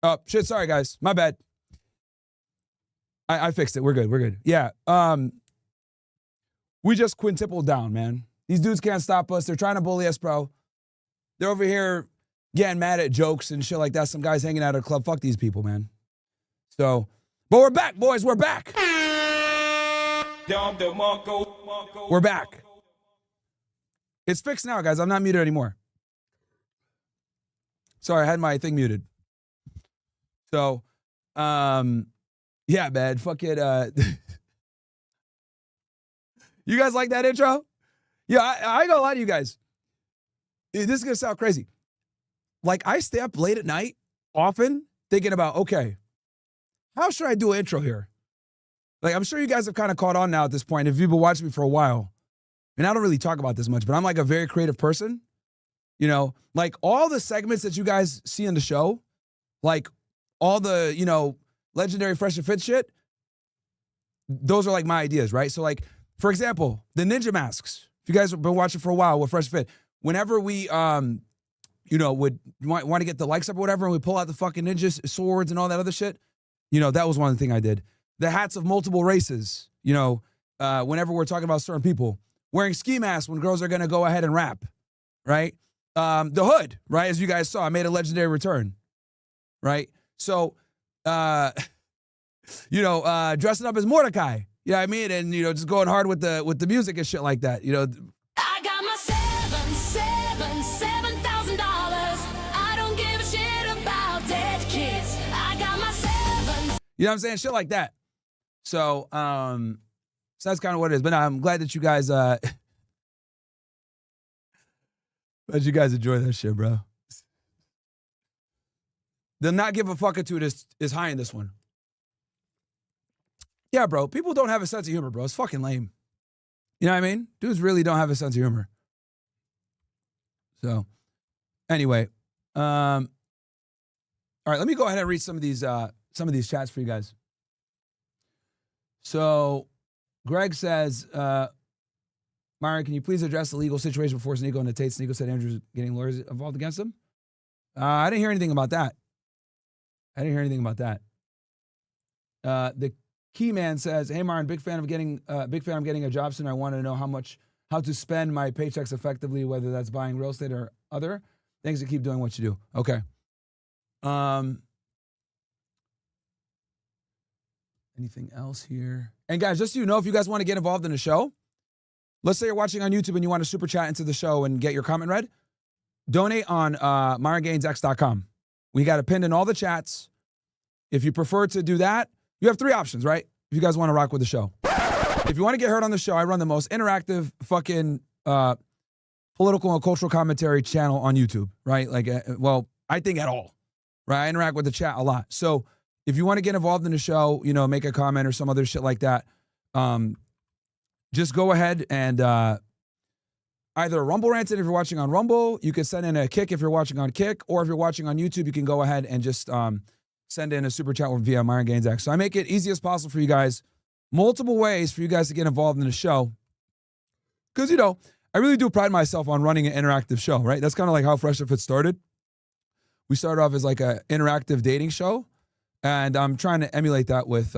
Oh, shit, sorry, guys. My bad. I fixed it. We're good. We're good. Yeah. We just quintupled down, man. These dudes can't stop us. They're trying to bully us, bro. They're over here getting mad at jokes and shit like that. Some guys hanging out at a club. Fuck these people, man. So, but we're back, boys. We're back. We're back. It's fixed now, guys. I'm not muted anymore. Sorry, I had my thing muted. So, yeah, man, fuck it. You guys like that intro? Yeah, I ain't gonna lie to you guys. This is gonna sound crazy. Like, I stay up late at night, often, thinking about, okay, how should I do an intro here? Like, I'm sure you guys have kind of caught on now at this point, if you've been watching me for a while. And I don't really talk about this much, but I'm like a very creative person. You know, like all the segments that you guys see in the show, like all the, you know, legendary Fresh and Fit shit, those are like my ideas, right? So like, for example, the ninja masks. If you guys have been watching for a while with Fresh and Fit, whenever we, you know, would want to get the likes up or whatever, and we pull out the fucking ninja swords and all that other shit, you know, that was one of the things I did. The hats of multiple races, you know, whenever we're talking about certain people. Wearing ski masks when girls are going to go ahead and rap, right? The hood, right? As you guys saw, I made a legendary return, right? So, you know, dressing up as Mordecai, you know what I mean? And, you know, just going hard with the music and shit like that, you know. I got my $7,000. I don't give a shit about dead kids. I got my you know what I'm saying? Shit like that. So, so that's kind of what it is. But no, I'm glad that you guys, glad you guys enjoy that shit, bro. The not give a fuck attitude is high in this one. Yeah, bro. People don't have a sense of humor, bro. It's fucking lame. You know what I mean? Dudes really don't have a sense of humor. So, anyway, all right. Let me go ahead and read some of these chats for you guys. So, Greg says, Myron, can you please address the legal situation before Sneako and the Tate? Sneako said Andrew's getting lawyers involved against him. I didn't hear anything about that. The key man says, hey, Myron, big fan of getting a job soon. I want to know how to spend my paychecks effectively, whether that's buying real estate or other. Thanks to keep doing what you do. Okay. Anything else here? And guys, just so you know, if you guys want to get involved in the show, let's say you're watching on YouTube and you want to super chat into the show and get your comment read, donate on MyronGainsX.com. We got it pinned in all the chats. If you prefer to do that, you have three options, right? If you guys want to rock with the show. If you want to get heard on the show, I run the most interactive fucking political and cultural commentary channel on YouTube, right? Like, well, I think at all, right? I interact with the chat a lot. So if you want to get involved in the show, you know, make a comment or some other shit like that, just go ahead and either Rumble Rant it if you're watching on Rumble. You can send in a kick if you're watching on Kick, or if you're watching on YouTube, you can go ahead and just send in a super chat via Myron Gaines X. So I make it easy as possible for you guys. Multiple ways for you guys to get involved in the show. Because, you know, I really do pride myself on running an interactive show, right? That's kind of like how Fresh and Fit started. We started off as like an interactive dating show. And I'm trying to emulate that with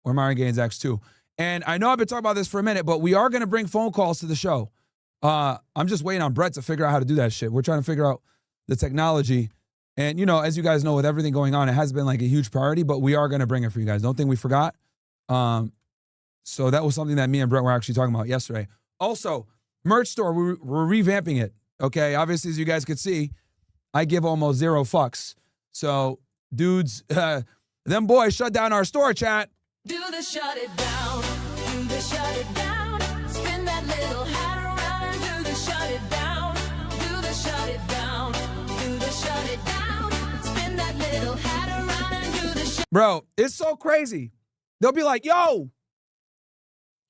Myron Gaines X too. And I know I've been talking about this for a minute, but we are going to bring phone calls to the show. I'm just waiting on Brett to figure out how to do that shit. We're trying to figure out the technology. And, you know, as you guys know, with everything going on, it has been like a huge priority, but we are going to bring it for you guys. Don't think we forgot. So that was something that me and Brett were actually talking about yesterday. Also, merch store, we're revamping it. Okay. Obviously, as you guys could see, I give almost zero fucks. So, dudes, them boys shut down our store, chat. Do the shut it down. Do the shut it down. Spin that little hat around and do the shut it down. Do the shut it down. Do the shut it down. Spin Spin that little hat around and do the Bro, it's so crazy. They'll be like, yo,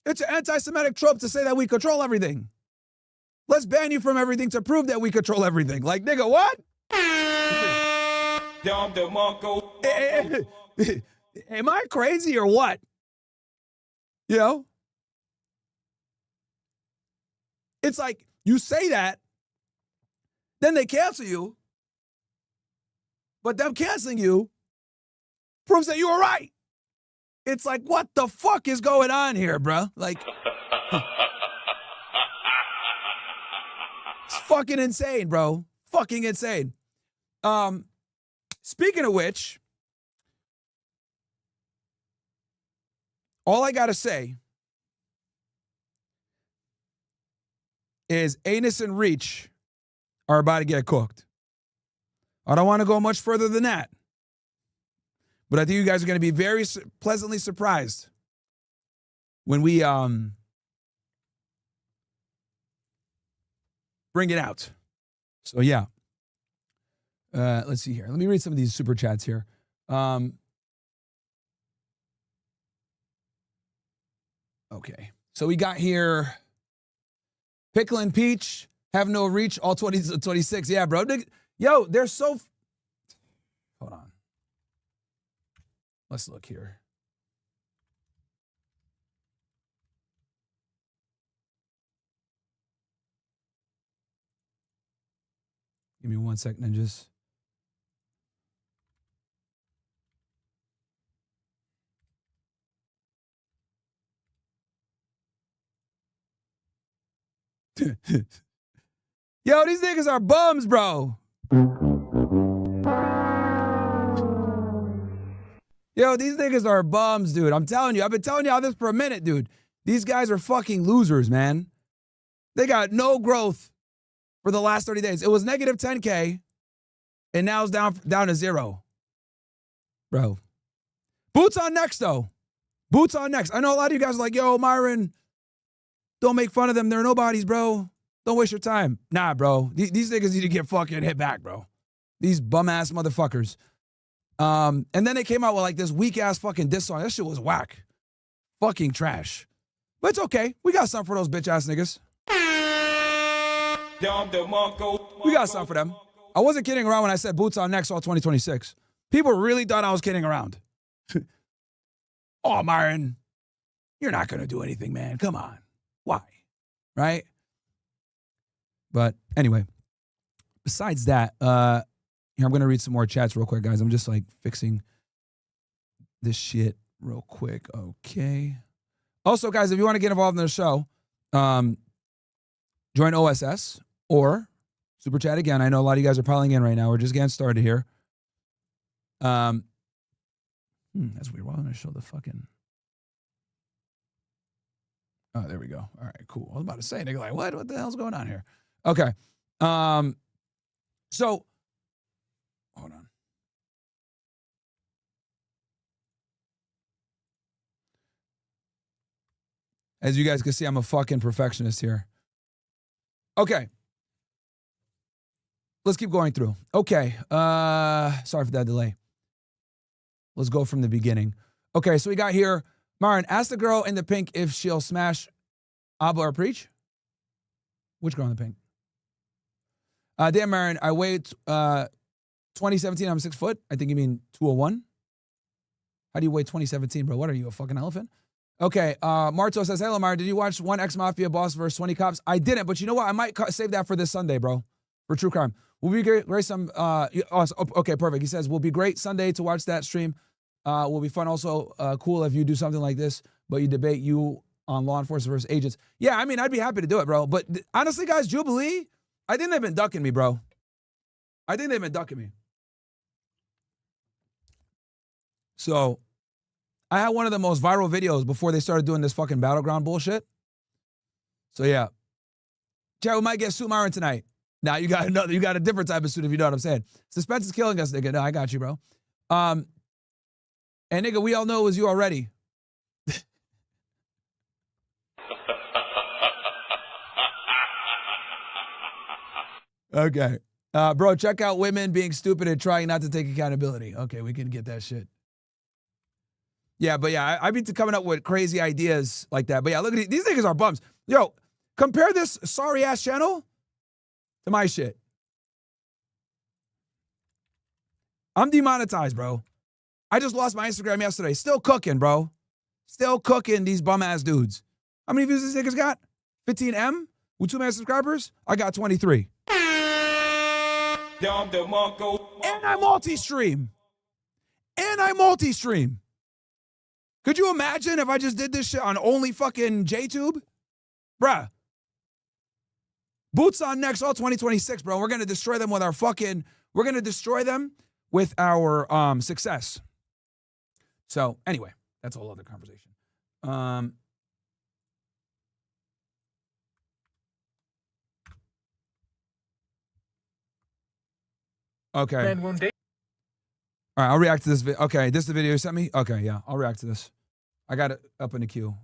it's an anti-Semitic trope to say that we control everything. Let's ban you from everything to prove that we control everything. Like, nigga, what? Am I crazy or what? You know? It's like, you say that, then they cancel you, but them canceling you proves that you were right. It's like, what the fuck is going on here, bro? Like, it's fucking insane, bro. Fucking insane. Speaking of which, all I gotta say is Anus and Reach are about to get cooked. I don't want to go much further than that. But I think you guys are going to be very pleasantly surprised when we bring it out. So yeah. Let's see here. Let me read some of these super chats here. Okay. So we got here Pickle and Peach have no reach, all 20 to 26. Yeah, bro. Yo, they're so... Hold on. Let's look here. Give me 1 second and just... Yo, these niggas are bums, bro. Yo, these niggas are bums, dude. I'm telling you. I've been telling y'all this for a minute, dude. These guys are fucking losers, man. They got no growth for the last 30 days. It was negative 10K, and now it's down to 0. Bro. Boots on next, though. Boots on next. I know a lot of you guys are like, yo, Myron, don't make fun of them. They're nobodies, bro. Don't waste your time. Nah, bro. These niggas need to get fucking hit back, bro. These bum-ass motherfuckers. And then they came out with like this weak-ass fucking diss song. That shit was whack. Fucking trash. But it's okay. We got something for those bitch-ass niggas. We got something for them. I wasn't kidding around when I said boots on next all 2026. People really thought I was kidding around. Oh, Myron, you're not going to do anything, man. Come on. Why? Right? But anyway, besides that, here, I'm going to read some more chats real quick, guys. I'm just like fixing this shit real quick. Okay. Also, guys, if you want to get involved in the show, join OSS or super chat again. I know a lot of you guys are piling in right now. We're just getting started here. That's weird. Why don't I show the fucking... Oh, there we go. All right, cool. I was about to say, nigga, like, what the hell's going on here? Okay. So, hold on. As you guys can see, I'm a fucking perfectionist here. Okay. Let's keep going through. Okay. Sorry for that delay. Let's go from the beginning. Okay, so we got here, Myron, ask the girl in the pink if she'll smash Abba or Preach. Which girl in the pink? Damn, Myron, I weighed 2017, I'm 6 foot. I think you mean 201. How do you weigh 2017, bro? What are you, a fucking elephant? Okay, Marto says, hello, Myron, did you watch One Ex-Mafia Boss versus 20 Cops? I didn't, but you know what? I might save that for this Sunday, bro, for True Crime. Will be great some, okay, perfect. He says, will be great Sunday to watch that stream. Will be fun also, cool if you do something like this, but you debate you on law enforcement versus agents. Yeah, I mean, I'd be happy to do it, bro. But honestly, guys, Jubilee, I think they've been ducking me, bro. I think they've been ducking me. So, I had one of the most viral videos before they started doing this fucking battleground bullshit. So, yeah. Chad, we might get Suit Myron tonight. Now, you got a different type of suit if you know what I'm saying. Suspense is killing us, nigga. No, I got you, bro. And, nigga, we all know it was you already. Okay. Bro, check out women being stupid and trying not to take accountability. Okay, we can get that shit. Yeah, but yeah, I be coming up with crazy ideas like that. But yeah, look at these niggas are bums. Yo, compare this sorry ass channel to my shit. I'm demonetized, bro. I just lost my Instagram yesterday. Still cooking, bro. Still cooking these bum ass dudes. How many views these niggas got? 15M with 2 million subscribers? I got 23. And I multi-stream. Could you imagine if I just did this shit on only fucking JTube? Bruh. Boots on next all 2026, bro. We're going to destroy them with our success. So anyway, that's a whole other conversation. Okay. All right, I'll react to this video. Okay, this is the video you sent me? Okay, yeah, I'll react to this. I got it up in the queue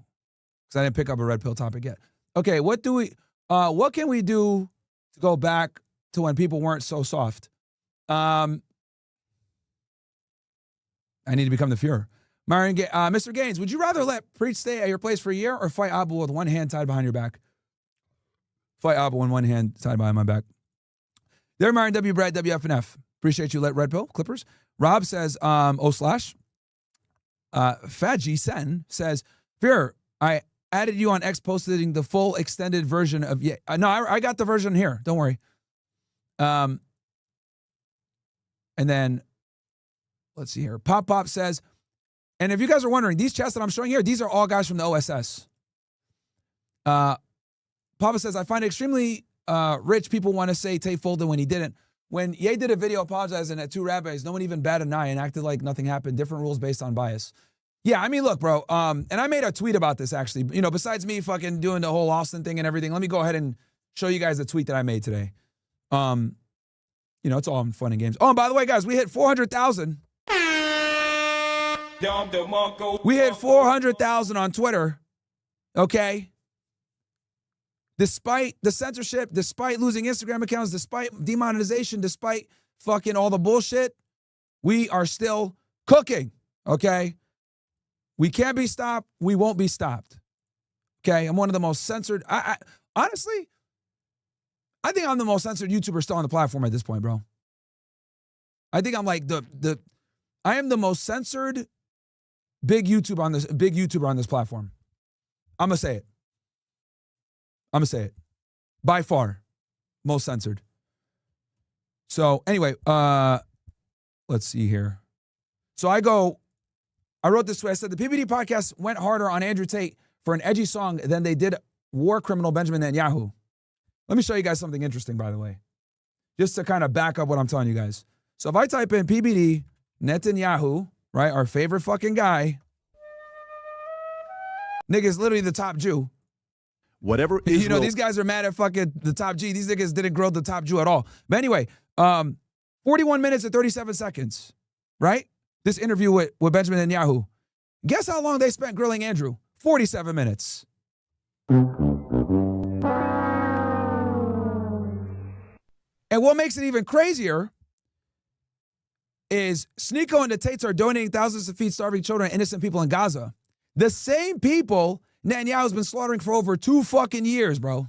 because I didn't pick up a red pill topic yet. Okay, what can we do to go back to when people weren't so soft? I need to become the Fuhrer. Myron, Mr. Gaines, would you rather let Preach stay at your place for a year or fight Abu with one hand tied behind your back? Fight Abu with one hand tied behind my back. There, Myron W. Brad WFNF. Appreciate you, let Red Pill Clippers. Rob says, Fat G Sen says, Fear, I added you on X posting the full extended version of, I got the version here. Don't worry. And then, let's see here. Pop says, and if you guys are wondering, these chats that I'm showing here, these are all guys from the OSS. Papa says, I find it extremely rich people want to say Tay folded when he didn't. When Ye did a video apologizing at 2 rabbis, no one even batted an eye and acted like nothing happened. Different rules based on bias. Yeah, I mean, look, bro. And I made a tweet about this, actually. You know, besides me fucking doing the whole Austin thing and everything, let me go ahead and show you guys the tweet that I made today. You know, it's all fun and games. Oh, and by the way, guys, we hit 400,000. We hit 400,000 on Twitter. Okay? Despite the censorship, despite losing Instagram accounts, despite demonetization, despite fucking all the bullshit, we are still cooking, okay? We can't be stopped. We won't be stopped, okay? I'm one of the most censored. Honestly, I think I'm the most censored YouTuber still on the platform at this point, bro. I think I'm like I am the most censored big YouTuber on this platform. I'm gonna say it. By far, most censored. So anyway, let's see here. So I wrote this way. I said, the PBD podcast went harder on Andrew Tate for an edgy song than they did war criminal Benjamin Netanyahu. Let me show you guys something interesting, by the way, just to kind of back up what I'm telling you guys. So if I type in PBD Netanyahu, right, our favorite fucking guy, nigga's literally the top Jew. Whatever Israel, you know, these guys are mad at fucking the top G. These niggas didn't grill the top Jew at all. But anyway, 41 minutes and 37 seconds, right? This interview with Benjamin Netanyahu. Guess how long they spent grilling Andrew? 47 minutes. And what makes it even crazier is Sneako and the Tates are donating thousands to feed starving children and innocent people in Gaza. The same people Netanyahu's been slaughtering for over 2 fucking years, bro.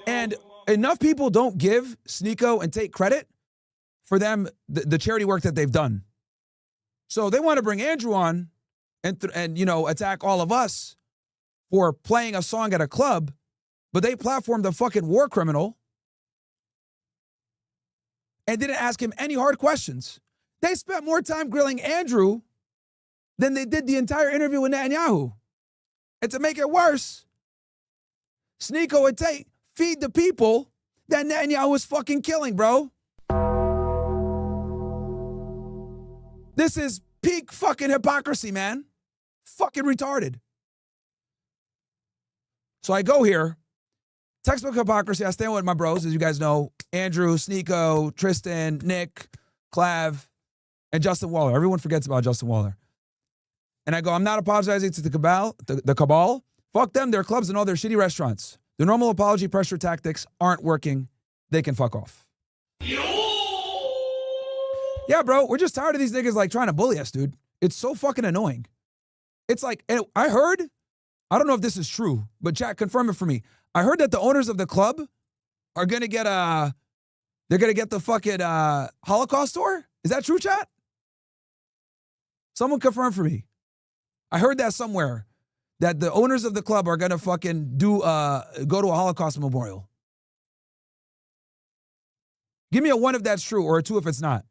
And enough people don't give Sneako and Tate credit for them, the charity work that they've done. So they want to bring Andrew on and you know, attack all of us for playing a song at a club, but they platformed a fucking war criminal and didn't ask him any hard questions. They spent more time grilling Andrew than they did the entire interview with Netanyahu. And to make it worse, Sneako and Tate feed the people that Netanyahu is fucking killing, bro. This is peak fucking hypocrisy, man. Fucking retarded. So I go here, textbook hypocrisy. I stand with my bros, as you guys know, Andrew, Sneako, Tristan, Nick, Clav, and Justin Waller. Everyone forgets about Justin Waller. And I go, I'm not apologizing to the cabal. Fuck them, their clubs and all their shitty restaurants. The normal apology pressure tactics aren't working. They can fuck off. Yeah, bro, we're just tired of these niggas like trying to bully us, dude. It's so fucking annoying. It's like, and I heard, I don't know if this is true, but chat, confirm it for me. I heard that the owners of the club are gonna get they're gonna get the fucking Holocaust tour. Is that true, chat? Someone confirm for me. I heard that somewhere, that the owners of the club are gonna fucking go to a Holocaust memorial. Give me a 1 if that's true, or a 2 if it's not.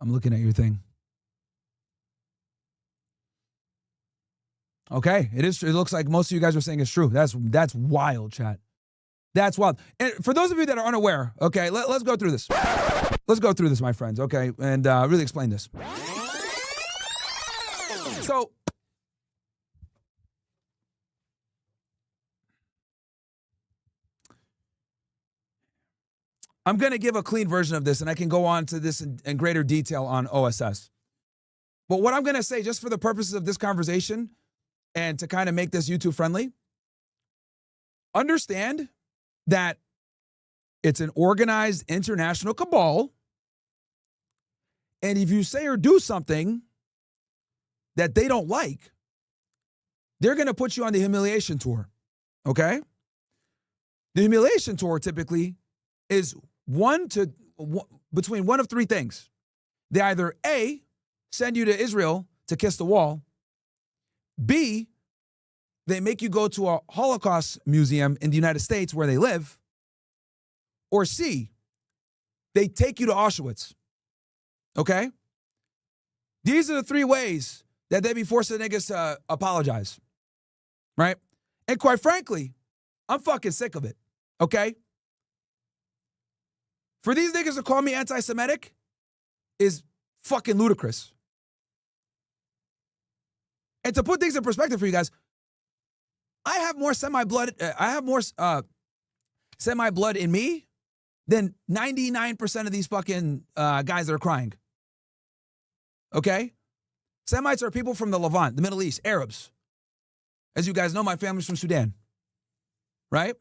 I'm looking at your thing. Okay, it is true. It looks like most of you guys are saying it's true. That's wild, chat. That's wild. And for those of you that are unaware, okay, let's go through this. Let's go through this, my friends, okay, and really explain this. So, I'm going to give a clean version of this, and I can go on to this in greater detail on OSS. But what I'm going to say, just for the purposes of this conversation, and to kind of make this YouTube friendly, understand that it's an organized international cabal. And if you say or do something that they don't like, they're going to put you on the humiliation tour. Okay? The humiliation tour typically is between one of 3 things. They either A, send you to Israel to kiss the wall. B, they make you go to a Holocaust museum in the United States where they live. Or C, they take you to Auschwitz. Okay? These are the 3 ways that they be forcing niggas to apologize. Right? And quite frankly, I'm fucking sick of it. Okay? For these niggas to call me anti-Semitic is fucking ludicrous. And to put things in perspective for you guys, I have more semi-blood in me than 99% of these fucking guys that are crying. Okay? Semites are people from the Levant, the Middle East, Arabs. As you guys know, my family's from Sudan. Right?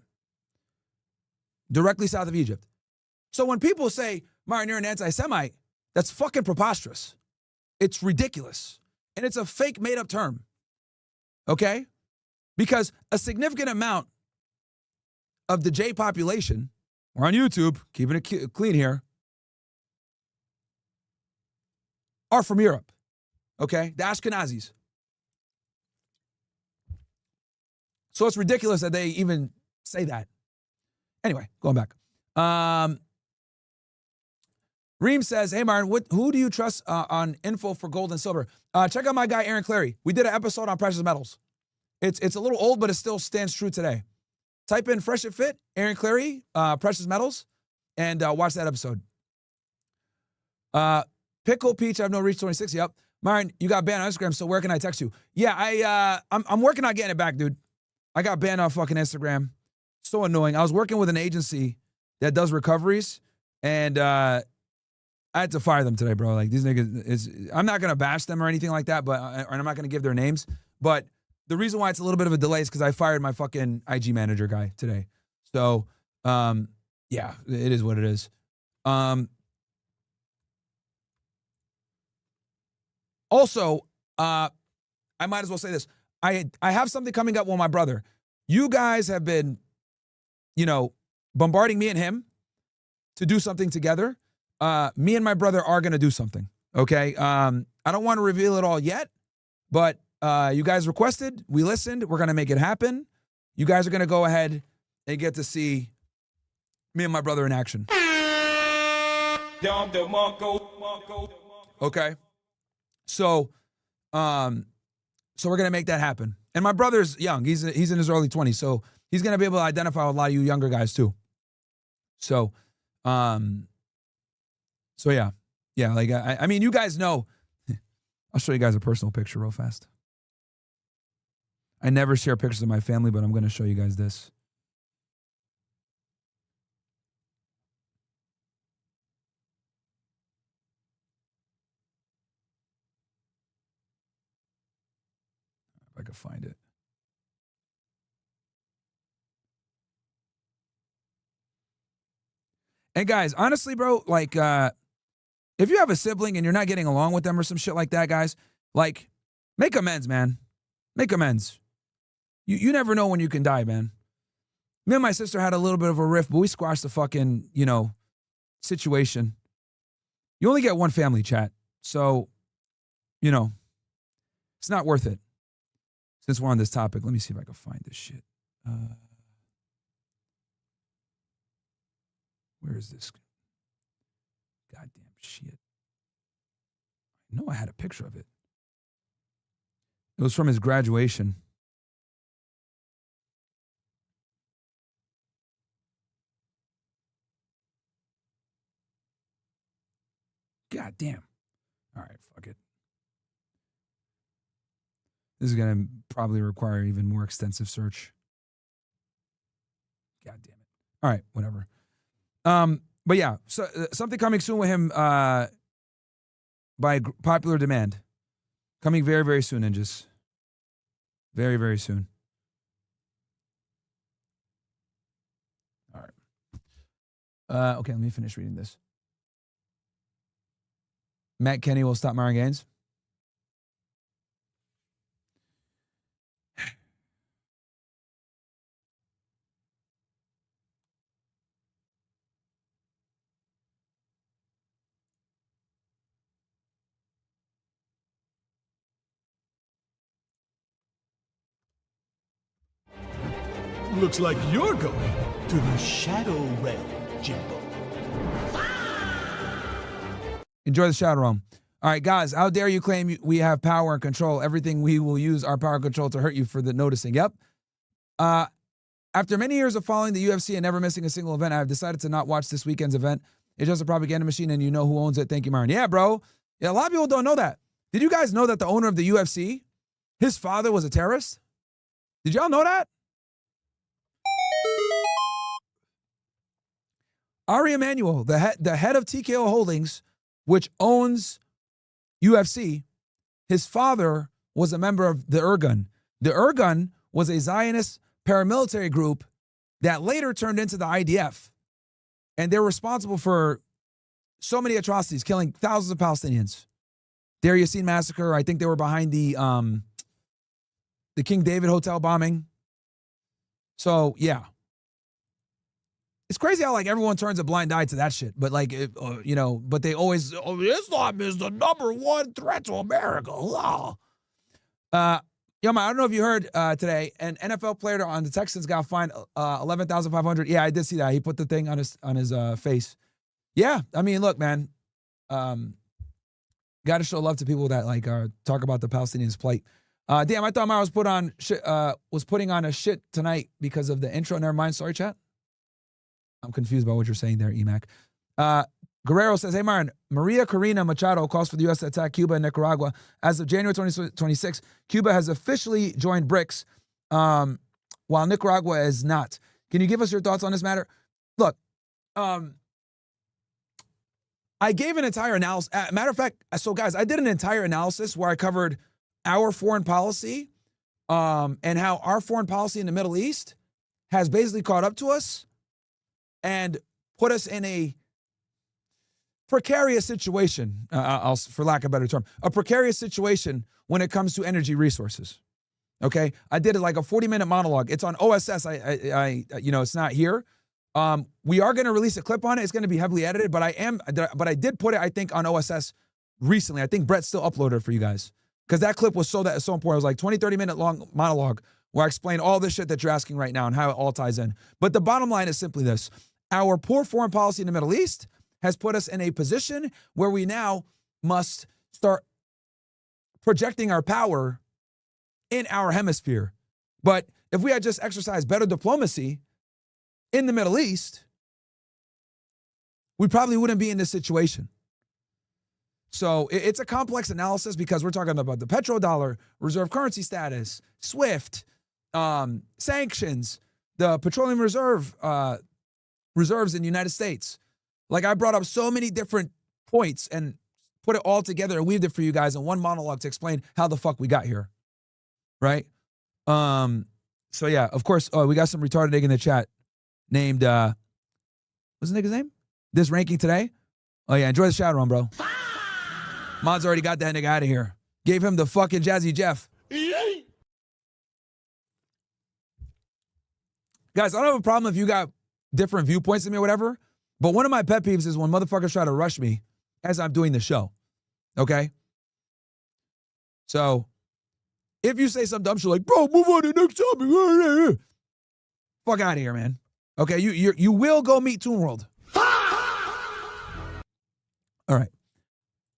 Directly south of Egypt. So when people say, Myron, you're an anti-Semite, that's fucking preposterous. It's ridiculous. And it's a fake made-up term. Okay? Because a significant amount of the J population, we're on YouTube, keeping it clean here, are from Europe. Okay? The Ashkenazis. So it's ridiculous that they even say that. Anyway, going back. Reem says, hey, Myron, who do you trust on info for gold and silver? Check out my guy, Aaron Clary. We did an episode on precious metals. It's a little old, but it still stands true today. Type in Fresh and Fit, Aaron Clary, precious metals, and watch that episode. Pickle Peach, I have no reach 26. Yep. Myron, you got banned on Instagram, so where can I text you? Yeah, I'm working on getting it back, dude. I got banned on fucking Instagram. So annoying. I was working with an agency that does recoveries, and I had to fire them today, bro. Like, these niggas, I'm not going to bash them or anything like that, but I'm not going to give their names. But the reason why it's a little bit of a delay is because I fired my fucking IG manager guy today. So, yeah, it is what it is. Also, I might as well say this. I have something coming up with my brother. You guys have been, bombarding me and him to do something together. Me and my brother are going to do something, okay? I don't want to reveal it all yet, but you guys requested, we listened, we're going to make it happen. You guys are going to go ahead and get to see me and my brother in action. Okay? So we're going to make that happen. And my brother's young. He's in his early 20s, so he's going to be able to identify with a lot of you younger guys too. So yeah. Yeah, like, I mean, you guys know. I'll show you guys a personal picture real fast. I never share pictures of my family, but I'm going to show you guys this. If I could find it. And guys, honestly, bro, like, if you have a sibling and you're not getting along with them or some shit like that, guys, like, make amends, man. Make amends. You never know when you can die, man. Me and my sister had a little bit of a rift, but we squashed the fucking, situation. You only get one family, chat. So, it's not worth it. Since we're on this topic, let me see if I can find this shit. Where is this? Goddamn shit. I know I had a picture of it. It was from his graduation. God damn. All right, fuck it. This is going to probably require even more extensive search. God damn it. All right, whatever. But yeah, so something coming soon with him by popular demand. Coming very, very soon, ninjas. Very, very soon. All right. Okay, let me finish reading this. Matt Kenny will stop Myron Gaines. Looks like you're going to the Shadow Realm, Jimbo. Enjoy the Shadow Realm. All right, guys, how dare you claim we have power and control? Everything we will use our power and control to hurt you for the noticing. Yep. After many years of following the UFC and never missing a single event, I have decided to not watch this weekend's event. It's just a propaganda machine, and you know who owns it. Thank you, Myron. Yeah, bro. Yeah, a lot of people don't know that. Did you guys know that the owner of the UFC, his father was a terrorist? Did y'all know that? Ari Emanuel, the head of TKO Holdings, which owns UFC, his father was a member of the Irgun. The Irgun was a Zionist paramilitary group that later turned into the IDF. And they're responsible for so many atrocities, killing thousands of Palestinians. Deir Yassin massacre, I think they were behind the King David Hotel bombing. So, yeah. It's crazy how, like, everyone turns a blind eye to that shit. But, like, but they always, Islam is the number one threat to America. Oh. I don't know if you heard today, an NFL player on the Texans got fined $11,500. Yeah, I did see that. He put the thing on his face. Yeah, I mean, look, man. Got to show love to people that, like, talk about the Palestinians' plight. Damn, I thought Myron was putting on a shit tonight because of the intro. Never mind. Sorry, chat. I'm confused by what you're saying there, Emac. Guerrero says, hey, Myron, Maria Corina Machado calls for the U.S. to attack Cuba and Nicaragua. As of January 2026, Cuba has officially joined BRICS, while Nicaragua is not. Can you give us your thoughts on this matter? Look, I gave an entire analysis. Matter of fact, so guys, I did an entire analysis where I covered our foreign policy and how our foreign policy in the Middle East has basically caught up to us and put us in a precarious situation, for lack of a better term, a precarious situation when it comes to energy resources. Okay, I did it like a 40-minute monologue. It's on OSS. It's not here. We are going to release a clip on it. It's going to be heavily edited, but I did put it, I think, on OSS recently. I think Brett still uploaded it for you guys because that clip was so important. It was like 20, 30-minute long monologue where I explain all this shit that you're asking right now and how it all ties in. But the bottom line is simply this. Our poor foreign policy in the Middle East has put us in a position where we now must start projecting our power in our hemisphere. But if we had just exercised better diplomacy in the Middle East, we probably wouldn't be in this situation. So it's a complex analysis because we're talking about the petrodollar, reserve currency status, SWIFT, sanctions, the petroleum reserves in the United States. Like, I brought up so many different points and put it all together and weaved it for you guys in one monologue to explain how the fuck we got here, right? So yeah, of course, we got some retarded nigga in the chat named, what's the nigga's name? This ranking today? Oh yeah, enjoy the shadow run, bro. Mod's already got that nigga out of here. Gave him the fucking Jazzy Jeff. Guys, I don't have a problem if you got different viewpoints than me or whatever, but one of my pet peeves is when motherfuckers try to rush me as I'm doing the show, okay? So, if you say some dumb shit like, bro, move on to the next topic, fuck out of here, man. Okay, you will go meet Toon World. All right.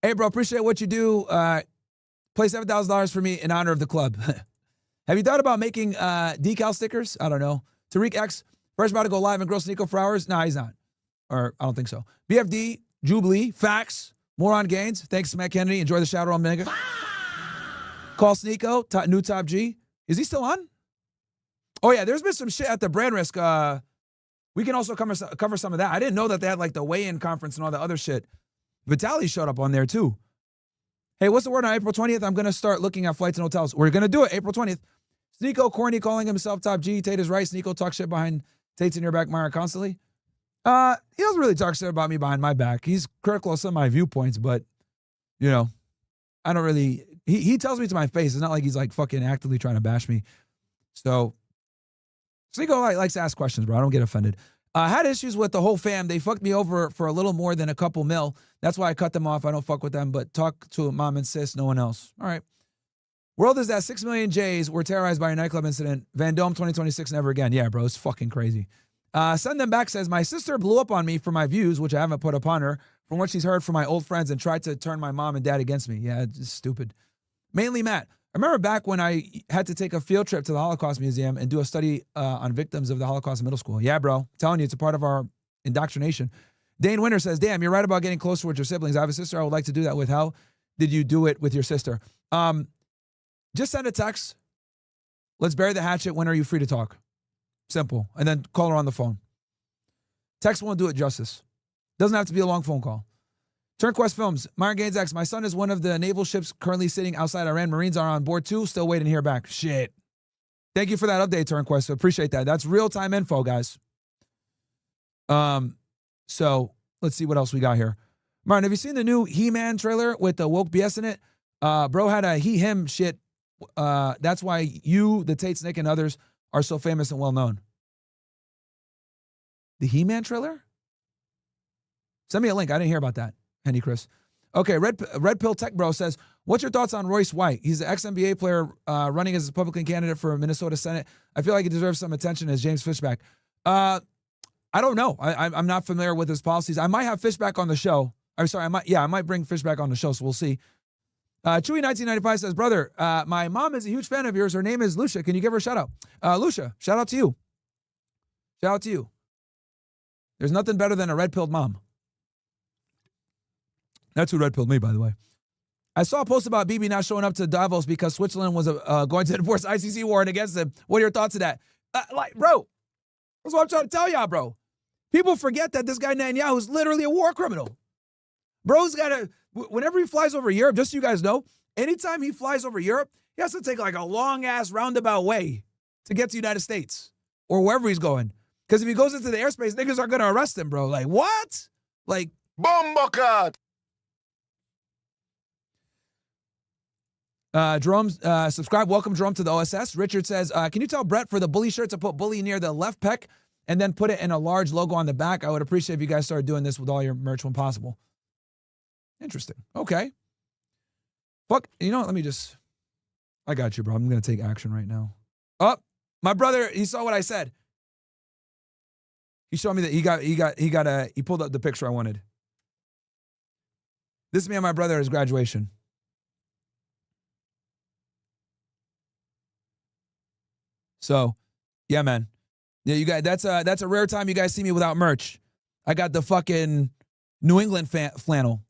Hey, bro, appreciate what you do. Play $7,000 for me in honor of the club. Have you thought about making decal stickers? I don't know. Tariq X, fresh about to go live and grill Sneako for hours? Nah, he's not. Or I don't think so. BFD, Jubilee, Facts, Moron Gains. Thanks, Matt Kennedy. Enjoy the shadow on nigga. Call Sneako, new top G. Is he still on? Oh, yeah, there's been some shit at the brand risk. We can also cover some of that. I didn't know that they had like the weigh-in conference and all the other shit. Vitaly showed up on there too. Hey, what's the word on April 20th? I'm going to start looking at flights and hotels. We're going to do it April 20th. Sneako corny calling himself top G. Tate is right. Sneako talk shit behind Tate's in your back, Myron, constantly. He doesn't really talk shit about me behind my back. He's critical of some of my viewpoints, but, you know, I don't really, he tells me to my face. It's not like he's like fucking actively trying to bash me. So, Sneako likes to ask questions, bro. I don't get offended. Had issues with the whole fam. They fucked me over for a little more than a couple mil. That's why I cut them off. I don't fuck with them, but talk to mom and sis, no one else. All right. World is that 6 million Jays were terrorized by a nightclub incident. Van Dome 2026, never again. Yeah, bro, it's fucking crazy. Send them back says, my sister blew up on me for my views, which I haven't put upon her, from what she's heard from my old friends and tried to turn my mom and dad against me. Yeah, it's stupid. Mainly Matt. I remember back when I had to take a field trip to the Holocaust Museum and do a study on victims of the Holocaust in middle school. Yeah, bro. I'm telling you, it's a part of our indoctrination. Dane Winter says, damn, you're right about getting closer with your siblings. I have a sister I would like to do that with. How did you do it with your sister? Just send a text. Let's bury the hatchet. When are you free to talk? Simple. And then call her on the phone. Text won't do it justice. Doesn't have to be a long phone call. Turnquest Films. Myron Gaines X. My son is one of the naval ships currently sitting outside Iran. Marines are on board too. Still waiting to hear back. Shit. Thank you for that update, Turnquest. Appreciate that. That's real-time info, guys. So let's see what else we got here. Myron, have you seen the new He-Man trailer with the woke BS in it? Bro had a he-him shit. That's why you, the Tate, Nick, and others are so famous and well-known. The He-Man trailer? Send me a link. I didn't hear about that. Henny Chris. Okay, Red Pill Tech Bro says, what's your thoughts on Royce White? He's an ex-NBA player running as a Republican candidate for Minnesota Senate. I feel like he deserves some attention as James Fishback. I don't know. I'm not familiar with his policies. I might have Fishback on the show. I'm sorry, I might bring Fishback on the show, so we'll see. Chewy1995 says, brother, my mom is a huge fan of yours. Her name is Lucia. Can you give her a shout out? Lucia, shout out to you. Shout out to you. There's nothing better than a red-pilled mom. That's who red-pilled me, by the way. I saw a post about Bibi not showing up to Davos because Switzerland was going to enforce ICC warrant against him. What are your thoughts of that? Bro, that's what I'm trying to tell y'all, bro. People forget that this guy Netanyahu is literally a war criminal. Bro's got to, whenever he flies over Europe, just so you guys know, anytime he flies over Europe, he has to take like a long-ass roundabout way to get to the United States or wherever he's going. Because if he goes into the airspace, niggas are going to arrest him, bro. Like, what? Like, Bombocard. Jerome, subscribe. Welcome, Jerome, to the OSS. Richard says, can you tell Brett for the bully shirt to put bully near the left pec and then put it in a large logo on the back? I would appreciate if you guys started doing this with all your merch when possible. Interesting. Okay. Fuck. You know what? Let me just, I got you, bro. I'm going to take action right now. Oh, my brother, he saw what I said. He showed me that he pulled up the picture I wanted. This is me and my brother at his graduation. So, yeah, man. Yeah, you guys, that's a rare time you guys see me without merch. I got the fucking New England flannel.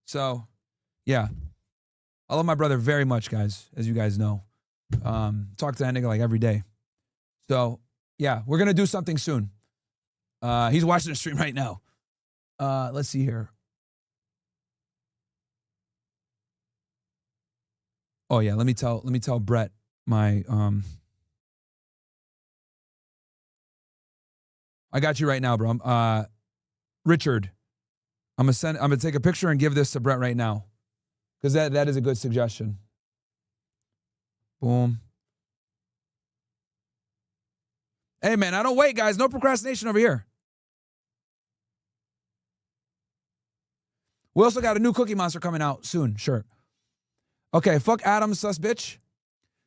So, yeah. I love my brother very much, guys, as you guys know. Talk to that nigga like every day. So yeah, we're gonna do something soon. He's watching the stream right now. Let's see here. Oh yeah, let me tell Brett my I got you right now, bro. Richard, I'm gonna take a picture and give this to Brett right now. Because that is a good suggestion. Boom. Hey man, I don't wait, guys. No procrastination over here. We also got a new Cookie Monster coming out soon. Sure. Okay, fuck Adam, sus bitch.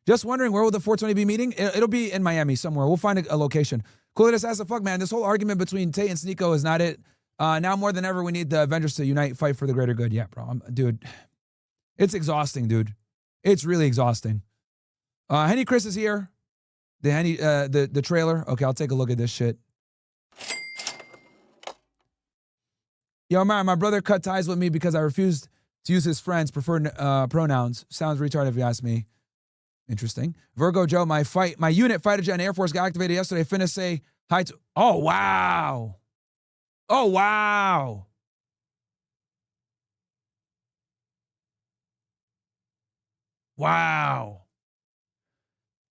Just wondering, where will the 420 be meeting? It'll be in Miami somewhere. We'll find a location. Coolidus asks the fuck, man. This whole argument between Tate and Sneako is not it. Now more than ever, we need the Avengers to unite, fight for the greater good. Yeah, bro. Dude, it's exhausting, dude. It's really exhausting. Henny Chris is here. The Henny, the trailer. Okay, I'll take a look at this shit. Yo, man, my brother cut ties with me because I refused to use his friend's preferred pronouns. Sounds retarded if you ask me. Interesting. Virgo Joe, my unit, fighter jet and Air Force got activated yesterday. Finna say hi to. Oh, wow. Oh, wow. Wow.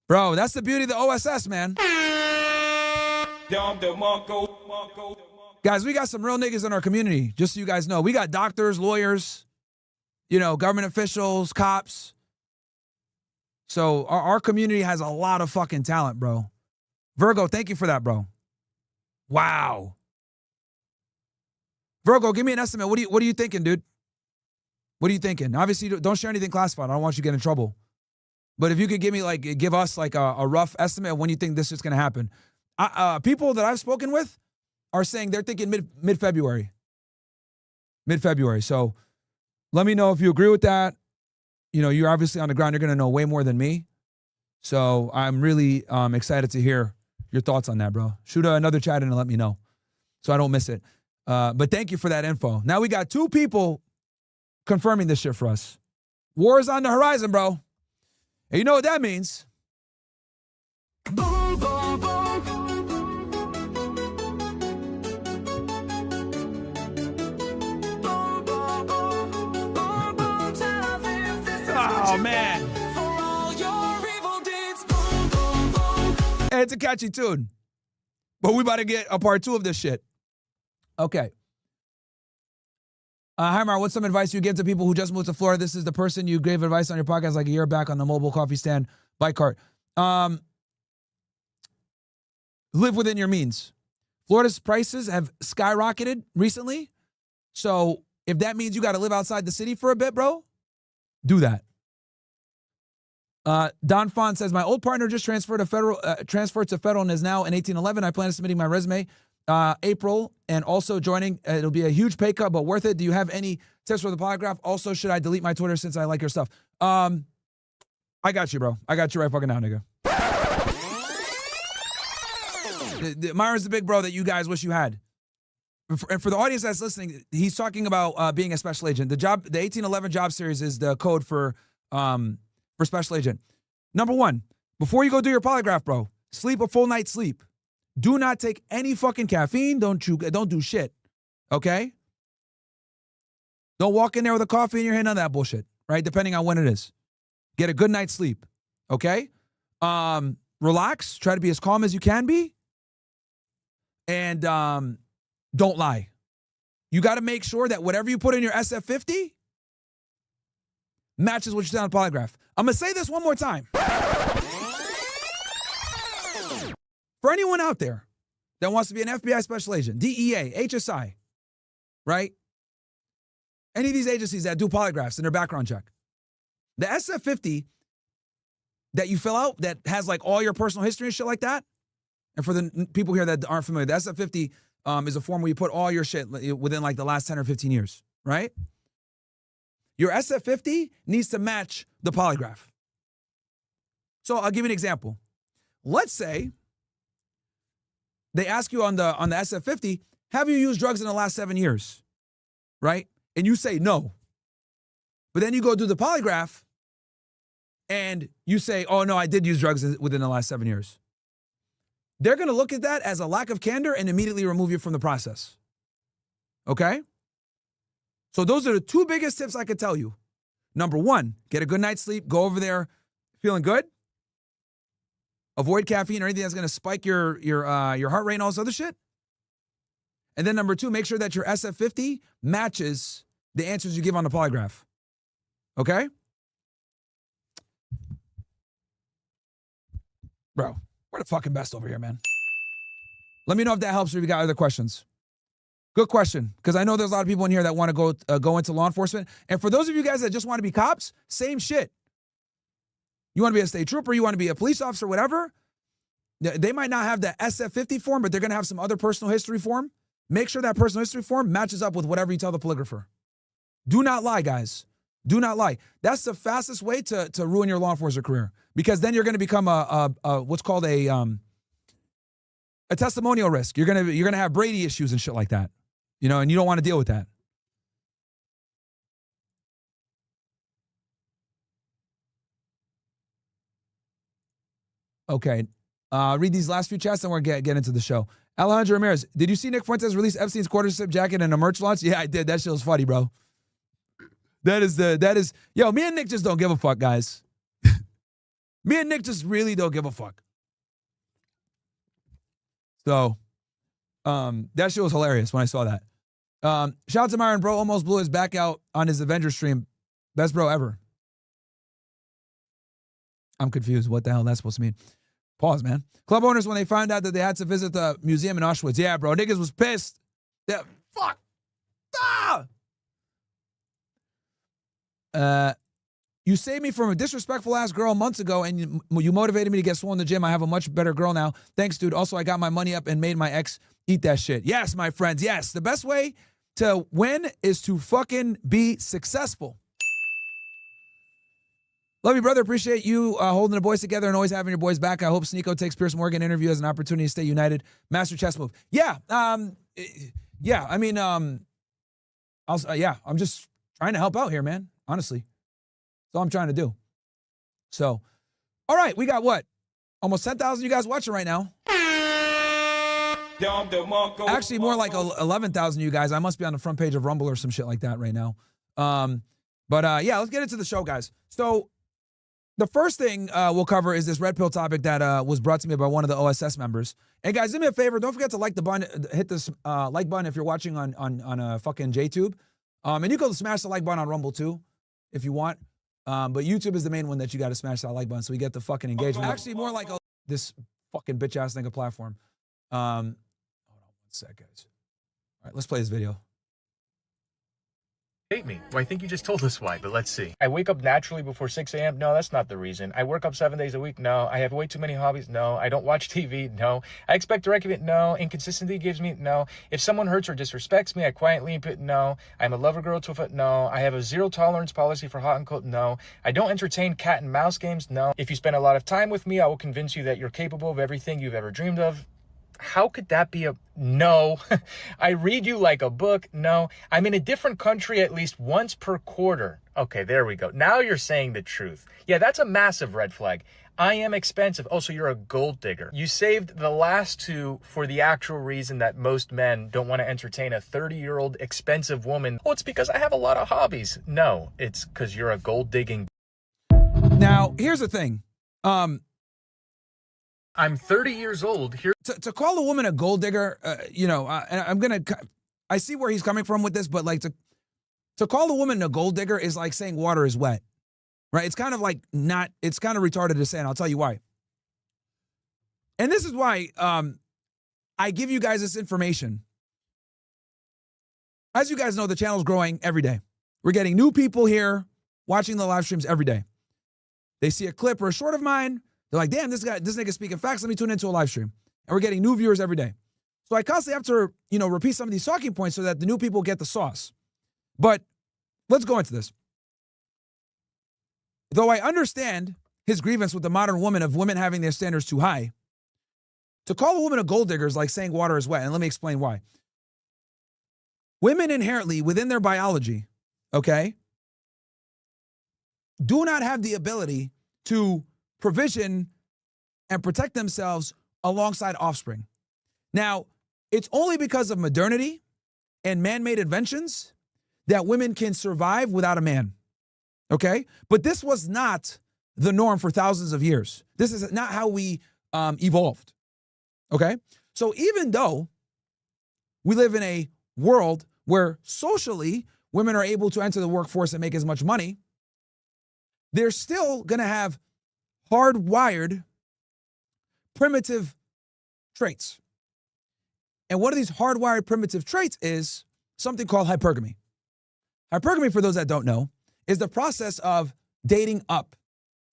Bro, that's the beauty of the OSS, man. Guys, we got some real niggas in our community, just so you guys know. We got doctors, lawyers, government officials, cops. So our community has a lot of fucking talent, bro. Virgo, thank you for that, bro. Wow. Virgo, give me an estimate. What are you thinking, dude? What are you thinking? Obviously, don't share anything classified. I don't want you to get in trouble. But if you could give us a rough estimate of when you think this is going to happen. People that I've spoken with are saying they're thinking mid-February. Mid-February. So let me know if you agree with that. You're obviously on the ground. You're going to know way more than me. So I'm really excited to hear your thoughts on that, bro. Shoot another chat in and let me know so I don't miss it. But thank you for that info. Now we got 2 people confirming this shit for us. War is on the horizon, bro. And you know what that means? Boom, boom, boom. Boom, boom, boom. Boom, boom, Tel Aviv. This is Oh, man. for all your evil deeds. Boom, boom, boom. Hey, it's a catchy tune. But we about to get a part 2 of this shit. Okay. Hi, Myron. What's some advice you give to people who just moved to Florida? This is the person you gave advice on your podcast like a year back on the mobile coffee stand bike cart. Live within your means. Florida's prices have skyrocketed recently. So if that means you got to live outside the city for a bit, bro, do that. Don Font says, my old partner just transferred to federal and is now in 1811. I plan on submitting my resume April and also joining. It'll be a huge pay cut, but worth it. Do you have any tips for the polygraph? Also, should I delete my Twitter since I like your stuff? I got you, bro. I got you right fucking now, nigga. Myron's the big bro that you guys wish you had. And for the audience that's listening, he's talking about being a special agent. The 1811 job series is the code for special agent. Number 1, before you go do your polygraph, bro, sleep a full night's sleep. Do not take any fucking caffeine. Don't do shit. Okay? Don't walk in there with a coffee in your hand, none of that bullshit, right? Depending on when it is. Get a good night's sleep. Okay? Relax. Try to be as calm as you can be. And don't lie. You got to make sure that whatever you put in your SF50 matches what you said on the polygraph. I'm going to say this one more time. For anyone out there that wants to be an FBI special agent, DEA, HSI, right? Any of these agencies that do polygraphs in their background check, the SF50 that you fill out that has like all your personal history and shit like that, and for the people here that aren't familiar, the SF50 is a form where you put all your shit within like the last 10 or 15 years, right? Your SF50 needs to match the polygraph. So I'll give you an example. Let's say they ask you on the SF50, have you used drugs in the last 7 years? Right? And you say no. But then you go do the polygraph and you say, oh no, I did use drugs within the last 7 years, they're going to look at that as a lack of candor and immediately remove you from the process. Okay? So those are the two biggest tips I could tell you. Number one, get a good night's sleep. Go over there feeling good. Avoid caffeine or anything that's going to spike your heart rate and all this other shit. And then number two, make sure that your SF50 matches the answers you give on the polygraph. Okay? Bro, we're the fucking best over here, man. Let me know if that helps or if you got other questions. Good question, because I know there's a lot of people in here that want to go into law enforcement. And for those of you guys that just want to be cops, same shit. You want to be a state trooper, you want to be a police officer, whatever. They might not have the SF50 form, but they're going to have some other personal history form. Make sure that personal history form matches up with whatever you tell the polygrapher. Do not lie, guys. Do not lie. That's the fastest way to ruin your law enforcement career, because then you're going to become a what's called a testimonial risk. You're gonna have Brady issues and shit like that, you know, and you don't want to deal with that. Okay, read these last few chats and we're gonna get into the show. Alejandro Ramirez, did you see Nick Fuentes release Epstein's quarter-zip jacket in a merch launch? Yeah, I did. That shit was funny, bro. Yo, me and Nick just don't give a fuck, guys. Me and Nick just really don't give a fuck. So, that shit was hilarious when I saw that. Shout out to Myron, bro. Almost blew his back out on his Avengers stream. Best bro ever. I'm confused. What the hell that's supposed to mean? Pause, man. Club owners, when they found out that they had to visit the museum in Auschwitz. Yeah, bro. Niggas was pissed. Yeah, fuck. Ah! You saved me from a disrespectful ass girl months ago, and you motivated me to get swole in the gym. I have a much better girl now. Thanks, dude. Also, I got my money up and made my ex eat that shit. Yes, my friends. Yes. The best way to win is to fucking be successful. Love you, brother. Appreciate you holding the boys together and always having your boys back. I hope Sneako takes Pierce Morgan interview as an opportunity to stay united. Master chess move. Yeah. Yeah. I mean, I'm just trying to help out here, man. Honestly. That's all I'm trying to do. So, all right. We got what? Almost 10,000 you guys watching right now. Actually, more like 11,000 you guys. I must be on the front page of Rumble or some shit like that right now. Yeah, let's get into the show, guys. So, the first thing we'll cover is this red pill topic that was brought to me by one of the OSS members. And guys, do me a favor. Don't forget to like the button, hit this like button if you're watching on fucking JTube. And you can smash the like button on Rumble too, if you want. But YouTube is the main one that you got to smash that like button so we get the fucking engagement. Actually, more like this fucking bitch ass nigga platform. Hold on 1 sec, guys. All right, let's play this video. Hate me. Well, I think you just told us why, but let's see. I wake up naturally before 6 a.m. No, that's not the reason. I work up 7 days a week. No. I have way too many hobbies. No. I don't watch TV. No. I expect direct it. No. Inconsistency gives me. No. If someone hurts or disrespects me, I quietly input. No. I'm a lover girl to a foot. No. I have a zero tolerance policy for hot and cold. No. I don't entertain cat and mouse games. No. If you spend a lot of time with me, I will convince you that you're capable of everything you've ever dreamed of. How could that be a no? I read you like a book. No. I'm in a different country at least once per quarter. Okay, there we go. Now you're saying the truth. Yeah, that's a massive red flag. I am expensive. Oh, so you're a gold digger. You saved the last two for the actual reason that most men don't want to entertain a 30-year-old expensive woman. Oh, it's because I have a lot of hobbies. No, it's because you're a gold digging. Now, here's the thing. I'm 30 years old. Here To call a woman a gold digger, and I see where he's coming from with this, but like to call a woman a gold digger is like saying water is wet, right? It's kind of like it's kind of retarded to say, and I'll tell you why. And this is why I give you guys this information. As you guys know, the channel's growing every day. We're getting new people here watching the live streams every day. They see a clip or a short of mine. They're like, damn, this nigga speaking facts. Let me tune into a live stream. And we're getting new viewers every day. So I constantly have to, repeat some of these talking points so that the new people get the sauce. But let's go into this. Though I understand his grievance with the modern woman of women having their standards too high, to call a woman a gold digger is like saying water is wet. And let me explain why. Women inherently, within their biology, okay, do not have the ability to provision and protect themselves alongside offspring. Now, it's only because of modernity and man-made inventions that women can survive without a man, okay? But this was not the norm for thousands of years. This is not how we evolved, okay? So even though we live in a world where socially women are able to enter the workforce and make as much money, they're still gonna have hardwired primitive traits. And one of these hardwired primitive traits is something called hypergamy. Hypergamy, for those that don't know, is the process of dating up,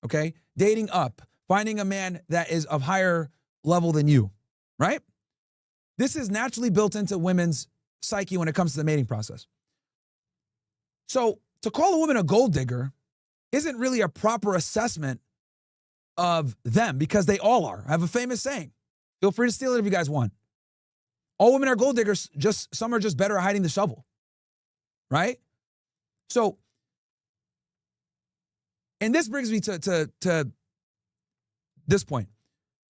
okay? Dating up, finding a man that is of higher level than you, right? This is naturally built into women's psyche when it comes to the mating process. So to call a woman a gold digger isn't really a proper assessment of them, because they all are. I have a famous saying. Feel free to steal it if you guys want. All women are gold diggers, just some are just better at hiding the shovel, right? So, and this brings me to this point.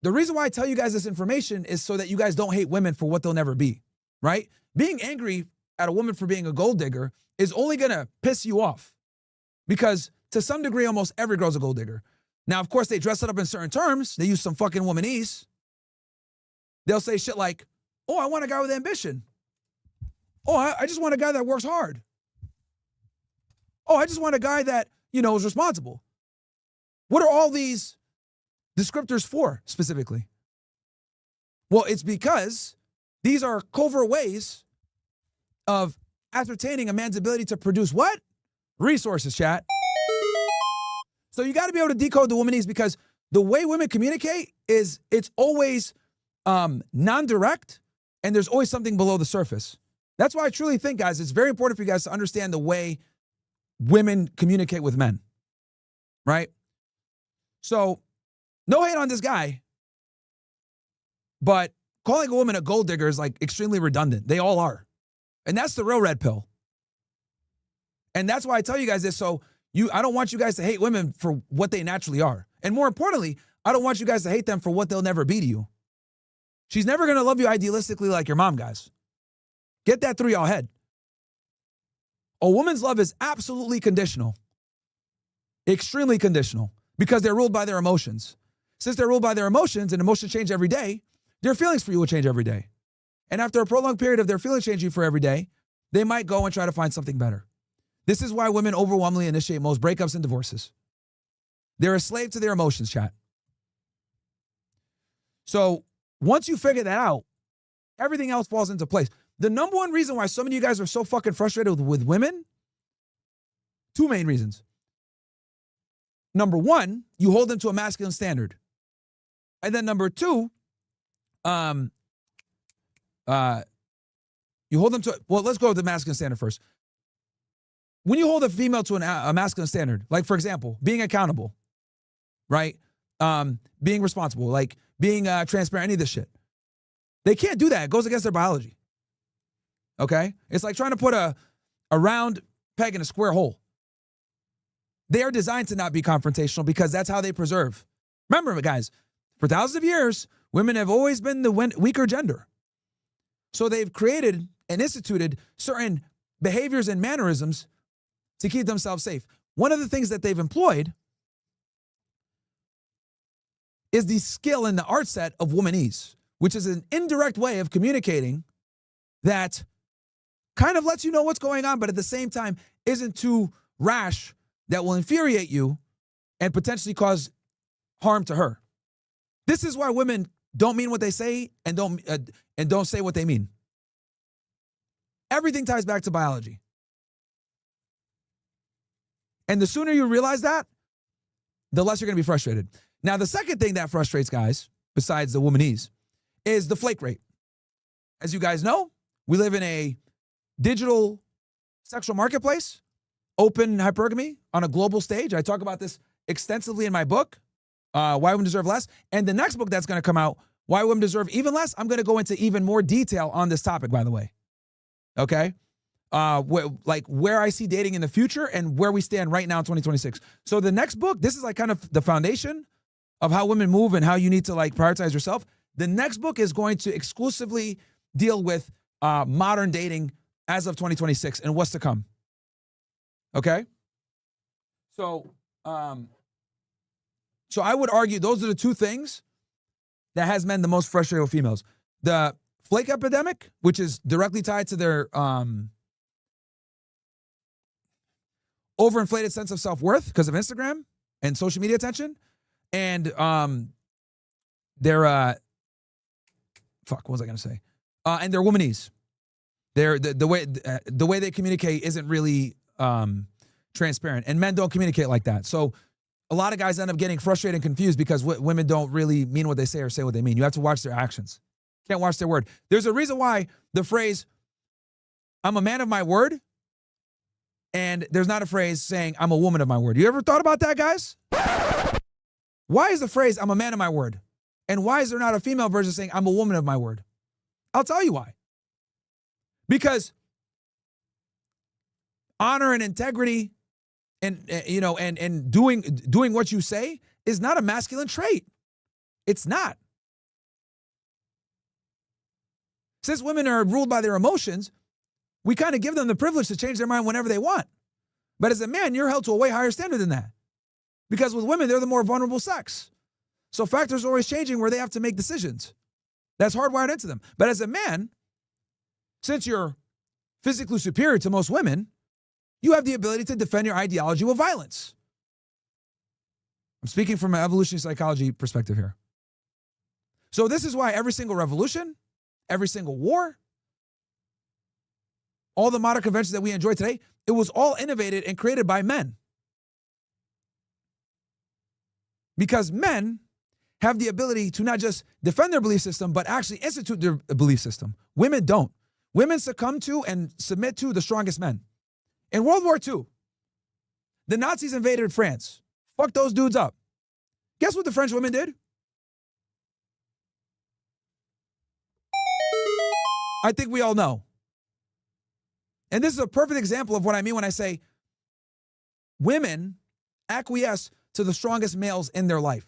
The reason why I tell you guys this information is so that you guys don't hate women for what they'll never be, right? Being angry at a woman for being a gold digger is only gonna piss you off, because to some degree, almost every girl's a gold digger. Now, of course, they dress it up in certain terms. They use some fucking womanese. They'll say shit like, oh, I want a guy with ambition. Oh, I just want a guy that works hard. Oh, I just want a guy that, you know, is responsible. What are all these descriptors for specifically? Well, it's because these are covert ways of ascertaining a man's ability to produce what? Resources, chat. So you got to be able to decode the womanese, because the way women communicate is it's always non-direct, and there's always something below the surface. That's why I truly think, guys, it's very important for you guys to understand the way women communicate with men, right? So no hate on this guy, but calling a woman a gold digger is like extremely redundant. They all are. And that's the real red pill. And that's why I tell you guys this. So I don't want you guys to hate women for what they naturally are. And more importantly, I don't want you guys to hate them for what they'll never be to you. She's never going to love you idealistically like your mom, guys. Get that through y'all head. A woman's love is absolutely conditional. Extremely conditional, because they're ruled by their emotions. Since they're ruled by their emotions, and emotions change every day, their feelings for you will change every day. And after a prolonged period of their feelings changing for every day, they might go and try to find something better. This is why women overwhelmingly initiate most breakups and divorces. They're a slave to their emotions, chat. So once you figure that out, everything else falls into place. The number one reason why so many of you guys are so fucking frustrated with women, two main reasons. Number one, you hold them to a masculine standard. And then number two, you hold them to, well, let's go with the masculine standard first. When you hold a female to a masculine standard, like for example, being accountable, right? Being responsible, like being transparent, any of this shit. They can't do that. It goes against their biology. Okay? It's like trying to put a round peg in a square hole. They are designed to not be confrontational, because that's how they preserve. Remember, guys, for thousands of years, women have always been the weaker gender. So they've created and instituted certain behaviors and mannerisms to keep themselves safe. One of the things that they've employed is the skill and the art set of womanese, which is an indirect way of communicating that kind of lets you know what's going on, but at the same time isn't too rash, that will infuriate you and potentially cause harm to her. This is why women don't mean what they say and don't say what they mean. Everything ties back to biology. And the sooner you realize that, the less you're going to be frustrated. Now, the second thing that frustrates guys, besides the womanese, is the flake rate. As you guys know, we live in a digital sexual marketplace, open hypergamy on a global stage. I talk about this extensively in my book, Why Women Deserve Less. And the next book that's going to come out, Why Women Deserve Even Less, I'm going to go into even more detail on this topic, by the way. Okay? where I see dating in the future and where we stand right now in 2026. So the next book, this is like kind of the foundation of how women move and how you need to like prioritize yourself. The next book is going to exclusively deal with modern dating as of 2026 and what's to come. Okay? So I would argue those are the two things that has men the most frustrated with females. The Flake epidemic, which is directly tied to their overinflated sense of self-worth because of Instagram and social media attention, and their what was I gonna say? And their womanese. The way they communicate isn't really transparent, and men don't communicate like that. So a lot of guys end up getting frustrated and confused because women don't really mean what they say or say what they mean. You have to watch their actions. Can't watch their word. There's a reason why the phrase, I'm a man of my word, and there's not a phrase saying, I'm a woman of my word. You ever thought about that, guys? Why is the phrase, I'm a man of my word? And why is there not a female version saying, I'm a woman of my word? I'll tell you why. Because honor and integrity and doing what you say is not a masculine trait. It's not. Since women are ruled by their emotions, we kind of give them the privilege to change their mind whenever they want. But as a man, you're held to a way higher standard than that. Because with women, they're the more vulnerable sex. So factors are always changing where they have to make decisions. That's hardwired into them. But as a man, since you're physically superior to most women, you have the ability to defend your ideology with violence. I'm speaking from an evolutionary psychology perspective here. So this is why every single revolution, every single war, all the modern conventions that we enjoy today, it was all innovated and created by men. Because men have the ability to not just defend their belief system, but actually institute their belief system. Women don't. Women succumb to and submit to the strongest men. In World War II, the Nazis invaded France. Fucked those dudes up. Guess what the French women did? I think we all know. And this is a perfect example of what I mean when I say women acquiesce to the strongest males in their life.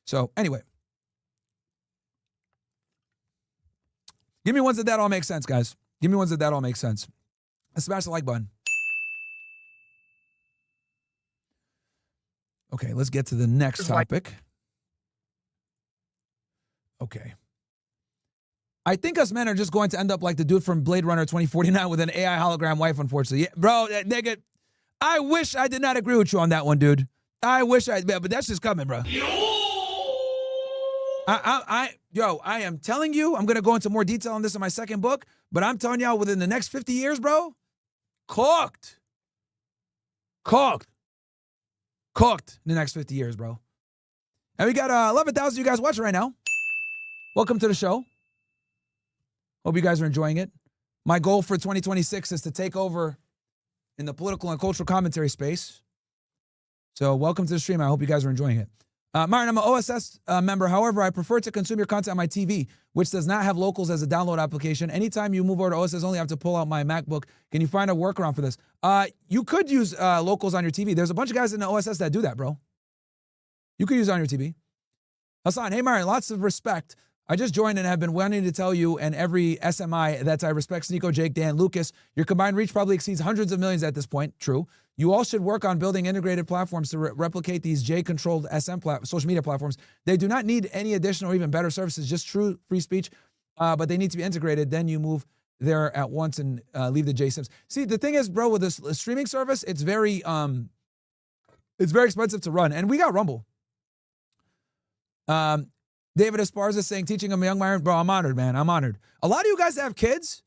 So anyway, give me ones that all make sense, guys. Give me ones that all make sense. And smash the like button. Okay, let's get to the next topic. Okay. I think us men are just going to end up like the dude from Blade Runner 2049 with an AI hologram wife, unfortunately. Yeah, bro, nigga, I wish I did not agree with you on that one, dude. I wish but that's just coming, bro. I am telling you, I'm going to go into more detail on this in my second book, but I'm telling y'all within the next 50 years, bro, cooked in the next 50 years, bro. And we got 11,000 of you guys watching right now. Welcome to the show. Hope you guys are enjoying it. My goal for 2026 is to take over in the political and cultural commentary space. So welcome to the stream. I hope you guys are enjoying it. Myron, I'm an OSS member. However, I prefer to consume your content on my TV, which does not have locals as a download application. Anytime you move over to OSS only, I have to pull out my MacBook. Can you find a workaround for this? You could use locals on your TV. There's a bunch of guys in the OSS that do that, bro. You could use it on your TV. Hassan, hey, Myron, lots of respect. I just joined and have been wanting to tell you and every SMI that I respect Sneako, Jake, Dan, Lucas. Your combined reach probably exceeds hundreds of millions at this point. True. You all should work on building integrated platforms to replicate these J-controlled social media platforms. They do not need any additional or even better services, just true free speech, but they need to be integrated. Then you move there at once and leave the J-Sims. See, the thing is, bro, with this streaming service, it's very expensive to run. And we got Rumble. David Esparza saying, teaching a young Myron, bro, I'm honored, man. I'm honored. A lot of you guys that have kids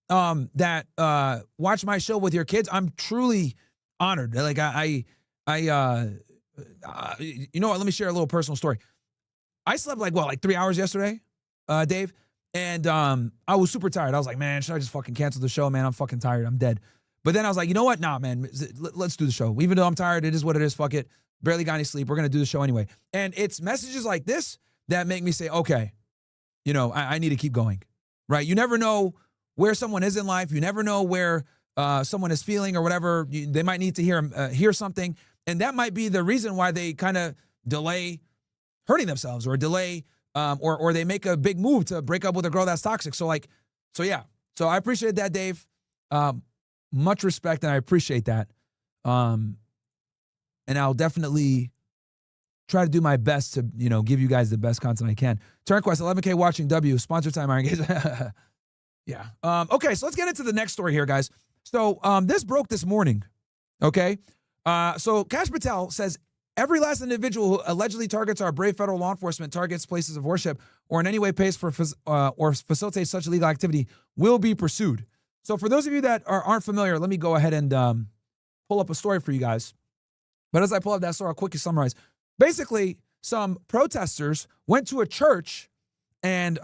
that watch my show with your kids, I'm truly honored. Like you know what? Let me share a little personal story. I slept like 3 hours yesterday, Dave, and I was super tired. I was like, man, should I just fucking cancel the show, man? I'm fucking tired. I'm dead. But then I was like, you know what? Nah, man, let's do the show. Even though I'm tired, it is what it is. Fuck it. Barely got any sleep. We're gonna do the show anyway. And it's messages like this that make me say, okay, you know, I need to keep going, right? You never know where someone is in life. You never know where someone is feeling or whatever. They might need to hear something. And that might be the reason why they kind of delay hurting themselves or delay or they make a big move to break up with a girl that's toxic. So yeah. So I appreciate that, Dave. Much respect, and I appreciate that. And I'll definitely try to do my best to, you know, give you guys the best content I can. Turnquest, 11K watching W. Sponsor time, Iron Gaze. Yeah. Okay, so let's get into the next story here, guys. So this broke this morning, okay? So Kash Patel says, every last individual who allegedly targets our brave federal law enforcement, targets places of worship, or in any way pays for or facilitates such illegal activity will be pursued. So for those of you that aren't familiar, let me go ahead and pull up a story for you guys. But as I pull up that story, I'll quickly summarize. Basically, some protesters went to a church and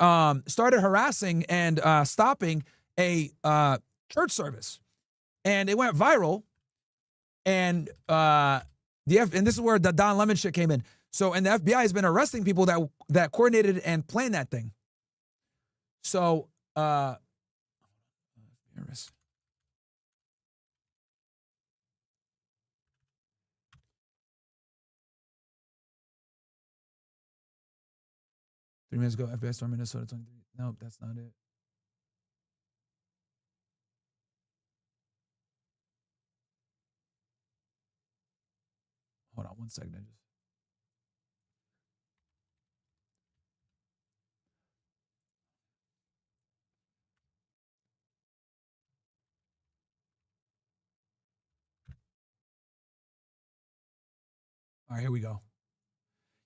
started harassing and stopping a church service. And it went viral. And and this is where the Don Lemon shit came in. So, and the FBI has been arresting people that coordinated and planned that thing. So, nervous. 3 minutes ago, FBI stormed Minnesota 23. Nope, that's not it. Hold on 1 second. All right, here we go.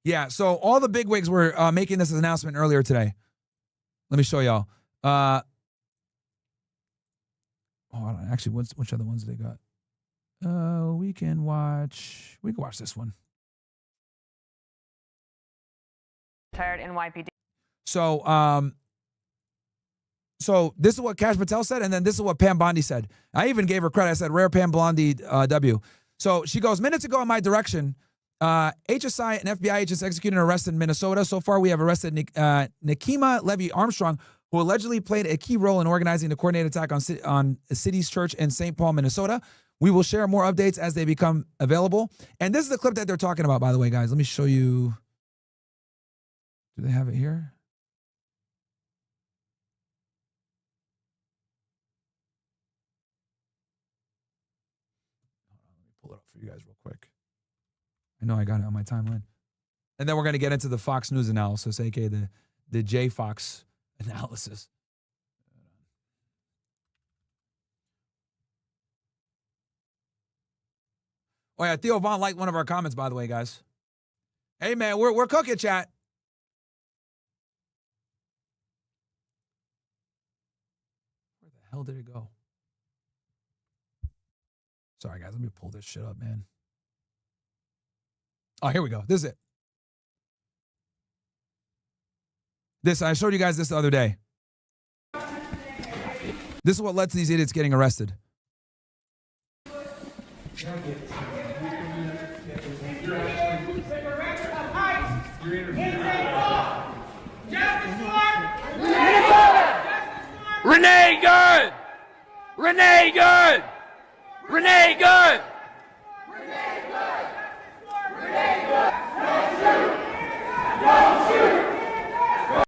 Yeah, so all the bigwigs were making this announcement earlier today. Let me show y'all. Hold on. Actually, which other ones they got? We can watch this one. Retired NYPD. So, so this is what Kash Patel said, and then this is what Pam Bondi said. I even gave her credit. I said, rare Pam Bondi W. So she goes, minutes ago in my direction, HSI and FBI agents executed an arrest in Minnesota. So far, we have arrested Nikema Levy Armstrong, who allegedly played a key role in organizing the coordinated attack on a city's church in St. Paul, Minnesota. We will share more updates as they become available. And this is the clip that they're talking about, by the way, guys. Let me show you. Do they have it here? Let me pull it up for you guys real quick. I know I got it on my timeline. And then we're going to get into the Fox News analysis, aka the J Fox analysis. Oh yeah, Theo Vaughn liked one of our comments, by the way, guys. Hey man, we're cooking, chat. Where the hell did it go? Sorry guys, let me pull this shit up, man. Oh, here we go. This is it. I showed you guys this the other day. This is what led to these idiots getting arrested. Renee Good! Renee Good! Renee Good!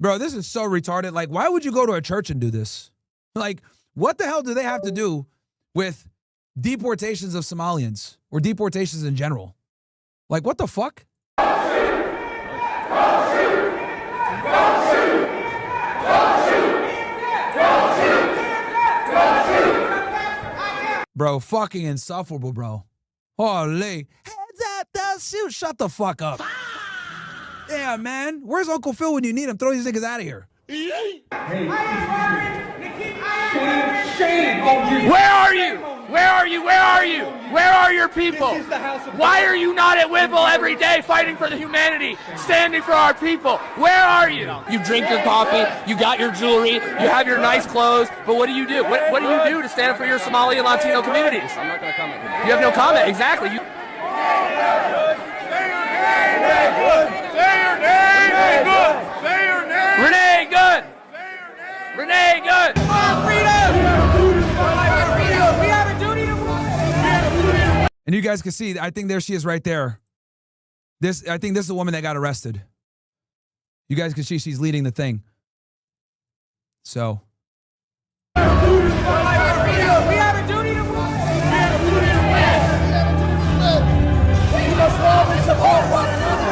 Bro, this is so retarded. Like, why would you go to a church and do this? Like, what the hell do they have to do with deportations of Somalians or deportations in general? Like, what the fuck? Bro, fucking insufferable, bro. Holy. Heads up, don't shoot. Shut the fuck up. Yeah, man. Where's Uncle Phil when you need him? Throw these niggas out of here. Where are you? Where are you? Where are you? Where are your people? Why are you not at Whipple every day fighting for the humanity, standing for our people? Where are you? You drink your coffee, you got your jewelry, you have your nice clothes, but what do you do? What do you do to stand up for your Somali and Latino communities? I'm not going to comment. You have no comment, exactly. Say your name! Say your name! Say your name! Renee Good! And you guys can see, I think there she is right there. I think this is the woman that got arrested. You guys can see she's leading the thing. So. We have a duty to win. We must love and support one another.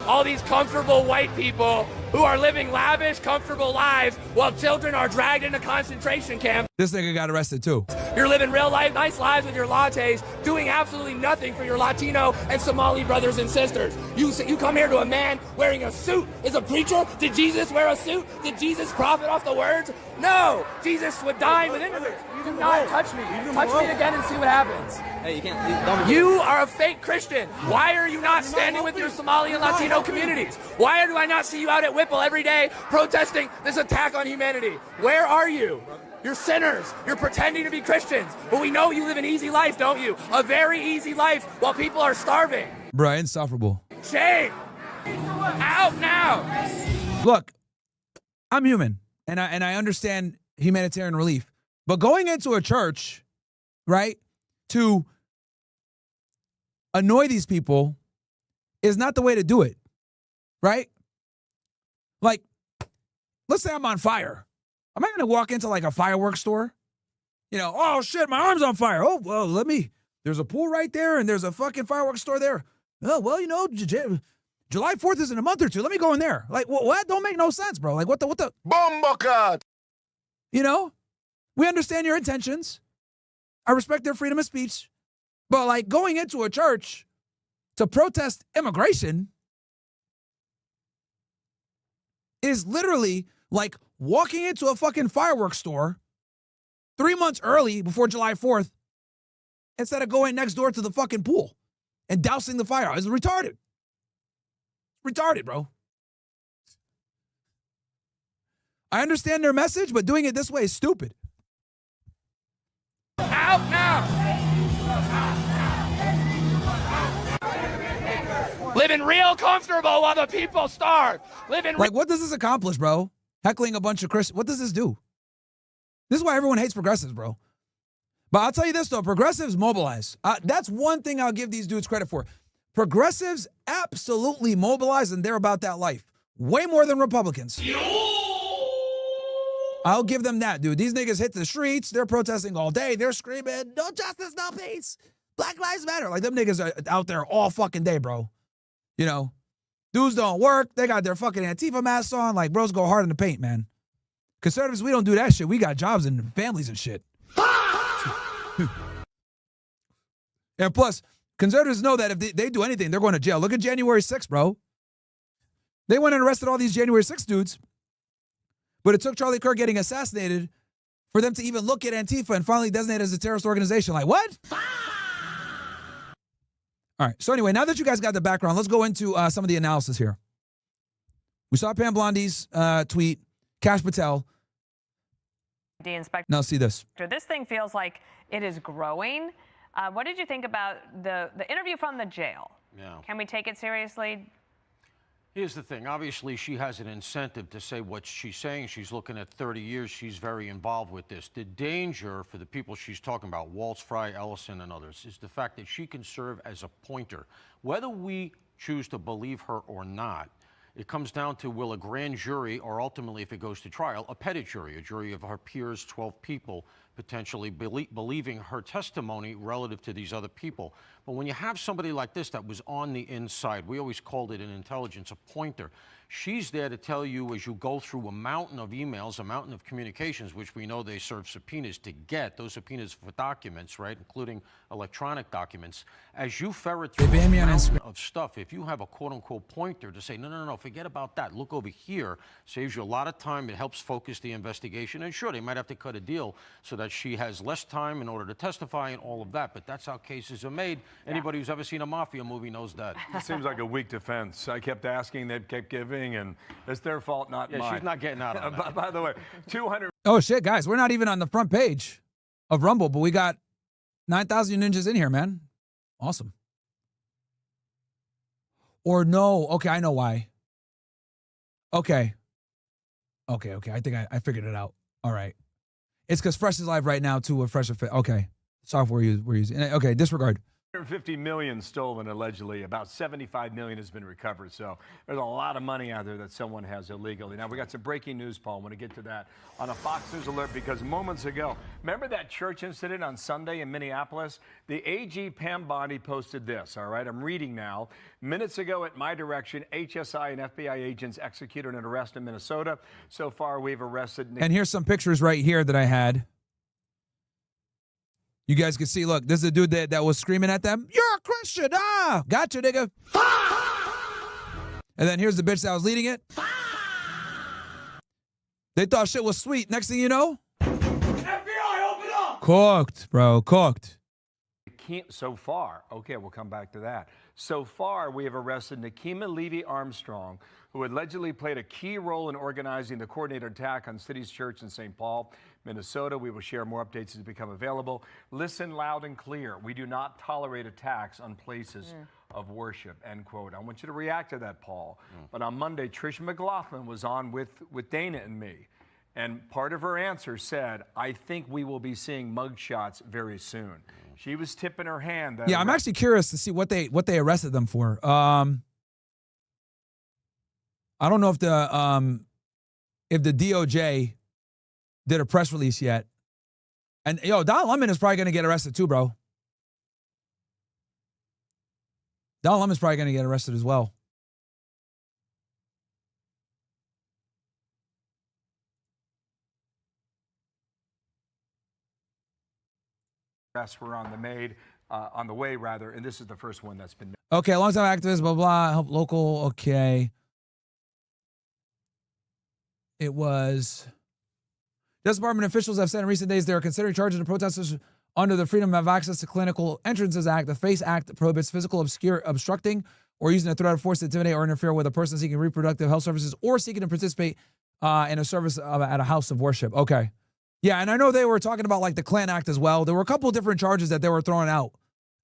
All these comfortable white people who are living lavish, comfortable lives while children are dragged into concentration camps. This nigga got arrested too. You're living real life, nice lives with your lattes, doing absolutely nothing for your Latino and Somali brothers and sisters. You come here to a man wearing a suit. Is a preacher? Did Jesus wear a suit? Did Jesus profit off the words? No. Jesus would dine with immigrants. Do not touch me. Touch me again and see what happens. Hey, you can't. You are a fake Christian. Why are you not standing with your Somali and Latino communities? Why do I not see you out at Whipple every day protesting this attack on humanity? Where are you? You're sinners. You're pretending to be Christians. But we know you live an easy life, don't you? A very easy life while people are starving. Bruh, insufferable. Shame. Out now. Look, I'm human, and I understand humanitarian relief. But going into a church, right, to annoy these people is not the way to do it, right? Like, let's say I'm on fire. Am I going to walk into like a fireworks store? You know, oh shit, my arm's on fire. Oh, well, there's a pool right there and there's a fucking fireworks store there. Oh, well, you know, July 4th is in a month or two. Let me go in there. Like, what? Don't make no sense, bro. Like, what the? Bombocat! You know, we understand your intentions. I respect their freedom of speech. But like going into a church to protest immigration is literally like walking into a fucking fireworks store 3 months early before July 4th instead of going next door to the fucking pool and dousing the fire. It's retarded. Retarded, bro. I understand their message, but doing it this way is stupid. Out now. Living real comfortable while the people starve. Living like, what does this accomplish, bro? Heckling a bunch of Christians. What does this do? This is why everyone hates progressives, bro. But I'll tell you this, though. Progressives mobilize. That's one thing I'll give these dudes credit for. Progressives absolutely mobilize, and they're about that life. Way more than Republicans. I'll give them that, dude. These niggas hit the streets. They're protesting all day. They're screaming, no justice, no peace. Black lives matter. Like, them niggas are out there all fucking day, bro. You know, dudes don't work. They got their fucking Antifa masks on. Like, bros go hard in the paint, man. Conservatives, we don't do that shit. We got jobs and families and shit. And plus, conservatives know that if they do anything, they're going to jail. Look at January 6th, bro. They went and arrested all these January 6th dudes. But it took Charlie Kirk getting assassinated for them to even look at Antifa and finally designate it as a terrorist organization. Like, what? All right. So anyway, now that you guys got the background, let's go into some of the analysis here. We saw Pam Bondi's tweet. Kash Patel. Now see this. This thing feels like it is growing. What did you think about the interview from the jail? Yeah. Can we take it seriously? Here's the thing. Obviously, she has an incentive to say what she's saying. She's looking at 30 years. She's very involved with this. The danger for the people she's talking about, Waltz, Fry, Ellison, and others, is the fact that she can serve as a pointer. Whether we choose to believe her or not, it comes down to will a grand jury, or ultimately, if it goes to trial, a petit jury, a jury of her peers, 12 people, potentially believing her testimony relative to these other people. But when you have somebody like this that was on the inside, we always called it in intelligence a pointer. She's there to tell you as you go through a mountain of emails, a mountain of communications, which we know they serve subpoenas to get, those subpoenas for documents, right, including electronic documents. As you ferret through a mountain of stuff, if you have a quote-unquote pointer to say, no, forget about that, look over here, saves you a lot of time, it helps focus the investigation, and sure, they might have to cut a deal so that she has less time in order to testify and all of that, but that's how cases are made. Anybody who's ever seen a mafia movie knows that. It seems like a weak defense. I kept asking, they kept giving, and it's their fault, not mine. Yeah, she's not getting out of that. By the way, 200. Oh, shit, guys. We're not even on the front page of Rumble, but we got 9,000 ninjas in here, man. Awesome. Or no. Okay, I know why. Okay. I think I figured it out. All right. It's because Fresh is live right now too with Fresh Fit. Okay. Software we're using. Okay, disregard. 150 million stolen allegedly. About 75 million has been recovered. So there's a lot of money out there that someone has illegally. Now we got some breaking news, Paul. I want to get to that on a Fox News alert because moments ago, remember that church incident on Sunday in Minneapolis? The AG Pam Bondi posted this. All right, I'm reading now. Minutes ago, at my direction, HSI and FBI agents executed an arrest in Minnesota. So far, we've arrested. And here's some pictures right here that I had. You guys can see, look, this is a dude that was screaming at them. You're a Christian. Ah, gotcha, nigga. And then here's the bitch that was leading it. They thought shit was sweet. Next thing you know. FBI, open up. Cooked, bro, cooked. So far, okay, we'll come back to that. So far, we have arrested Nikema Levy-Armstrong, who allegedly played a key role in organizing the coordinated attack on City's Church in St. Paul, Minnesota. We will share more updates as they become available. Listen loud and clear. We do not tolerate attacks on places of worship, end quote. I want you to react to that, Paul. But on Monday, Trish McLaughlin was on with Dana and me. And part of her answer said, I think we will be seeing mugshots very soon. She was tipping her hand. Yeah, I'm actually curious to see what they arrested them for. I don't know if the DOJ did a press release yet. And yo, Don Lemon is probably going to get arrested too, bro. Don Lemon's probably going to get arrested as well. Arrests were on the way, and this is the first one that's been. Okay, long-time activist, blah, blah, help local, okay. It was. Justice Department officials have said in recent days they are considering charging the protesters under the Freedom of Access to Clinical Entrances Act. The FACE Act prohibits physical obstructing or using a threat of force to intimidate or interfere with a person seeking reproductive health services or seeking to participate in a service at a house of worship. Okay. Yeah, and I know they were talking about like the Klan Act as well. There were a couple of different charges that they were throwing out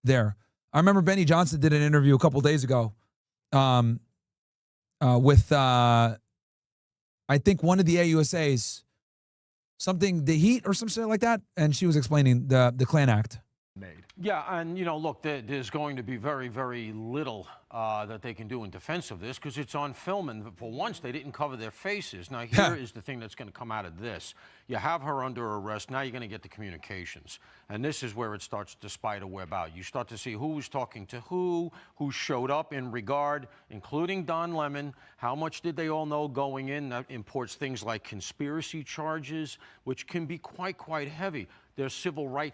there. I remember Benny Johnson did an interview a couple of days ago with, I think, one of the AUSAs, something, the Heat or some shit like that, and she was explaining the Klan Act. Yeah, and you know, look, there's going to be very, very little that they can do in defense of this because it's on film, and for once they didn't cover their faces. Now here is the thing that's going to come out of this. You have her under arrest, now you're going to get the communications. And this is where it starts to spider web out. You start to see who was talking to who showed up in regard, including Don Lemon. How much did they all know going in? That imports things like conspiracy charges, which can be quite heavy. There's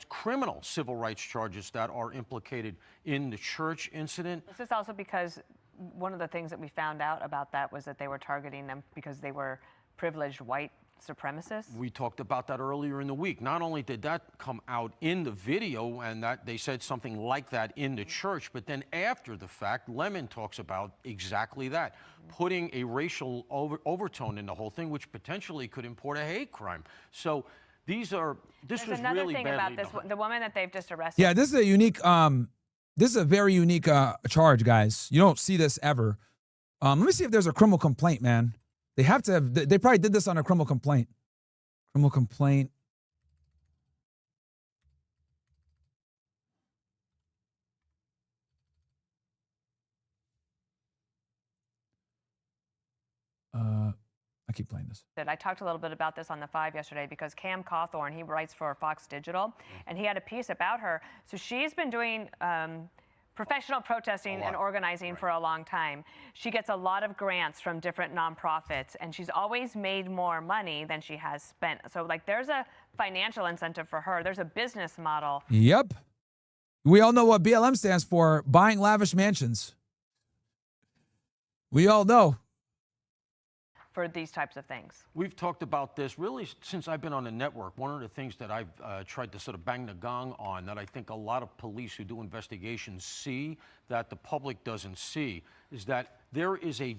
criminal civil rights charges that are implicated in the church incident. This is also because one of the things that we found out about that was that they were targeting them because they were privileged white supremacists. We talked about that earlier in the week. Not only did that come out in the video and that they said something like that in the church, but then after the fact, Lemon talks about exactly that, putting a overtone in the whole thing, which potentially could import a hate crime. So this There's was another really thing badly about this, done. the woman that they've just arrested. Yeah, this is a unique, this is a very unique charge, guys. You don't see this ever. Let me see if there's a criminal complaint, man. They have to have, they probably did this on a criminal complaint. Criminal complaint. I keep playing this. I talked a little bit about this on the 5 yesterday because Cam Cawthorn, he writes for Fox Digital, and he had a piece about her. So she's been doing professional protesting and organizing for a long time. She gets a lot of grants from different nonprofits, and she's always made more money than she has spent. So, like, there's a financial incentive for her. There's a business model. Yep. We all know what BLM stands for, buying lavish mansions. We all know. For these types of things. We've talked about this really since I've been on the network. One of the things that I've tried to sort of bang the gong on that I think a lot of police who do investigations see that the public doesn't see is that there is a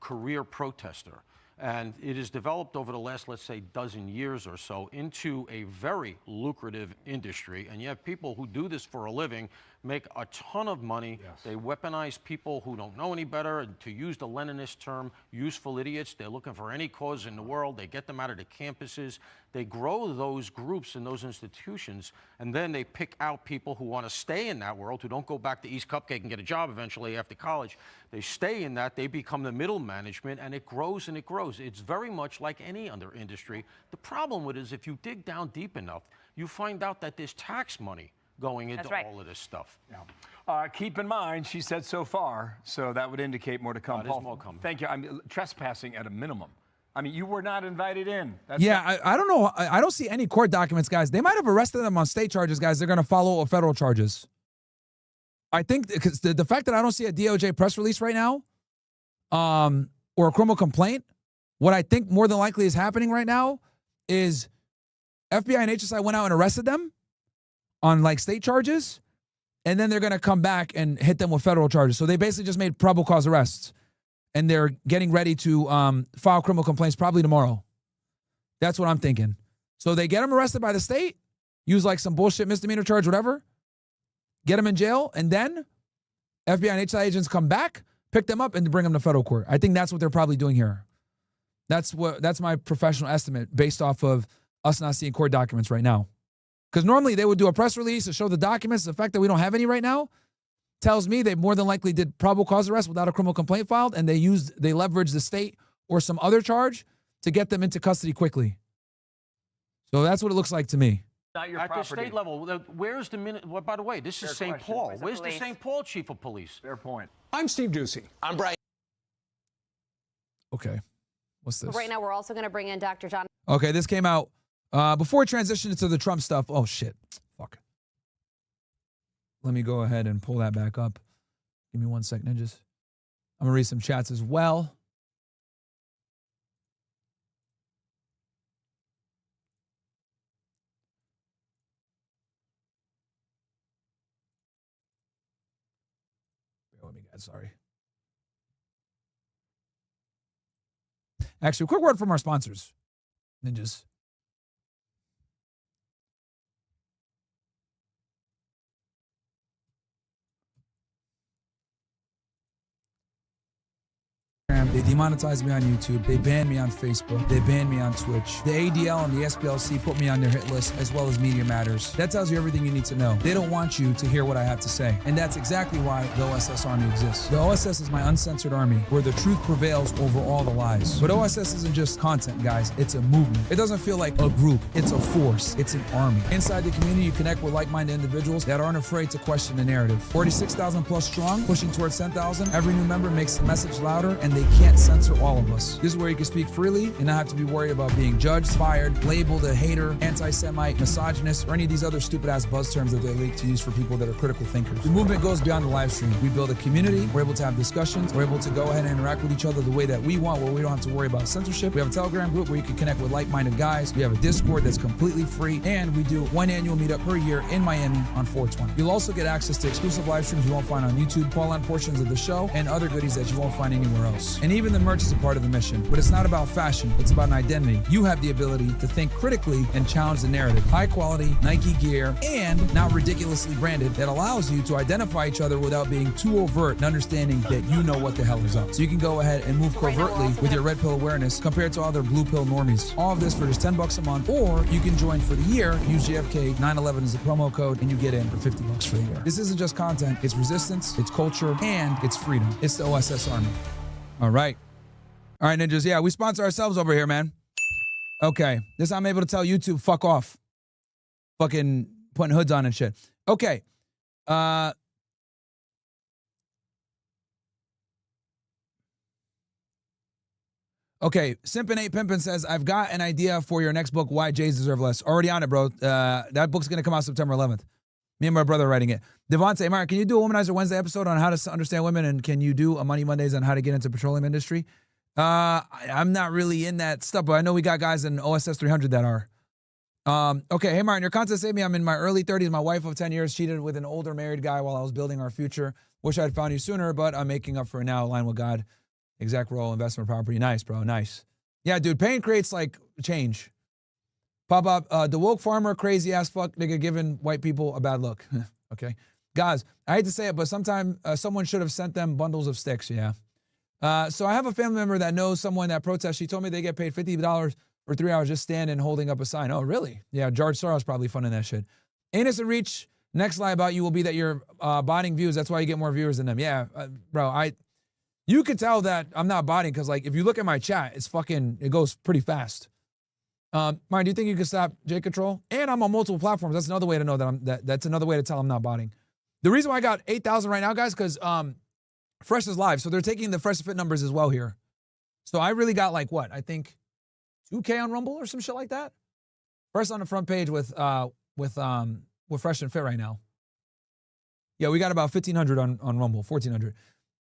career protester. And it has developed over the last, let's say, dozen years or so into a very lucrative industry. And you have people who do this for a living, make a ton of money. Yes. They weaponize people who don't know any better, and to use the Leninist term, useful idiots. They're looking for any cause in the world. They get them out of the campuses. They grow those groups and those institutions, and then they pick out people who want to stay in that world, who don't go back to East Cupcake and get a job eventually after college. They stay in that. They become the middle management, and it grows and it grows. It's very much like any other industry. The problem with it is if you dig down deep enough, you find out that there's tax money going into all of this stuff. Yeah. Keep in mind, she said so far, so that would indicate more to come. There's more coming. Thank you. I'm trespassing at a minimum. I mean, you were not invited in. That's I don't know. I don't see any court documents, guys. They might have arrested them on state charges, guys. They're going to follow federal charges. I think because the fact that I don't see a DOJ press release right now, or a criminal complaint, what I think more than likely is happening right now is FBI and HSI went out and arrested them on like state charges, and then they're going to come back and hit them with federal charges. So they basically just made probable cause arrests, and they're getting ready to file criminal complaints probably tomorrow. That's what I'm thinking. So they get them arrested by the state, use like some bullshit misdemeanor charge, whatever, get them in jail, and then FBI and HSI agents come back, pick them up, and bring them to federal court. I think that's what they're probably doing here. That's my professional estimate based off of us not seeing court documents right now. Because normally they would do a press release to show the documents. The fact that we don't have any right now tells me they more than likely did probable cause arrest without a criminal complaint filed, and they leveraged the state or some other charge to get them into custody quickly. So that's what it looks like to me. Not your At property. the state level, where's the minute? Well, by the way, this is St. question. Paul. Where's the St. Paul chief of police? Fair point. I'm Steve Ducey. I'm Brian. Okay. What's this? Right now, we're also going to bring in Dr. John. Okay, this came out before it transitioned into the Trump stuff. Oh, shit. Fuck. Let me go ahead and pull that back up. Give me 1 sec, ninjas. I'm going to read some chats as well. Bear with me, guys. Sorry. Actually, a quick word from our sponsors, ninjas. They demonetized me on YouTube. They banned me on Facebook. They banned me on Twitch. The ADL and the SPLC put me on their hit list, as well as Media Matters. That tells you everything you need to know. They don't want you to hear what I have to say. And that's exactly why the OSS Army exists. The OSS is my uncensored army, where the truth prevails over all the lies. But OSS isn't just content, guys. It's a movement. It doesn't feel like a group. It's a force. It's an army. Inside the community, you connect with like-minded individuals that aren't afraid to question the narrative. 46,000 plus strong, pushing towards 10,000. Every new member makes the message louder, and they can't censor all of us. This is where you can speak freely and not have to be worried about being judged, fired, labeled a hater, anti-Semite, misogynist, or any of these other stupid-ass buzz terms that they like to use for people that are critical thinkers. The movement goes beyond the live stream. We build a community. We're able to have discussions. We're able to go ahead and interact with each other the way that we want, where we don't have to worry about censorship. We have a Telegram group where you can connect with like-minded guys. We have a Discord that's completely free, and we do one annual meetup per year in Miami on 420. You'll also get access to exclusive live streams you won't find on YouTube, call-on portions of the show, and other goodies that you won't find anywhere else. And even the merch is a part of the mission. But it's not about fashion, it's about an identity. You have the ability to think critically and challenge the narrative. High quality Nike gear, and not ridiculously branded, that allows you to identify each other without being too overt and understanding that you know what the hell is up. So you can go ahead and move covertly with your red pill awareness compared to other blue pill normies. All of this for just $10 a month, or you can join for the year, use JFK 911 as the promo code, and you get in for $50 for the year. This isn't just content, it's resistance, it's culture, and it's freedom. It's the OSS Army. All right, ninjas. Yeah, we sponsor ourselves over here, man. Okay, this I'm able to tell YouTube, fuck off. Fucking putting hoods on and shit. Okay. Okay, Simpin8 Pimpin says, I've got an idea for your next book, Why Jays Deserve Less. Already on it, bro. That book's going to come out September 11th. Me and my brother are writing it. Devontae, Myron, can you do a Womanizer Wednesday episode on how to understand women, and can you do a Money Mondays on how to get into petroleum industry? I'm not really in that stuff, but I know we got guys in OSS 300 that are. Okay, hey, Myron, your content saved me. I'm in my early 30s. My wife of 10 years cheated with an older married guy while I was building our future. Wish I'd found you sooner, but I'm making up for it now. Align with God. Exact role, investment property. Nice, bro. Nice. Yeah, dude, pain creates, like, change. Pop up, the woke farmer, crazy ass fuck nigga giving white people a bad look. Okay. Guys, I hate to say it, but sometime someone should have sent them bundles of sticks, yeah. So I have a family member that knows someone that protests. She told me they get paid $50 for 3 hours just standing holding up a sign. Oh, really? Yeah, George Soros probably funding that shit. Anus and Reach, next lie about you will be that you're botting views. That's why you get more viewers than them. Yeah, bro, you could tell that I'm not botting because, like, if you look at my chat, it goes pretty fast. Myron, do you think you can stop J Control? And I'm on multiple platforms. That's another way to know that's another way to tell I'm not botting. The reason why I got 8,000 right now, guys, because Fresh is live, so they're taking the Fresh Fit numbers as well here. So I really got like what? I think 2K on Rumble or some shit like that. First on the front page with Fresh and Fit right now. Yeah, we got about 1,500 on Rumble, 1,400.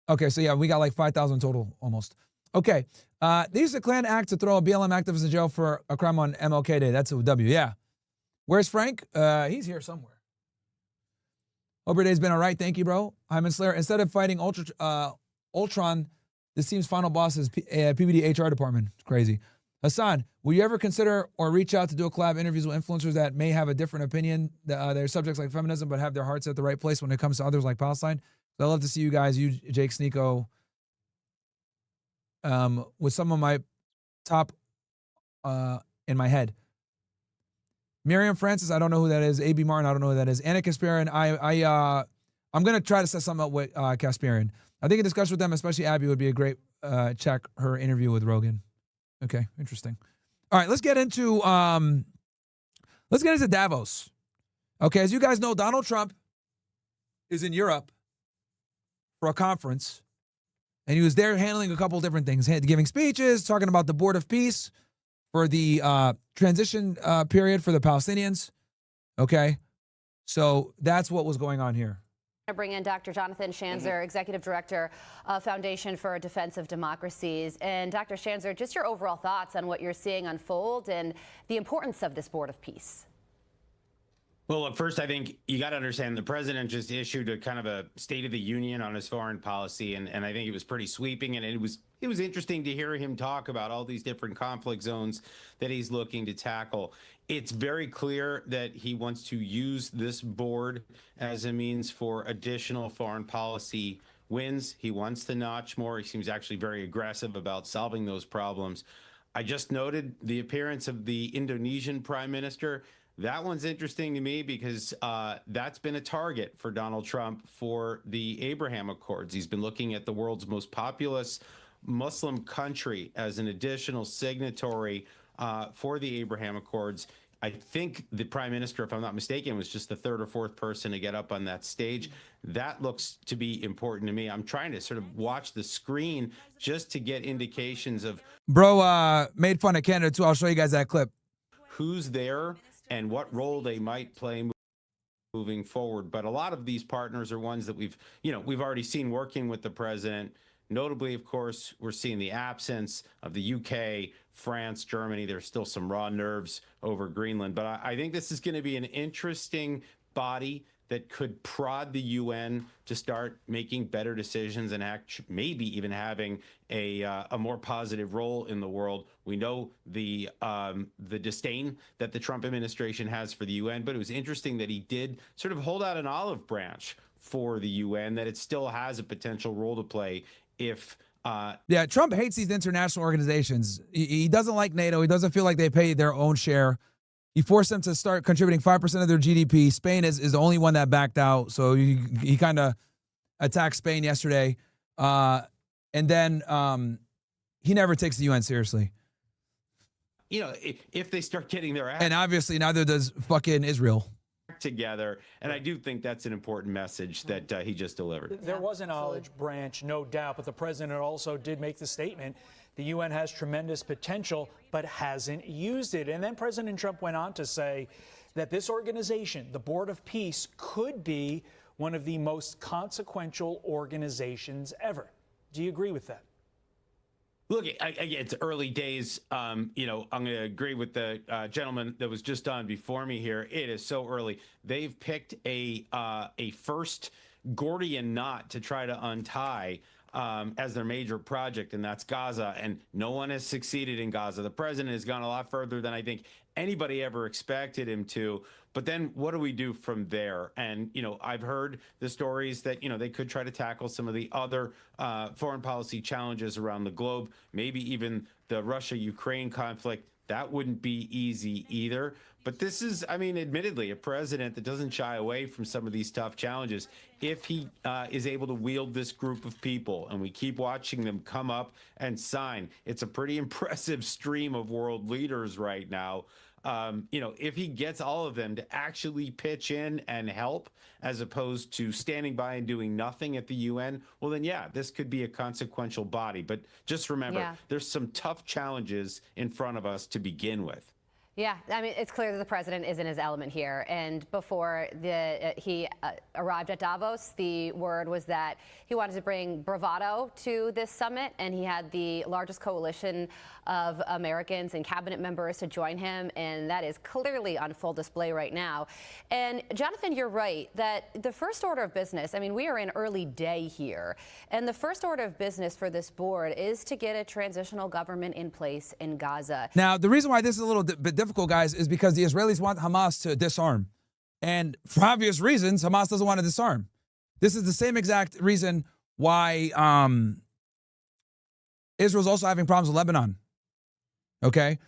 Okay, so yeah, we got like 5,000 total almost. Okay, they used a Klan act to throw a BLM activist in jail for a crime on MLK Day. That's a W, yeah. Where's Frank? He's here somewhere. Hope your day's been all right. Thank you, bro. Hyman Slayer. Instead of fighting Ultron, this team's final boss is PBD HR department. It's crazy. Hassan, will you ever consider or reach out to do a collab interviews with influencers that may have a different opinion? They're subjects like feminism, but have their hearts at the right place when it comes to others like Palestine. So I'd love to see you guys, you, Jake, Sneako, with some of my top in my head. Miriam Francis, I don't know who that is. A.B. Martin, I don't know who that is. Anna Kasparian, I'm going to try to set something up with Kasparian. I think a discussion with them, especially Abby, would be a great check her interview with Rogan. Okay, interesting. All right, let's get into Davos. Okay, as you guys know, Donald Trump is in Europe for a conference, and he was there handling a couple different things, giving speeches, talking about the Board of Peace for the transition period for the Palestinians. Okay, so that's what was going on here. To bring in Dr. Jonathan Schanzer, Executive Director of Foundation for Defense of Democracies. And Dr. Schanzer, just your overall thoughts on what you're seeing unfold and the importance of this Board of Peace. Well, look, first, I think you got to understand the president just issued a kind of a State of the Union on his foreign policy, and I think it was pretty sweeping, and it was interesting to hear him talk about all these different conflict zones that he's looking to tackle. It's very clear that he wants to use this board as a means for additional foreign policy wins. He wants to notch more. He seems actually very aggressive about solving those problems. I just noted the appearance of the Indonesian prime minister. That one's interesting to me because that's been a target for Donald Trump for the Abraham Accords. He's been looking at the world's most populous Muslim country as an additional signatory for the Abraham Accords. I think the prime minister, if I'm not mistaken, was just the third or fourth person to get up on that stage. That looks to be important to me. I'm trying to sort of watch the screen just to get indications of... Bro made fun of Canada too. I'll show you guys that clip. Who's there and what role they might play moving forward. But a lot of these partners are ones that we've already seen working with the president. Notably, of course, we're seeing the absence of the UK, France, Germany. There's still some raw nerves over Greenland. But I think this is going to be an interesting body that could prod the UN to start making better decisions and maybe even having a more positive role in the world. We know the disdain that the Trump administration has for the UN, but it was interesting that he did sort of hold out an olive branch for the UN, that it still has a potential role to play if... Yeah, Trump hates these international organizations. He doesn't like NATO. He doesn't feel like they pay their own share. He forced them to start contributing 5% of their GDP. Spain is the only one that backed out. So he kind of attacked Spain yesterday. And then he never takes the UN seriously. If they start getting their act and obviously neither does fucking Israel together. And I do think that's an important message that he just delivered. There was an olive branch, no doubt, but the president also did make the statement the UN has tremendous potential, but hasn't used it. And then President Trump went on to say that this organization, the Board of Peace, could be one of the most consequential organizations ever. Do you agree with that? Look, it's early days. I'm going to agree with the gentleman that was just on before me here. It is so early. They've picked a first Gordian knot to try to untie as their major project, and that's Gaza. And no one has succeeded in Gaza. The president has gone a lot further than I think anybody ever expected him to. But then what do we do from there? And, I've heard the stories that, they could try to tackle some of the other foreign policy challenges around the globe, maybe even the Russia-Ukraine conflict. That wouldn't be easy either. But this is, admittedly, a president that doesn't shy away from some of these tough challenges. If he is able to wield this group of people, and we keep watching them come up and sign, it's a pretty impressive stream of world leaders right now. If he gets all of them to actually pitch in and help, as opposed to standing by and doing nothing at the UN, well, then, yeah, this could be a consequential body. But just remember, there's some tough challenges in front of us to begin with. Yeah, it's clear that the president is in his element here. And before he arrived at Davos, the word was that he wanted to bring bravado to this summit, and he had the largest coalition of Americans and cabinet members to join him, and that is clearly on full display right now. And Jonathan, you're right that the first order of business, we are in early day here, and the first order of business for this board is to get a transitional government in place in Gaza. Now, the reason why this is a little bit difficult, guys, is because the Israelis want Hamas to disarm. And for obvious reasons, Hamas doesn't want to disarm. This is the same exact reason why Israel's also having problems with Lebanon. Okay?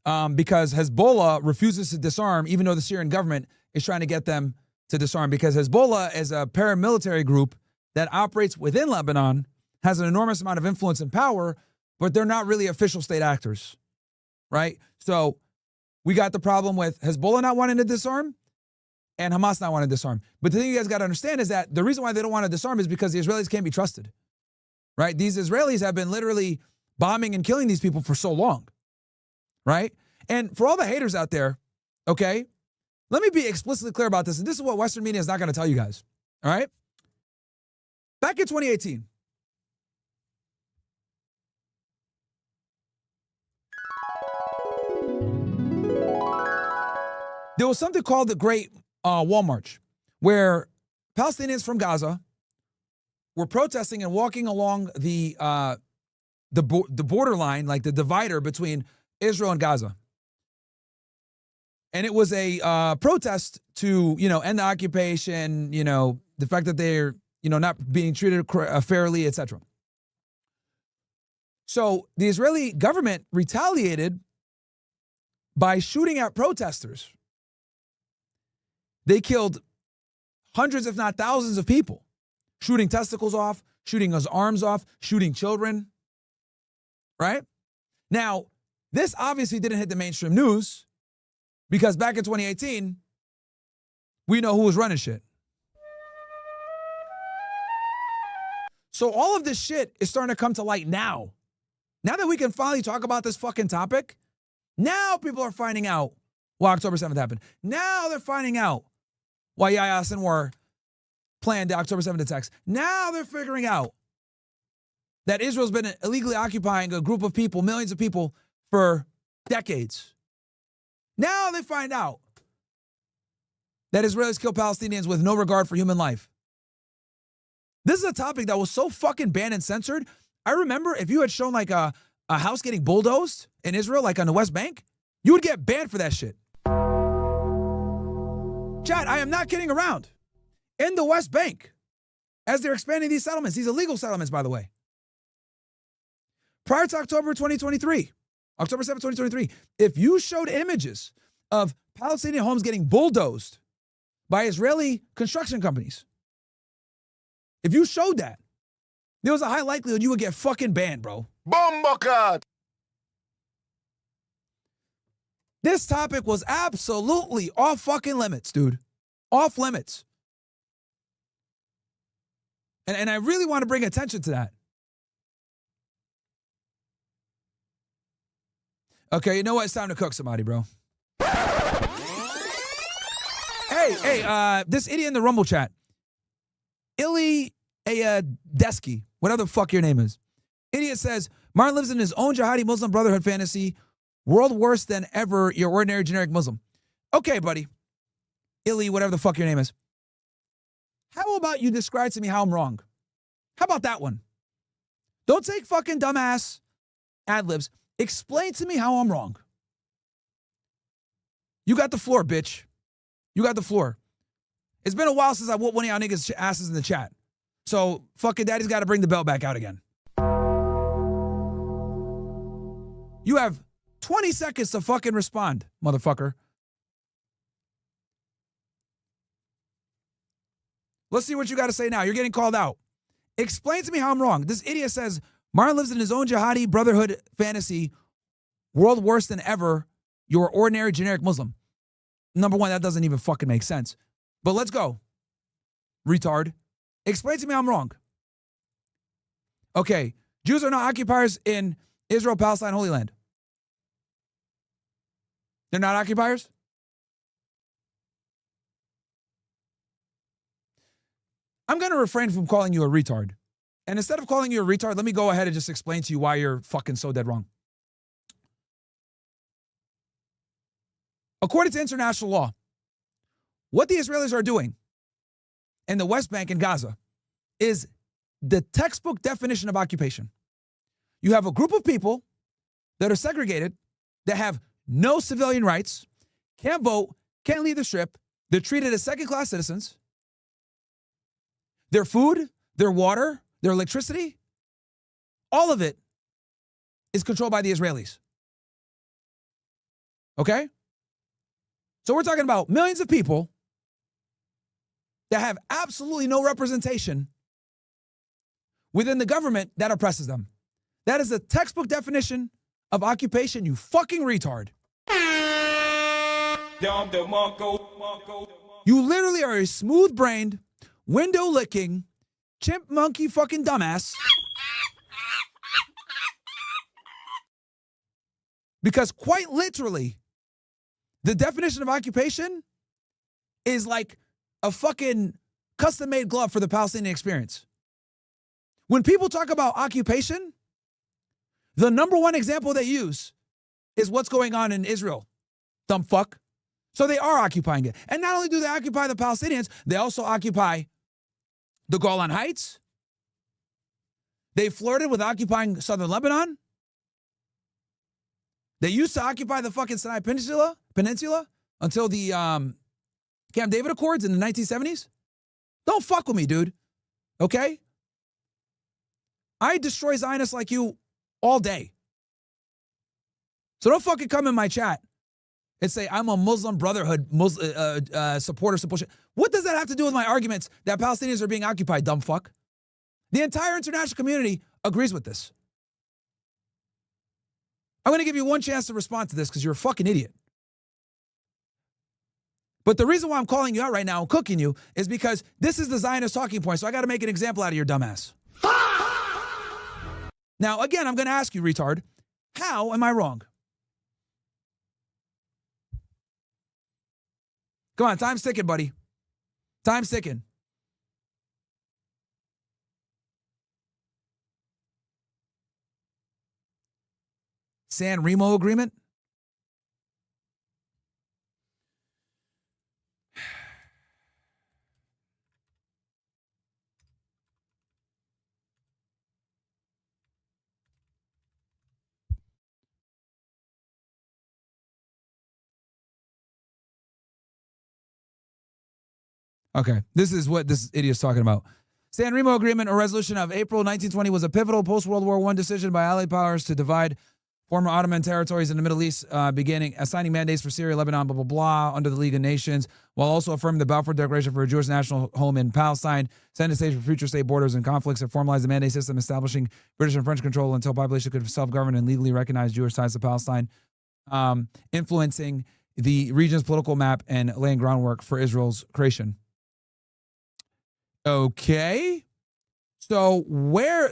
Because Hezbollah refuses to disarm, even though the Syrian government is trying to get them to disarm. Because Hezbollah is a paramilitary group that operates within Lebanon, has an enormous amount of influence and power, but they're not really official state actors. Right? So we got the problem with Hezbollah not wanting to disarm and Hamas not wanting to disarm. But the thing you guys got to understand is that the reason why they don't want to disarm is because the Israelis can't be trusted. Right? These Israelis have been literally bombing and killing these people for so long. Right? And for all the haters out there, okay, let me be explicitly clear about this. And this is what Western media is not going to tell you guys. All right? Back in 2018, there was something called the Great Wall March, where Palestinians from Gaza were protesting and walking along the borderline, like the divider between Israel and Gaza. And it was a protest to, end the occupation, the fact that they're, not being treated fairly, etc. So the Israeli government retaliated by shooting at protesters. They killed hundreds, if not thousands of people, shooting testicles off, shooting his arms off, shooting children, right? Now, this obviously didn't hit the mainstream news because back in 2018, we know who was running shit. So all of this shit is starting to come to light now. Now that we can finally talk about this fucking topic, now people are finding out why October 7th happened. Now they're finding out why Yahya Sinwar planned the October 7th attacks. Now they're figuring out that Israel's been illegally occupying a group of people, millions of people, for decades. Now they find out that Israelis kill Palestinians with no regard for human life. This is a topic that was so fucking banned and censored. I remember if you had shown like a house getting bulldozed in Israel, like on the West Bank, you would get banned for that shit. Chat, I am not kidding around. In the West Bank, as they're expanding these settlements, these illegal settlements, by the way, prior to October 2023, October 7th, 2023, if you showed images of Palestinian homes getting bulldozed by Israeli construction companies, if you showed that, there was a high likelihood you would get fucking banned, bro. Bombakat! This topic was absolutely off fucking limits, dude. Off limits. And I really want to bring attention to that. Okay, you know what? It's time to cook somebody, bro. Hey, this idiot in the Rumble chat. Illy Desky, whatever the fuck your name is. Idiot says, Myron lives in his own jihadi Muslim brotherhood fantasy. World worse than ever, your ordinary generic Muslim. Okay, buddy. Illy, whatever the fuck your name is. How about you describe to me how I'm wrong? How about that one? Don't take fucking dumbass ad-libs. Explain to me how I'm wrong. You got the floor, bitch. You got the floor. It's been a while since I whooped one of y'all niggas' asses in the chat. So fucking daddy's got to bring the belt back out again. You have 20 seconds to fucking respond, motherfucker. Let's see what you got to say now. You're getting called out. Explain to me how I'm wrong. This idiot says Myron lives in his own jihadi brotherhood fantasy, world worse than ever. You're ordinary generic Muslim. Number one, that doesn't even fucking make sense. But let's go. Retard. Explain to me how I'm wrong. Okay, Jews are not occupiers in Israel, Palestine, Holy Land. They're not occupiers? I'm going to refrain from calling you a retard. And instead of calling you a retard, let me go ahead and just explain to you why you're fucking so dead wrong. According to international law, what the Israelis are doing in the West Bank and Gaza is the textbook definition of occupation. You have a group of people that are segregated, that have no civilian rights, can't vote, can't leave the strip. They're treated as second-class citizens. Their food, their water, their electricity, all of it is controlled by the Israelis. Okay? So we're talking about millions of people that have absolutely no representation within the government that oppresses them. That is the textbook definition of occupation, you fucking retard. You literally are a smooth-brained, window-licking, chimp monkey fucking dumbass. Because quite literally, the definition of occupation is like a fucking custom-made glove for the Palestinian experience. When people talk about occupation, the number one example they use is what's going on in Israel. Dumb fuck. So they are occupying it. And not only do they occupy the Palestinians, they also occupy the Golan Heights. They flirted with occupying southern Lebanon. They used to occupy the fucking Sinai Peninsula until the Camp David Accords in the 1970s. Don't fuck with me, dude. Okay? I destroy Zionists like you all day. So don't fucking come in my chat and say I'm a Muslim Brotherhood supporter. What does that have to do with my arguments that Palestinians are being occupied, dumb fuck? The entire international community agrees with this. I'm going to give you one chance to respond to this because you're a fucking idiot. But the reason why I'm calling you out right now and cooking you is because this is the Zionist talking point, so I got to make an example out of your dumbass. Now, again, I'm going to ask you, retard, how am I wrong? Come on, time's ticking, buddy. Time's ticking. San Remo agreement? Okay, this is what this idiot's talking about. San Remo Agreement, or resolution of April 1920, was a pivotal post-World War I decision by Allied powers to divide former Ottoman territories in the Middle East, beginning assigning mandates for Syria, Lebanon, blah, blah, blah, under the League of Nations, while also affirming the Balfour Declaration for a Jewish national home in Palestine, setting the stage for future state borders and conflicts, and formalized the mandate system, establishing British and French control until population could self-govern and legally recognize Jewish ties to Palestine, influencing the region's political map and laying groundwork for Israel's creation. Okay. So where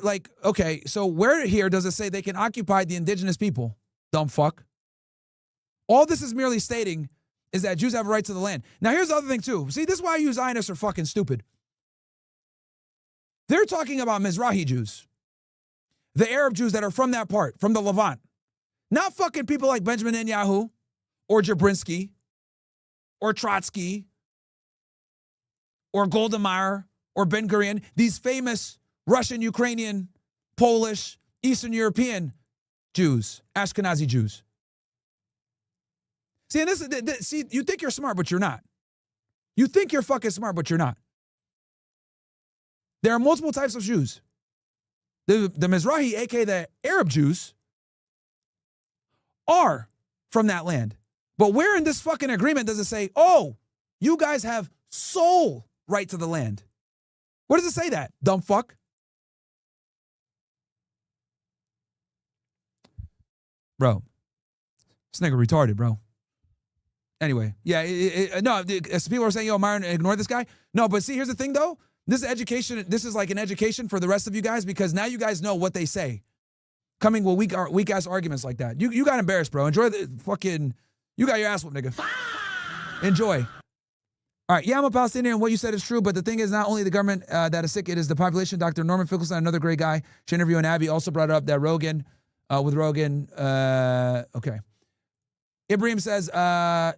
here does it say they can occupy the indigenous people? Dumb fuck. All this is merely stating is that Jews have a right to the land. Now here's the other thing too. See, this is why you Zionists are fucking stupid. They're talking about Mizrahi Jews. The Arab Jews that are from that part, from the Levant. Not fucking people like Benjamin Netanyahu or Jabrinsky or Trotsky or Golda Meir or Ben Gurion, these famous Russian, Ukrainian, Polish, Eastern European Jews, Ashkenazi Jews. See, and see, you think you're smart, but you're not. You think you're fucking smart, but you're not. There are multiple types of Jews. The Mizrahi, aka the Arab Jews, are from that land. But where in this fucking agreement does it say, oh, you guys have sole right to the land? Where does it say that, dumb fuck? Bro, this nigga retarded, bro. Anyway, yeah, no, people are saying, yo, Myron, ignore this guy. No, but see, here's the thing, though. This is education. This is like an education for the rest of you guys because now you guys know what they say. Coming with weak-ass arguments like that. You got embarrassed, bro. Enjoy the fucking... You got your ass whooped, nigga. Enjoy. All right, yeah, I'm a Palestinian, and what you said is true, but the thing is not only the government that is sick, it is the population. Dr. Norman Finkelstein, another great guy, she interviewed Abby, also brought up that Rogan, with Rogan, okay. Ibrahim says, UK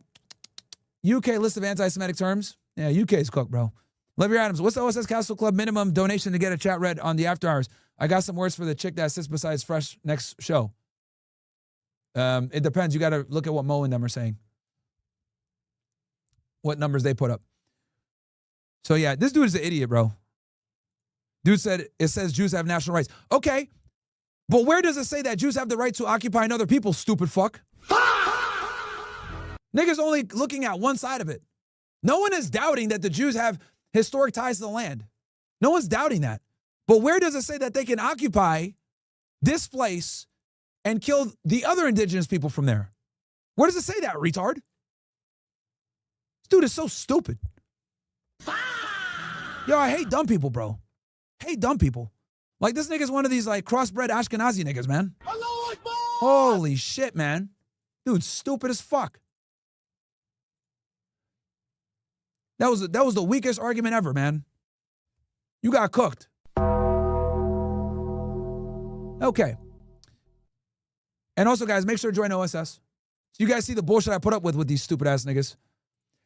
list of anti-Semitic terms. Yeah, UK is cooked, bro. Olivia Adams, what's the OSS Castle Club minimum donation to get a chat read on the after hours? I got some words for the chick that sits beside Fresh next show. It depends. You got to look at what Mo and them are saying. What numbers they put up. So yeah, this dude is an idiot, bro. Dude said, it says Jews have national rights. Okay, but where does it say that Jews have the right to occupy another people, stupid fuck? Niggas only looking at one side of it. No one is doubting that the Jews have historic ties to the land. No one's doubting that. But where does it say that they can occupy this place and kill the other indigenous people from there? Where does it say that, retard? This dude is so stupid. Yo, I hate dumb people, bro. Hate dumb people. Like, this nigga's one of these, like, crossbred Ashkenazi niggas, man. Holy shit, man. Dude's stupid as fuck. That was the weakest argument ever, man. You got cooked. Okay. And also, guys, make sure to join OSS. So you guys see the bullshit I put up with these stupid ass niggas.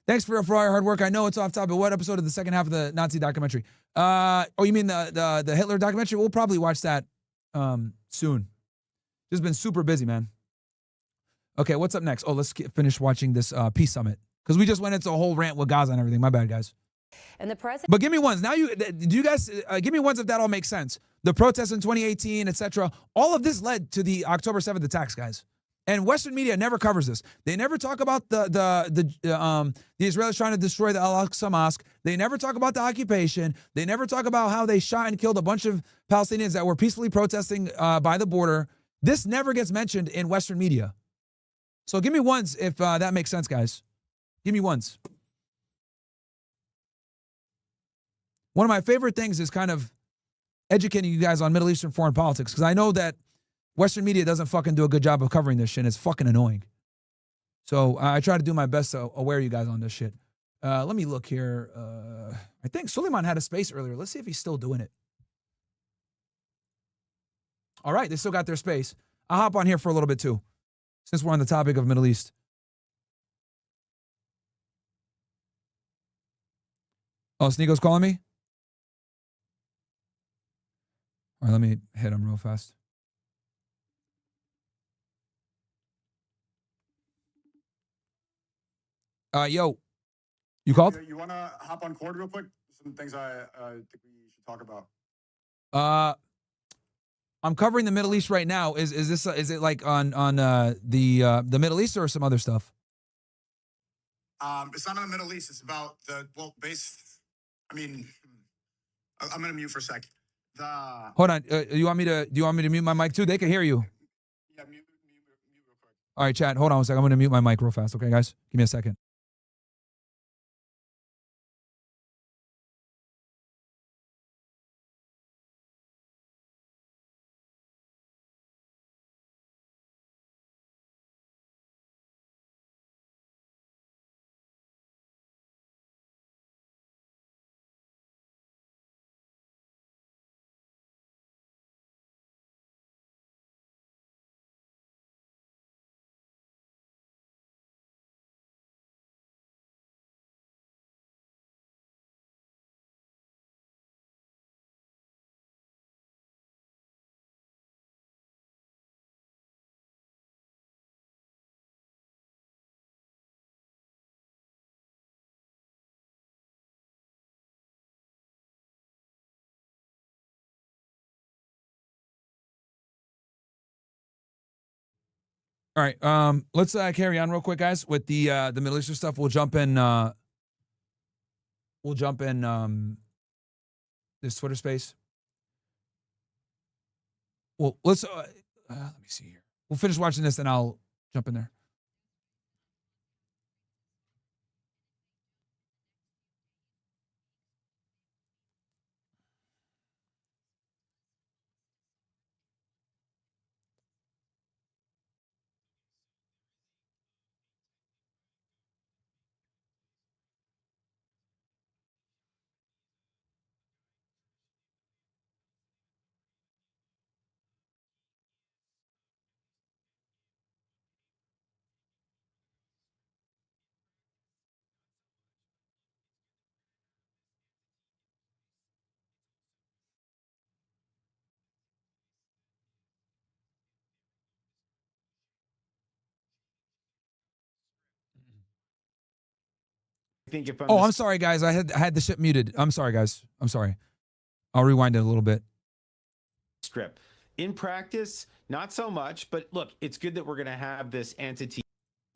Thanks for all your hard work. I know it's off topic. What episode of the second half of the Nazi documentary? Oh, you mean the Hitler documentary? We'll probably watch that soon. Just been super busy, man. Okay, what's up next? Oh, let's finish watching this peace summit. Because we just went into a whole rant with Gaza and everything. My bad, guys. And the president. But give me ones. Now, do you guys give me ones if that all makes sense? The protests in 2018, etc. All of this led to the October 7th attacks, guys. And Western media never covers this. They never talk about the Israelis trying to destroy the Al-Aqsa Mosque. They never talk about the occupation. They never talk about how they shot and killed a bunch of Palestinians that were peacefully protesting by the border. This never gets mentioned in Western media. So give me ones if that makes sense, guys. Give me ones. One of my favorite things is kind of educating you guys on Middle Eastern foreign politics, because I know that Western media doesn't fucking do a good job of covering this shit. It's fucking annoying. So I try to do my best to aware you guys on this shit. Let me look here. I think Sulaiman had a space earlier. Let's see if he's still doing it. All right, they still got their space. I'll hop on here for a little bit too, since we're on the topic of Middle East. Oh, Sneako's calling me? All right, let me hit him real fast. Yo, you called? You want to hop on Cord real quick? Some things I think we should talk about. I'm covering the Middle East right now. Is it like on the Middle East or some other stuff? It's not on the Middle East. It's about I'm gonna mute for a sec. Hold on. Do you want me to mute my mic too? They can hear you. Yeah, mute real quick. All right, chat. Hold on a second. I'm gonna mute my mic real fast. Okay, guys, give me a second. All right, let's carry on real quick, guys, with the Middle Eastern stuff. We'll jump in this Twitter space. Well, let's let me see here. We'll finish watching this, and I'll jump in there. I think if I'm sorry, guys. I had the shit muted. I'm sorry, guys. I'm sorry. I'll rewind it a little bit. Strip. In practice, not so much, but look, it's good that we're going to have this entity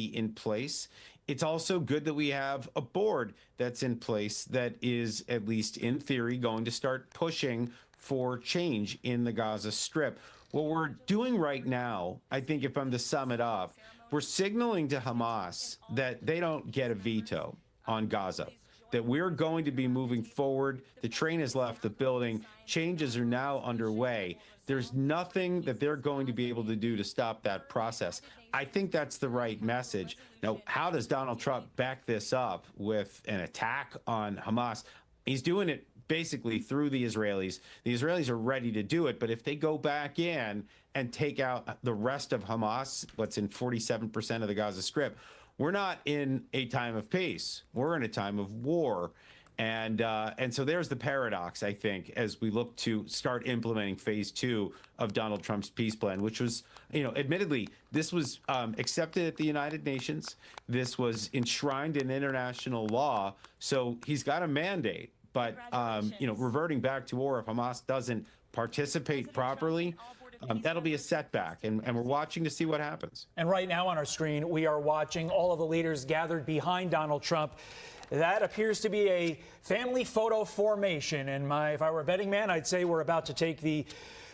in place. It's also good that we have a board that's in place that is, at least in theory, going to start pushing for change in the Gaza Strip. What we're doing right now, I think if I'm to sum it up, we're signaling to Hamas that they don't get a veto on Gaza, that we're going to be moving forward. The train has left the building. Changes are now underway. There's nothing that they're going to be able to do to stop that process. I think that's the right message. Now, how does Donald Trump back this up with an attack on Hamas? He's doing it basically through the Israelis. The Israelis are ready to do it, but if they go back in and take out the rest of Hamas, what's in 47% of the Gaza Strip, we're not in a time of peace. We're in a time of war. And so there's the paradox, I think, as we look to start implementing phase 2 of Donald Trump's peace plan, which was, admittedly, this was accepted at the United Nations. This was enshrined in international law. So he's got a mandate. But, reverting back to war, if Hamas doesn't participate properly, that'll be a setback, and we're watching to see what happens. And right now on our screen, we are watching all of the leaders gathered behind Donald Trump. That appears to be a family photo formation. And if I were a betting man, I'd say we're about to take the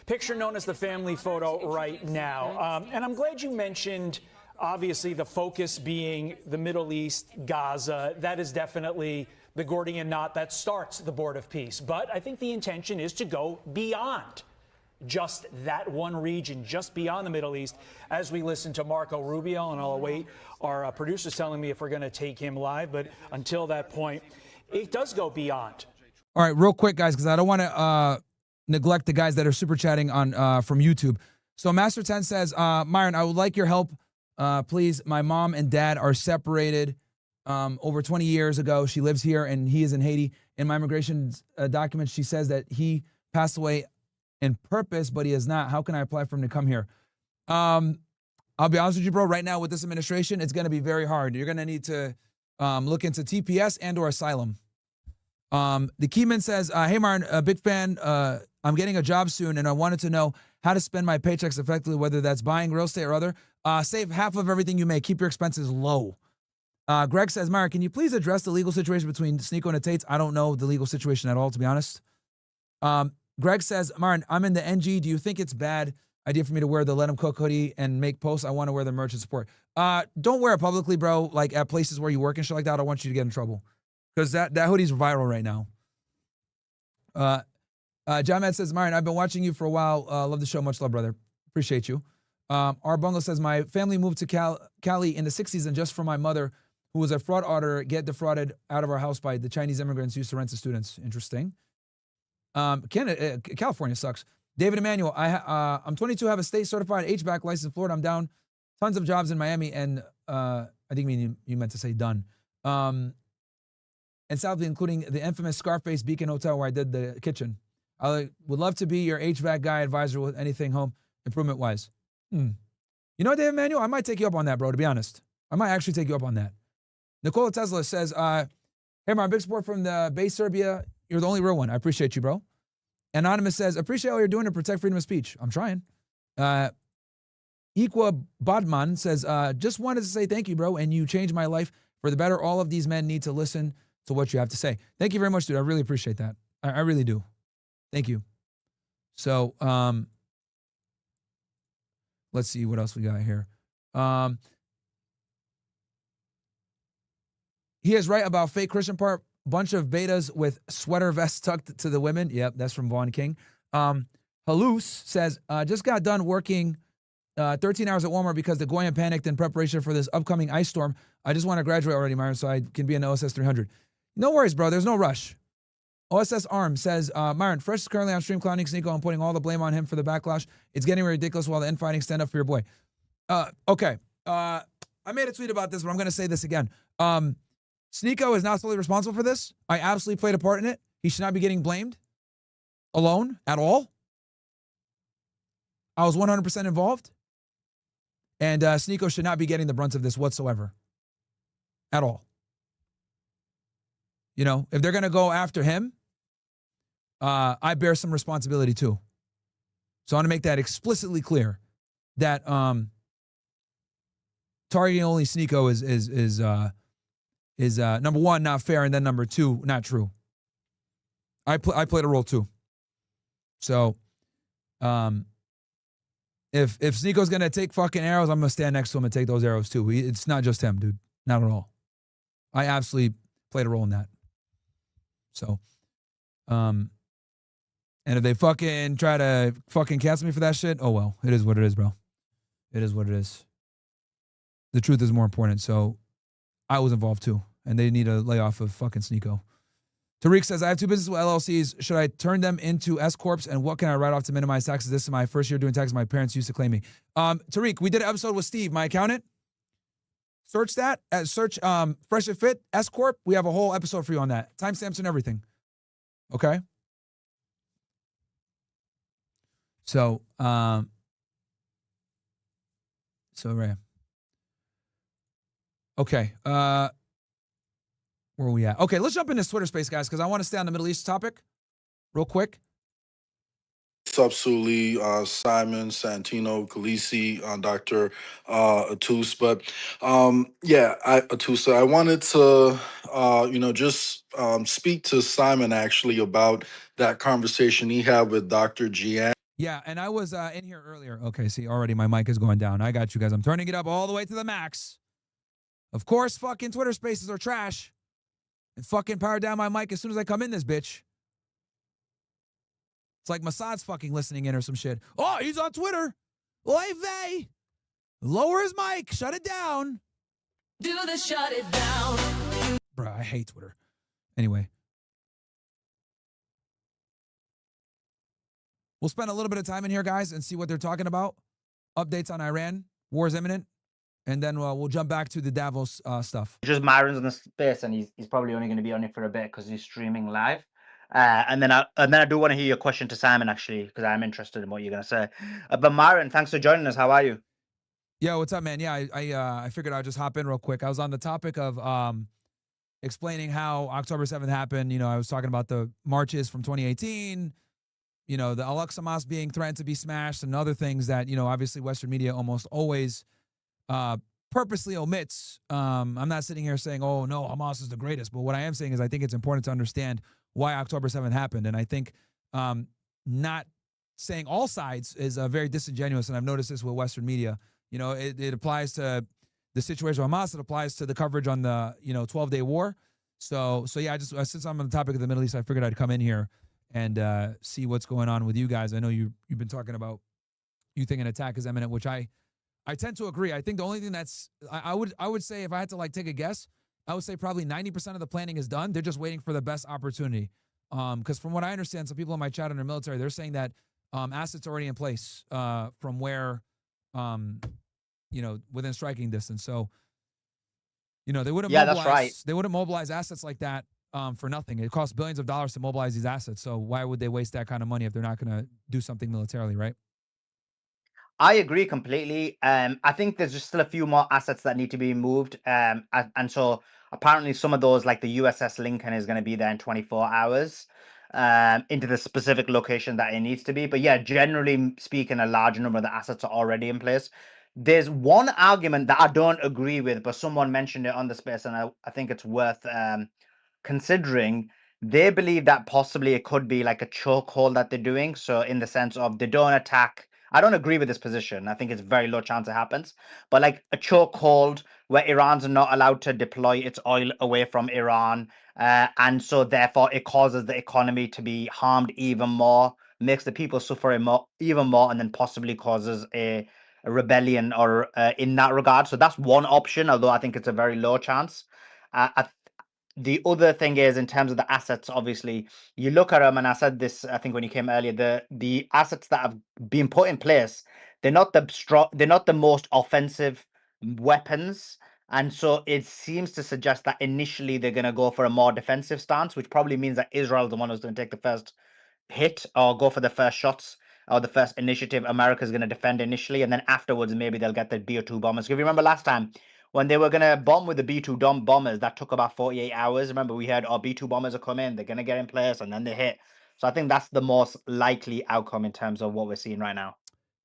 picture known as the family photo right now. And I'm glad you mentioned, obviously, the focus being the Middle East, Gaza. That is definitely the Gordian knot that starts the Board of Peace. But I think the intention is to go beyond just that one region, just beyond the Middle East, as we listen to Marco Rubio, and I'll await our producers telling me if we're going to take him live. But until that point, it does go beyond. All right, real quick, guys, because I don't want to neglect the guys that are super chatting on from YouTube. So Master 10 says, Myron, I would like your help, please. My mom and dad are separated over 20 years ago. She lives here and he is in Haiti. In my immigration documents, she says that he passed away in purpose, but he is not. How can I apply for him to come here? I'll be honest with you, bro. Right now with this administration, it's going to be very hard. You're going to need to look into TPS and or asylum. The Keyman says, hey, Myron, a big fan. I'm getting a job soon, and I wanted to know how to spend my paychecks effectively, whether that's buying real estate or other. Save half of everything you make. Keep your expenses low. Greg says, Myron, can you please address the legal situation between Sneako and the Tates? I don't know the legal situation at all, to be honest. Greg says, Myron, I'm in the NG. Do you think it's bad idea for me to wear the Let 'em Cook hoodie and make posts? I want to wear the merch and support. Don't wear it publicly, bro. Like at places where you work and shit like that. I don't want you to get in trouble because that hoodie's viral right now. John Matt says, Myron, I've been watching you for a while. Love the show. Much love, brother. Appreciate you. Our Bungo says, my family moved to Cali in the 60s, and just for my mother, who was a fraud auditor, get defrauded out of our house by the Chinese immigrants used to rent to students. Interesting. California sucks. David Emmanuel, I'm 22, have a state certified HVAC license in Florida. I'm down tons of jobs in Miami, and I think you meant to say done. And sadly, including the infamous Scarface Beacon Hotel where I did the kitchen. I would love to be your HVAC guy advisor with anything home improvement wise. You know what, David Emmanuel? I might take you up on that, bro, to be honest. I might actually take you up on that. Nicola Tesla says, hey, my big support from the Bay Serbia. You're the only real one. I appreciate you, bro. Anonymous says, appreciate all you're doing to protect freedom of speech. I'm trying. Equa Bodman says, just wanted to say thank you, bro, and you changed my life for the better. All of these men need to listen to what you have to say. Thank you very much, dude. I really appreciate that. I really do. Thank you. So, let's see what else we got here. He is right about fake Christian part. Bunch of betas with sweater vests tucked to the women. Yep, that's from Vaughn King. Halus says, just got done working 13 hours at Walmart because the Goyim panicked in preparation for this upcoming ice storm. I just want to graduate already, Myron, so I can be an OSS 300. No worries, bro. There's no rush. OSS Arm says, Myron, Fresh is currently on stream clowning Sneako and putting all the blame on him for the backlash. It's getting ridiculous while the infighting. Stand up for your boy. Okay. I made a tweet about this, but I'm going to say this again. Sneako is not solely responsible for this. I absolutely played a part in it. He should not be getting blamed alone at all. I was 100% involved. And Sneako should not be getting the brunt of this whatsoever. At all. You know, if they're going to go after him, I bear some responsibility too. So I want to make that explicitly clear that targeting only Sneako is number one, not fair, and then number two, not true. I played a role too. So if Sneako's gonna take fucking arrows, I'm gonna stand next to him and take those arrows too. It's not just him, dude. Not at all. I absolutely played a role in that. So, and if they fucking try to fucking cancel me for that shit, oh well. It is what it is, bro. It is what it is. The truth is more important. So I was involved too, and they need a layoff of fucking Sneako. Tariq says, I have two businesses with LLCs. Should I turn them into S Corps? And what can I write off to minimize taxes? This is my first year doing taxes. My parents used to claim me. Tariq, we did an episode with Steve, my accountant. Search that. Search Fresh and Fit, S Corp. We have a whole episode for you on that. Timestamps and everything. Okay? So, right. Okay. Where are we at? Okay, let's jump into Twitter space, guys, because I want to stay on the Middle East topic real quick. Absolutely, Simon, Santino, Khaleesi, Dr. Atus. But Atusa, I wanted to, just speak to Simon actually about that conversation he had with Dr. Gian. Yeah, and I was in here earlier. Okay, see, already my mic is going down. I got you guys. I'm turning it up all the way to the max. Of course, fucking Twitter spaces are trash. And fucking power down my mic as soon as I come in this bitch. It's like Mossad's fucking listening in or some shit. Oh, he's on Twitter. Oy vey. Lower his mic. Shut it down. Do the shut it down. Bruh, I hate Twitter. Anyway. We'll spend a little bit of time in here, guys, and see what they're talking about. Updates on Iran. War is imminent. And then we'll jump back to the Davos stuff. Just Myron's on the space, and he's probably only going to be on it for a bit because he's streaming live. And then I do want to hear your question to Simon, actually, because I'm interested in what you're going to say. But Myron, thanks for joining us. How are you? Yeah, what's up, man? Yeah, I figured I'd just hop in real quick. I was on the topic of explaining how October 7th happened. You know, I was talking about the marches from 2018, you know, the Al-Aqsa Mosque being threatened to be smashed and other things that, you know, obviously Western media almost always purposely omits. I'm not sitting here saying, oh, no, Hamas is the greatest. But what I am saying is I think it's important to understand why October 7th happened. And I think not saying all sides is very disingenuous. And I've noticed this with Western media. You know, it applies to the situation with Hamas. It applies to the coverage on the, 12-day war. So yeah, since I'm on the topic of the Middle East, I figured I'd come in here and see what's going on with you guys. I know you've been talking about you think an attack is imminent, which I tend to agree. I think the only thing that's I would say if I had to take a guess, I would say probably 90% of the planning is done. They're just waiting for the best opportunity. Because from what I understand, some people in my chat under military, they're saying that assets are already in place from where, within striking distance. So, they wouldn't mobilize. That's right. They wouldn't mobilize assets like that for nothing. It costs billions of dollars to mobilize these assets. So why would they waste that kind of money if they're not going to do something militarily, right? I agree completely. I think there's just still a few more assets that need to be moved. And so apparently some of those, like the USS Lincoln, is going to be there in 24 hours into the specific location that it needs to be. But yeah, generally speaking, a large number of the assets are already in place. There's one argument that I don't agree with, but someone mentioned it on the space, and I think it's worth considering. They believe that possibly it could be like a chokehold that they're doing. So in the sense of they don't attack. I don't agree with this position. I think it's very low chance it happens. But like a chokehold where Iran's not allowed to deploy its oil away from Iran. And so therefore it causes the economy to be harmed even more, makes the people suffer even more, and then possibly causes a rebellion or in that regard. So that's one option, although I think it's a very low chance. The other thing is in terms of the assets, obviously, you look at them, and I said this, I think when you came earlier, the assets that have been put in place, they're not the most offensive weapons. And so it seems to suggest that initially they're going to go for a more defensive stance, which probably means that Israel's the one who's going to take the first hit or go for the first shots or the first initiative. America's going to defend initially, and then afterwards maybe they'll get the B-2 bombers. If you remember last time when they were going to bomb with the B-2 bombers, that took about 48 hours. Remember, we heard, B-2 bombers are coming, they're going to get in place, and then they hit. So I think that's the most likely outcome in terms of what we're seeing right now.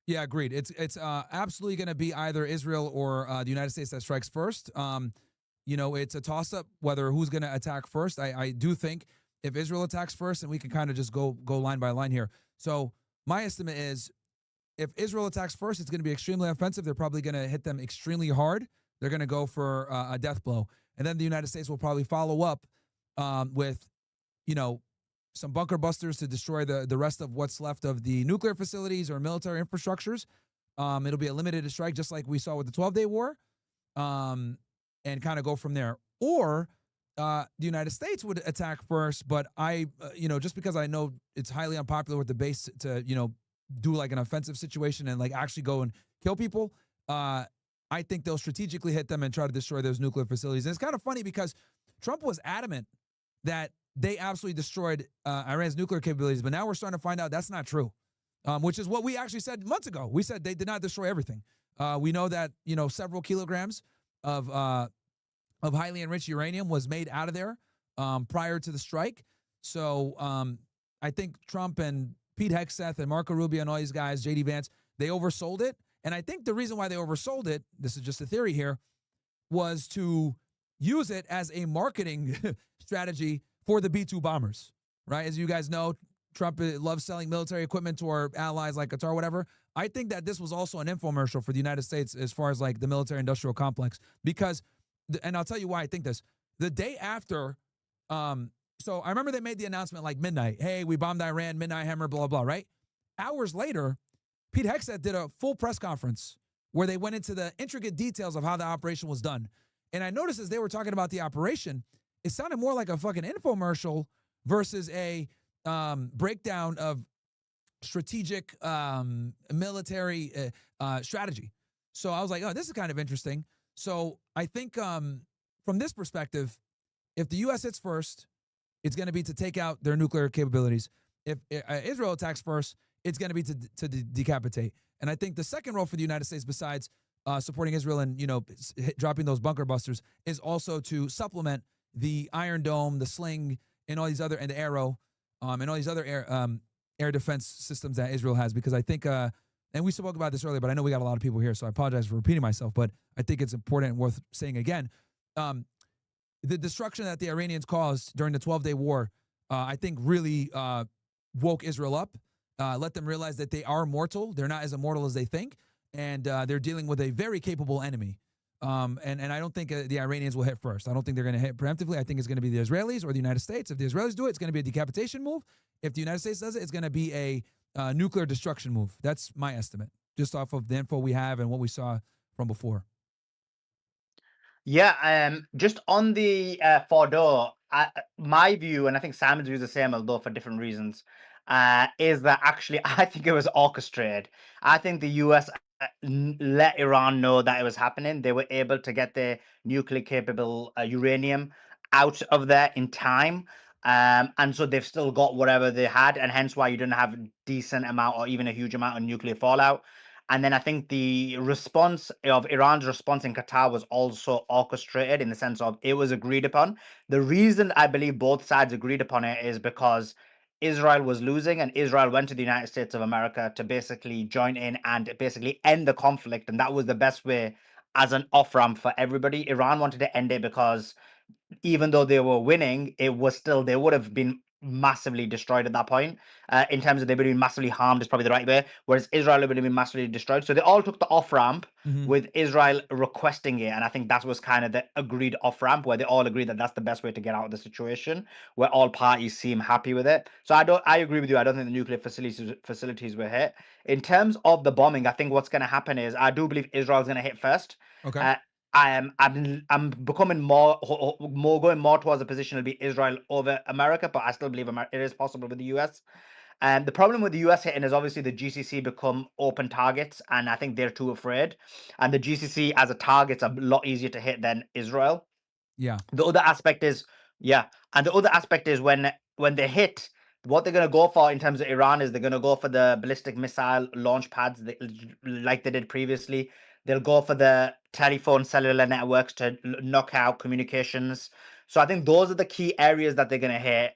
Yeah, agreed. It's absolutely going to be either Israel or the United States that strikes first. It's a toss-up whether who's going to attack first. I do think if Israel attacks first, and we can kind of just go line by line here. So my estimate is if Israel attacks first, it's going to be extremely offensive. They're probably going to hit them extremely hard. They're going to go for a death blow. And then the United States will probably follow up with, some bunker busters to destroy the rest of what's left of the nuclear facilities or military infrastructures. It'll be a limited strike, just like we saw with the 12-day war, and kind of go from there. Or the United States would attack first, but just because I know it's highly unpopular with the base to, do like an offensive situation and like actually go and kill people, I think they'll strategically hit them and try to destroy those nuclear facilities. And it's kind of funny because Trump was adamant that they absolutely destroyed Iran's nuclear capabilities, but now we're starting to find out that's not true, which is what we actually said months ago. We said they did not destroy everything. We know that, several kilograms of highly enriched uranium was made out of there prior to the strike. So I think Trump and Pete Hegseth and Marco Rubio and all these guys, J.D. Vance, they oversold it. And I think the reason why they oversold it, this is just a theory here, was to use it as a marketing strategy for the B-2 bombers, right? As you guys know, Trump loves selling military equipment to our allies like Qatar, whatever. I think that this was also an infomercial for the United States as far as like the military industrial complex, because, and I'll tell you why I think this, the day after, so I remember they made the announcement like midnight, hey, we bombed Iran, midnight hammer, blah, blah, right? Hours later, Pete Hegseth did a full press conference where they went into the intricate details of how the operation was done. And I noticed as they were talking about the operation, it sounded more like a fucking infomercial versus a breakdown of strategic military strategy. So I was like, oh, this is kind of interesting. So I think from this perspective, if the U.S. hits first, it's going to be to take out their nuclear capabilities. If Israel attacks first, it's going to be to decapitate. And I think the second role for the United States, besides supporting Israel and dropping those bunker busters, is also to supplement the Iron Dome, the Sling, and all these other, and the Arrow, and all these other air defense systems that Israel has. Because I think, and we spoke about this earlier, but I know we got a lot of people here, so I apologize for repeating myself. But I think it's important and worth saying again. The destruction that the Iranians caused during the 12-day war, I think really woke Israel up. Let them realize that they are mortal. They're not as immortal as they think. And they're dealing with a very capable enemy. And I don't think the Iranians will hit first. I don't think they're going to hit preemptively. I think it's going to be the Israelis or the United States. If the Israelis do it, it's going to be a decapitation move. If the United States does it, it's going to be a nuclear destruction move. That's my estimate, just off of the info we have and what we saw from before. Yeah, just on the Fordo, my view, and I think Simon's view is the same, although for different reasons, is that actually I think it was orchestrated. I think the US let Iran know that it was happening. They were able to get their nuclear capable uranium out of there in time. And so they've still got whatever they had, and hence why you didn't have a decent amount or even a huge amount of nuclear fallout. And then I think the response of Iran's response in Qatar was also orchestrated in the sense of it was agreed upon. The reason I believe both sides agreed upon it is because Israel was losing, and Israel went to the United States of America to basically join in and basically end the conflict. And that was the best way as an off ramp for everybody. Iran wanted to end it because even though they were winning, it was still, they would have been massively destroyed at that point. In terms of they would have been massively harmed is probably the right way, whereas Israel would have been massively destroyed. So they all took the off ramp with Israel requesting it, and I think that was kind of the agreed off ramp where they all agreed that that's the best way to get out of the situation, where all parties seem happy with it. So I agree with you. I don't think the nuclear facilities were hit. In terms of the bombing, I think what's going to happen is I do believe Israel's going to hit first. Okay. I'm becoming more going more towards the position it'll be Israel over America, but I still believe it is possible with the US. And the problem with the US hitting is obviously the GCC become open targets, and I think they're too afraid. And the GCC as a target's a lot easier to hit than Israel. Yeah. The other aspect is when they hit, what they're going to go for in terms of Iran is they're going to go for the ballistic missile launch pads like they did previously. They'll go for the telephone cellular networks to knock out communications. So I think those are the key areas that they're going to hit,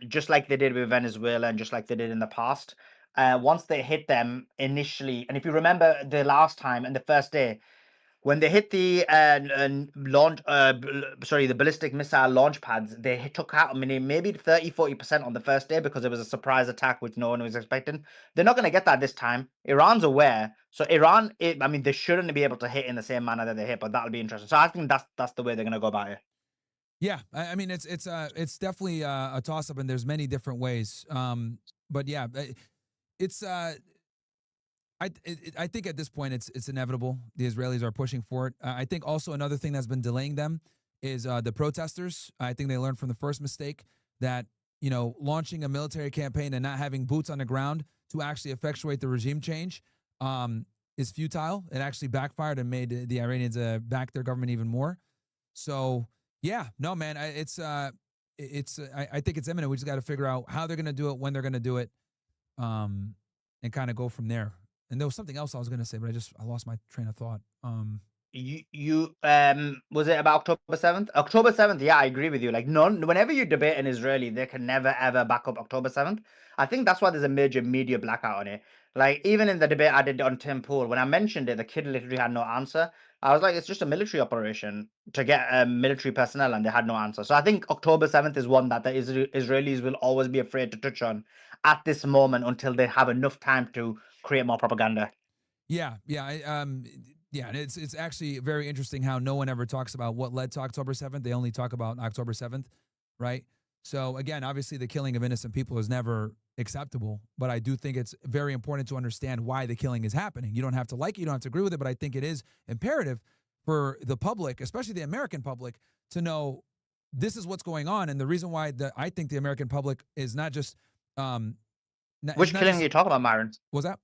just like they did with Venezuela and just like they did in the past. Once they hit them initially, and if you remember the last time and the first day, when they hit the the ballistic missile launch pads, they took out maybe 30-40% on the first day because it was a surprise attack which no one was expecting. They're not going to get that this time. Iran's aware. So Iran, they shouldn't be able to hit in the same manner that they hit, but that'll be interesting. So I think that's the way they're going to go about it. Yeah, I mean it's definitely a toss up, and there's many different ways. But yeah, it's I think at this point it's inevitable. The Israelis are pushing for it. I think also another thing that's been delaying them is the protesters. I think they learned from the first mistake that launching a military campaign and not having boots on the ground to actually effectuate the regime change is futile. It actually backfired and made the Iranians back their government even more. So yeah, no man, I think it's imminent. We just got to figure out how they're going to do it, when they're going to do it, and kind of go from there. And there was something else I was going to say, but I lost my train of thought. You was it about October 7th? October 7th, yeah, I agree with you. Like whenever you debate an Israeli, they can never ever back up October 7th. I think that's why there's a major media blackout on it. Like even in the debate I did on Tim Pool, when I mentioned it, the kid literally had no answer. I was like, it's just a military operation to get military personnel, and they had no answer. So I think October 7th is one that the Israelis will always be afraid to touch on at this moment until they have enough time to create more propaganda. Yeah, and it's actually very interesting how no one ever talks about what led to October 7th. They only talk about October 7th, right? So again, obviously the killing of innocent people is never acceptable, but I do think it's very important to understand why the killing is happening. You don't have to like it, you don't have to agree with it, but I think it is imperative for the public, especially the American public, to know this is what's going on. And the reason why I think the American public is not just which killing are you talking about, Myron? What's that?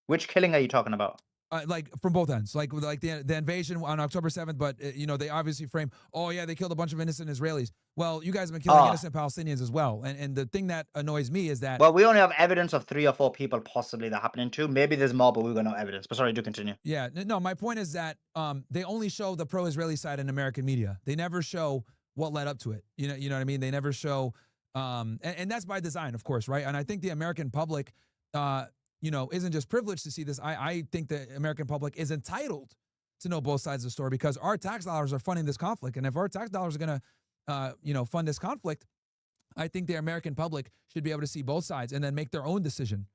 Which killing are you talking about? Like from both ends, like the invasion on October 7th, but they obviously frame, oh yeah, they killed a bunch of innocent Israelis. Well, you guys have been killing innocent Palestinians as well, and the thing that annoys me is that we only have evidence of 3 or 4 people possibly that happening too. Maybe there's more, but we've got no evidence. But sorry, do continue. Yeah, no, my point is that they only show the pro-Israeli side in American media. They never show what led up to it. You know what I mean? They never show, and that's by design, of course, right? And I think the American public, isn't just privileged to see this. I think the American public is entitled to know both sides of the story because our tax dollars are funding this conflict. And if our tax dollars are going to, fund this conflict, I think the American public should be able to see both sides and then make their own decision,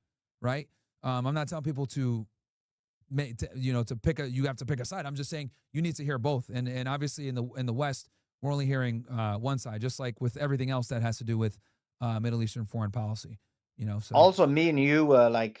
right? I'm not telling people to pick you have to pick a side. I'm just saying you need to hear both. And obviously in the West, we're only hearing one side, just like with everything else that has to do with Middle Eastern foreign policy, So also, me and you were like,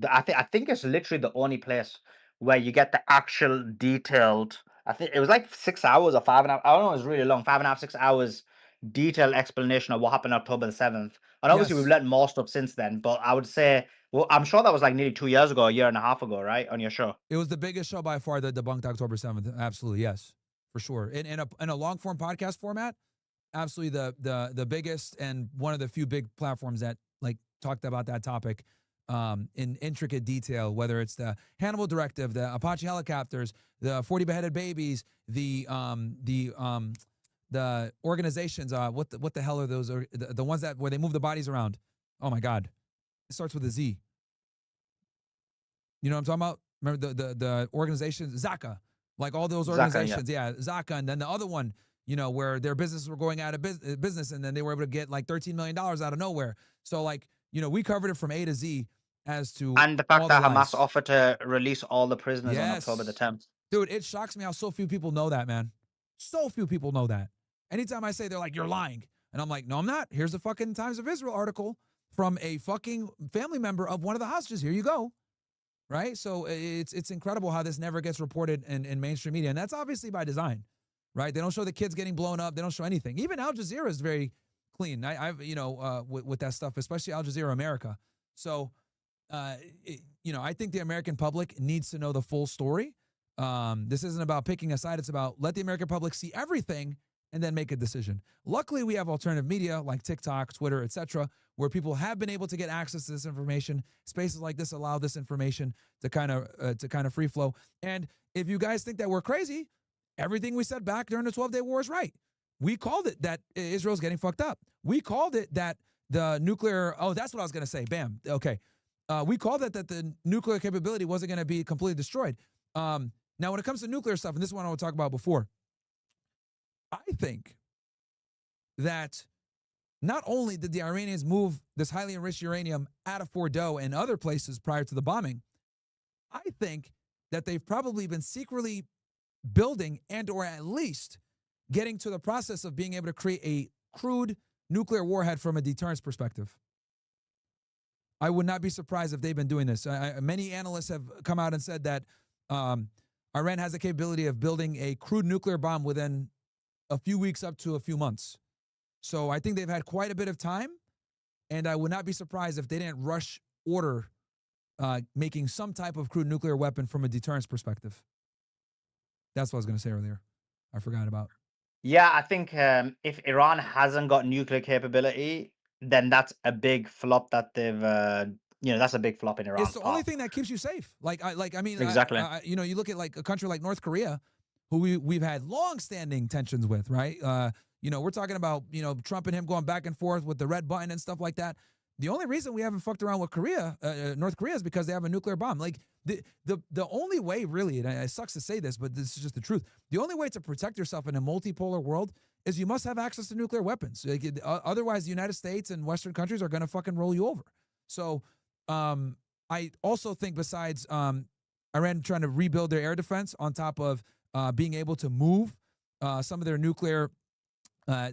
I think it's literally the only place where you get the actual detailed. I think it was like 6 hours or 5.5. I don't know. It was really long. 5.5, 6 hours detailed explanation of what happened October the 7th. And obviously we've learned more stuff since then. But I would say, I'm sure that was like nearly 2 years ago, a year and a half ago, right? On your show. It was the biggest show by far that debunked October 7th. Absolutely, yes, for sure. In a long form podcast format, absolutely the biggest and one of the few big platforms that talked about that topic. In intricate detail, whether it's the Hannibal Directive, the Apache helicopters, the 40 beheaded babies, the the organizations. What the hell are those? The ones that where they move the bodies around? Oh my God, it starts with a Z. You know what I'm talking about? Remember the organizations, Zaka, like all those organizations. Yeah, Zaka, and then the other one, you know, where their businesses were going out of business, and then they were able to get like $13 million out of nowhere. So like, you know, we covered it from A to Z as to And the fact that lies. Hamas offered to release all the prisoners on Yes. October the 10th. Dude, it shocks me how so few people know that, man. So few people know that. Anytime I say, they're like, you're lying. And I'm like, no, I'm not. Here's the fucking Times of Israel article from a fucking family member of one of the hostages. Here you go. Right? So it's incredible how this never gets reported in mainstream media. And that's obviously by design, right? They don't show the kids getting blown up. They don't show anything. Even Al Jazeera is very clean. I've you know, with that stuff, especially Al Jazeera America. So, you know, I think the American public needs to know the full story. This isn't about picking a side. It's about let the American public see everything and then make a decision. Luckily, we have alternative media like TikTok, Twitter, etc., where people have been able to get access to this information. Spaces like this allow this information to kind of free flow. And if you guys think that we're crazy, everything we said back during the 12-day war is right. We called it that Israel's getting fucked up. We called it that the nuclear, oh, that's what I was going to say. Bam. Okay. We called it that the nuclear capability wasn't going to be completely destroyed. Now, when it comes to nuclear stuff, and this is one I want to talk about before, I think that not only did the Iranians move this highly enriched uranium out of Fordow and other places prior to the bombing, I think that they've probably been secretly building and or at least getting to the process of being able to create a crude nuclear warhead from a deterrence perspective. I would not be surprised if they've been doing this. Many analysts have come out and said that Iran has the capability of building a crude nuclear bomb within a few weeks up to a few months. So I think they've had quite a bit of time, and I would not be surprised if they didn't rush order making some type of crude nuclear weapon from a deterrence perspective. That's what I was going to say earlier. I forgot about. Yeah, I think if Iran hasn't got nuclear capability, then that's a big flop that they've, you know, that's a big flop in Iran. It's the only thing that keeps you safe. I mean, exactly. You know, you look at like a country like North Korea, who we've had long-standing tensions with, right? You know, we're talking about, you know, Trump and him going back and forth with the red button and stuff like that. The only reason we haven't fucked around with Korea, North Korea, is because they have a nuclear bomb. Like the only way, really, and it sucks to say this, but this is just the truth. The only way to protect yourself in a multipolar world is you must have access to nuclear weapons. Like, otherwise, the United States and Western countries are going to fucking roll you over. So I also think besides Iran trying to rebuild their air defense on top of being able to move some of their nuclear,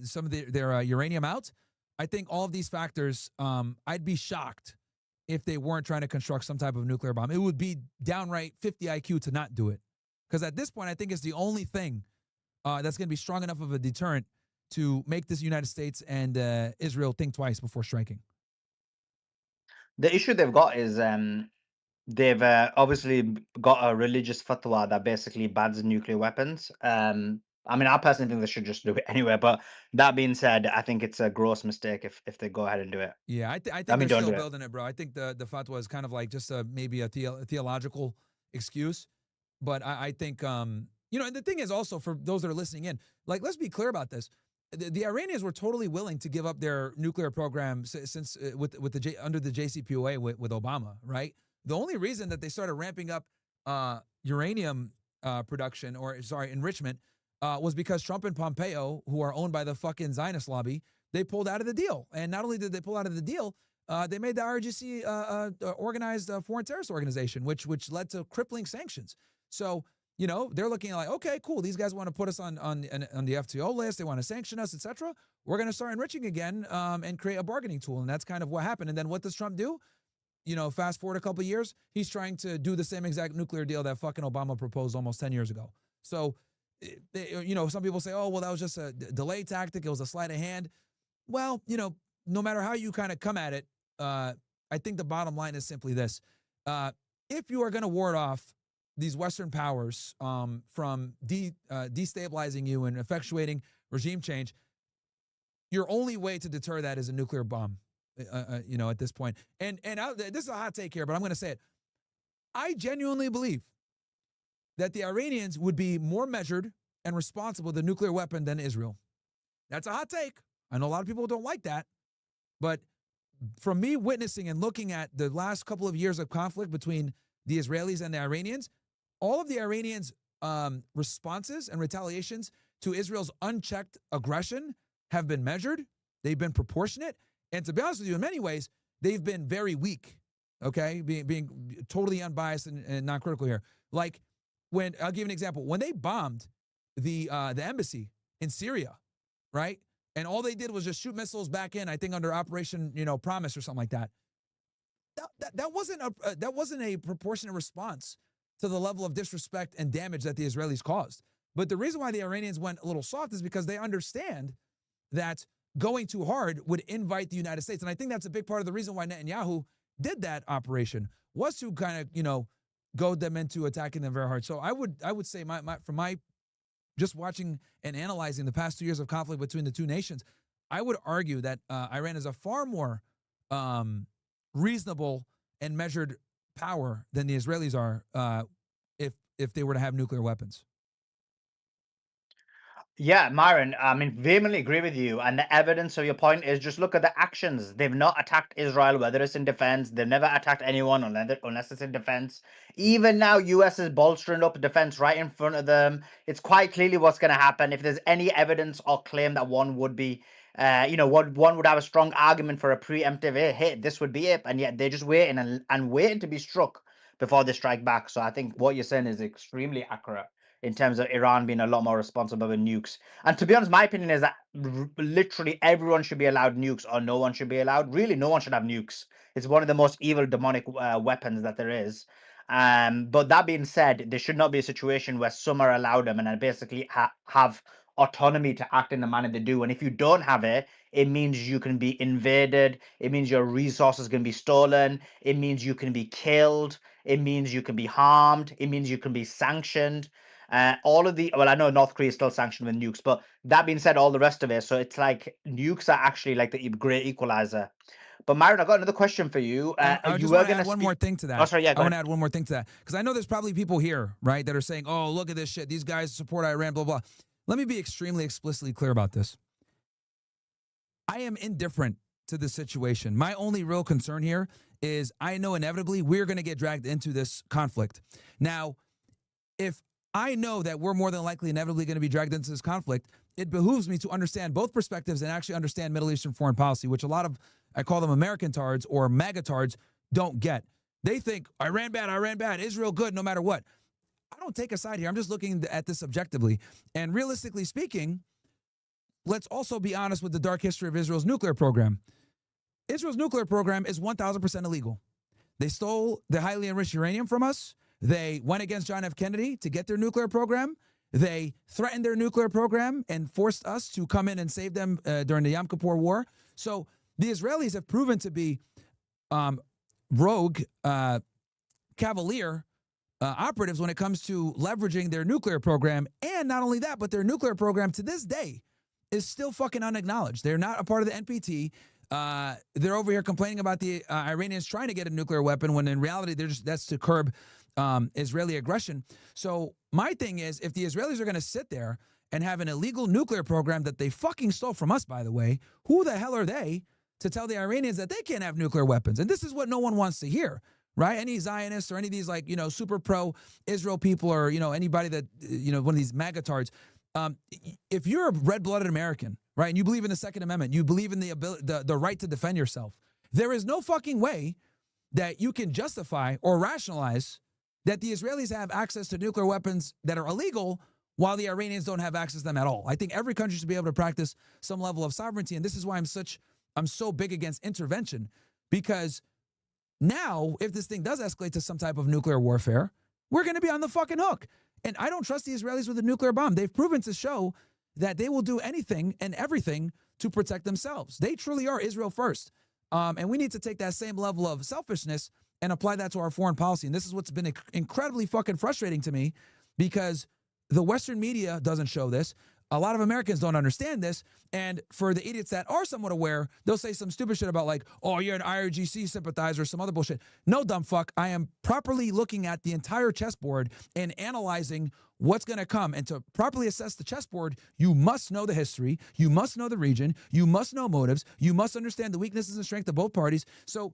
some of their uranium out, I think all of these factors, I'd be shocked if they weren't trying to construct some type of nuclear bomb. It would be downright 50 IQ to not do it. Because at this point, I think it's the only thing that's going to be strong enough of a deterrent to make this United States and Israel think twice before striking. The issue they've got is they've obviously got a religious fatwa that basically bans nuclear weapons. I mean, I personally think they should just do it anyway. But that being said, I think it's a gross mistake if they go ahead and do it. Yeah, I think they're still building it, bro. I think the fatwa is kind of like just maybe a theological excuse. But I think, you know, and the thing is also for those that are listening in, like, let's be clear about this. The Iranians were totally willing to give up their nuclear program since under the JCPOA with Obama, right? The only reason that they started ramping up uranium production, or sorry, enrichment, was because Trump and Pompeo, who are owned by the fucking Zionist lobby, they pulled out of the deal. And not only did they pull out of the deal, they made the IRGC organized foreign terrorist organization, which led to crippling sanctions. So, you know, they're looking like, okay, cool. These guys want to put us on the FTO list. They want to sanction us, etc. We're going to start enriching again and create a bargaining tool. And that's kind of what happened. And then what does Trump do? You know, fast forward a couple of years, he's trying to do the same exact nuclear deal that fucking Obama proposed almost 10 years ago. So, you know, some people say, oh, well, that was just a delay tactic. It was a sleight of hand. Well, you know, no matter how you kind of come at it, I think the bottom line is simply this. If you are going to ward off these Western powers from destabilizing you and effectuating regime change, your only way to deter that is a nuclear bomb, you know, at this point. And this is a hot take here, but I'm going to say it. I genuinely believe that the Iranians would be more measured and responsible with a nuclear weapon than Israel. That's a hot take. I know a lot of people don't like that. But from me witnessing and looking at the last couple of years of conflict between the Israelis and the Iranians, all of the Iranians' responses and retaliations to Israel's unchecked aggression have been measured. They've been proportionate. And to be honest with you, in many ways, they've been very weak, okay? Being totally unbiased and non-critical here. Like, I'll give you an example. When they bombed the embassy in Syria, right? And all they did was just shoot missiles back in, I think under Operation, Promise or something like that. That wasn't a proportionate response to the level of disrespect and damage that the Israelis caused. But the reason why the Iranians went a little soft is because they understand that going too hard would invite the United States. And I think that's a big part of the reason why Netanyahu did that operation, was to kind of, goad them into attacking them very hard. So I would say from my just watching and analyzing the past 2 years of conflict between the two nations, I would argue that Iran is a far more reasonable and measured power than the Israelis are if they were to have nuclear weapons. Yeah, Myron, I mean, vehemently agree with you. And the evidence of your point is just look at the actions. They've not attacked Israel, whether it's in defense. They've never attacked anyone unless it's in defense. Even now, US is bolstering up defense right in front of them. It's quite clearly what's going to happen. If there's any evidence or claim that one would be, one would have a strong argument for a preemptive hit, this would be it. And yet they're just waiting and waiting to be struck before they strike back. So I think what you're saying is extremely accurate in terms of Iran being a lot more responsible with nukes. And to be honest, my opinion is that literally everyone should be allowed nukes or no one should be allowed. Really, no one should have nukes. It's one of the most evil, demonic weapons that there is. But that being said, there should not be a situation where some are allowed them and basically have autonomy to act in the manner they do. And if you don't have it, it means you can be invaded. It means your resources can be stolen. It means you can be killed. It means you can be harmed. It means you can be sanctioned. All of the, well, I know North Korea is still sanctioned with nukes, but that being said, all the rest of it, so it's like nukes are actually like the great equalizer. But Myron, I got another question for you. I just want to add one more thing to that. Oh, sorry, yeah, I want to add one more thing to that, because I know there's probably people here, right, that are saying, oh, look at this shit. These guys support Iran, blah, blah. Let me be extremely explicitly clear about this. I am indifferent to the situation. My only real concern here is I know inevitably we're going to get dragged into this conflict. Now, if I know that we're more than likely inevitably going to be dragged into this conflict, it behooves me to understand both perspectives and actually understand Middle Eastern foreign policy, which a lot of, I call them American tards or MAGA tards, don't get. They think Iran bad, Israel good, no matter what. I don't take a side here. I'm just looking at this objectively. And realistically speaking, let's also be honest with the dark history of Israel's nuclear program. Israel's nuclear program is 1,000% illegal. They stole the highly enriched uranium from us. They went against John F. Kennedy to get their nuclear program. They threatened their nuclear program and forced us to come in and save them during the Yom Kippur War. So the Israelis have proven to be rogue, cavalier operatives when it comes to leveraging their nuclear program. And not only that, but their nuclear program to this day is still fucking unacknowledged. They're not a part of the NPT. They're over here complaining about the Iranians trying to get a nuclear weapon when in reality that's to curb Israeli aggression. So my thing is, if the Israelis are going to sit there and have an illegal nuclear program that they fucking stole from us, by the way, who the hell are they to tell the Iranians that they can't have nuclear weapons? And this is what no one wants to hear, right? Any Zionists or any of these super pro-Israel people or, anybody that, one of these MAGA tards, if you're a red-blooded American, right, and you believe in the Second Amendment, you believe in the right to defend yourself, there is no fucking way that you can justify or rationalize that the Israelis have access to nuclear weapons that are illegal while the Iranians don't have access to them at all. I think every country should be able to practice some level of sovereignty, and this is why I'm so big against intervention, because now, if this thing does escalate to some type of nuclear warfare, we're going to be on the fucking hook. And I don't trust the Israelis with a nuclear bomb. They've proven to show that they will do anything and everything to protect themselves. They truly are Israel first. And we need to take that same level of selfishness and apply that to our foreign policy. And this is what's been incredibly fucking frustrating to me, because the Western media doesn't show this. a lot of Americans don't understand this. And for the idiots that are somewhat aware, they'll say some stupid shit about like, oh, you're an IRGC sympathizer or some other bullshit. No, dumb fuck. I am properly looking at the entire chessboard and analyzing what's going to come. And to properly assess the chessboard, you must know the history. You must know the region. You must know motives. You must understand the weaknesses and strength of both parties. So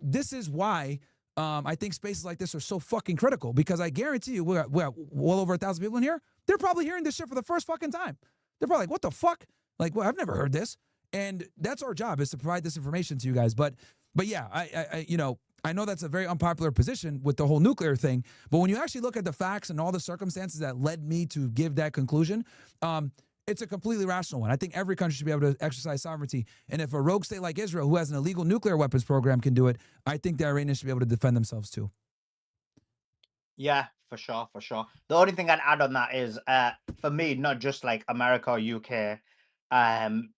this is why I think spaces like this are so fucking critical, because I guarantee you, we have well over 1,000 people in here. They're probably hearing this shit for the first fucking time. They're probably like, what the fuck? Like, well, I've never heard this. And that's our job, is to provide this information to you guys. But yeah, I know that's a very unpopular position with the whole nuclear thing. But when you actually look at the facts and all the circumstances that led me to give that conclusion, it's a completely rational one. I think every country should be able to exercise sovereignty. And if a rogue state like Israel, who has an illegal nuclear weapons program, can do it, I think the Iranians should be able to defend themselves too. Yeah, for sure, for sure. The only thing I'd add on that is, for me, not just like America or UK,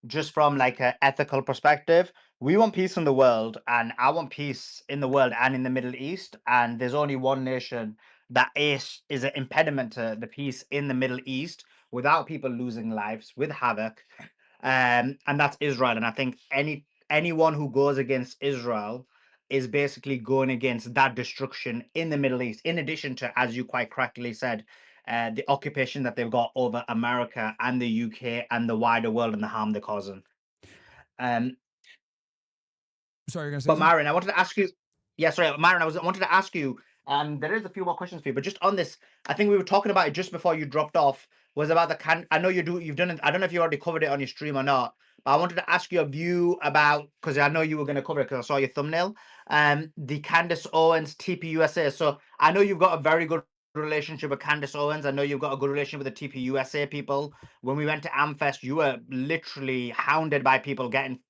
just from like an ethical perspective, we want peace in the world, and I want peace in the world and in the Middle East. And there's only one nation that is an impediment to the peace in the Middle East without people losing lives, with havoc, and that's Israel. And I think anyone who goes against Israel is basically going against that destruction in the Middle East, in addition to, as you quite correctly said, the occupation that they've got over America and the UK and the wider world, and the harm they're causing. Sorry, you're gonna say But something? Myron, I wanted to ask you. Yeah, sorry, Myron. I wanted to ask you. There is a few more questions for you, but just on this, I think we were talking about it just before you dropped off. Was about the I know you've done it. I don't know if you already covered it on your stream or not. But I wanted to ask your view about, because I know you were going to cover it because I saw your thumbnail. The Candace Owens TPUSA. So I know you've got a very good relationship with Candace Owens. I know you've got a good relationship with the TPUSA people. When we went to Amfest, you were literally hounded by people getting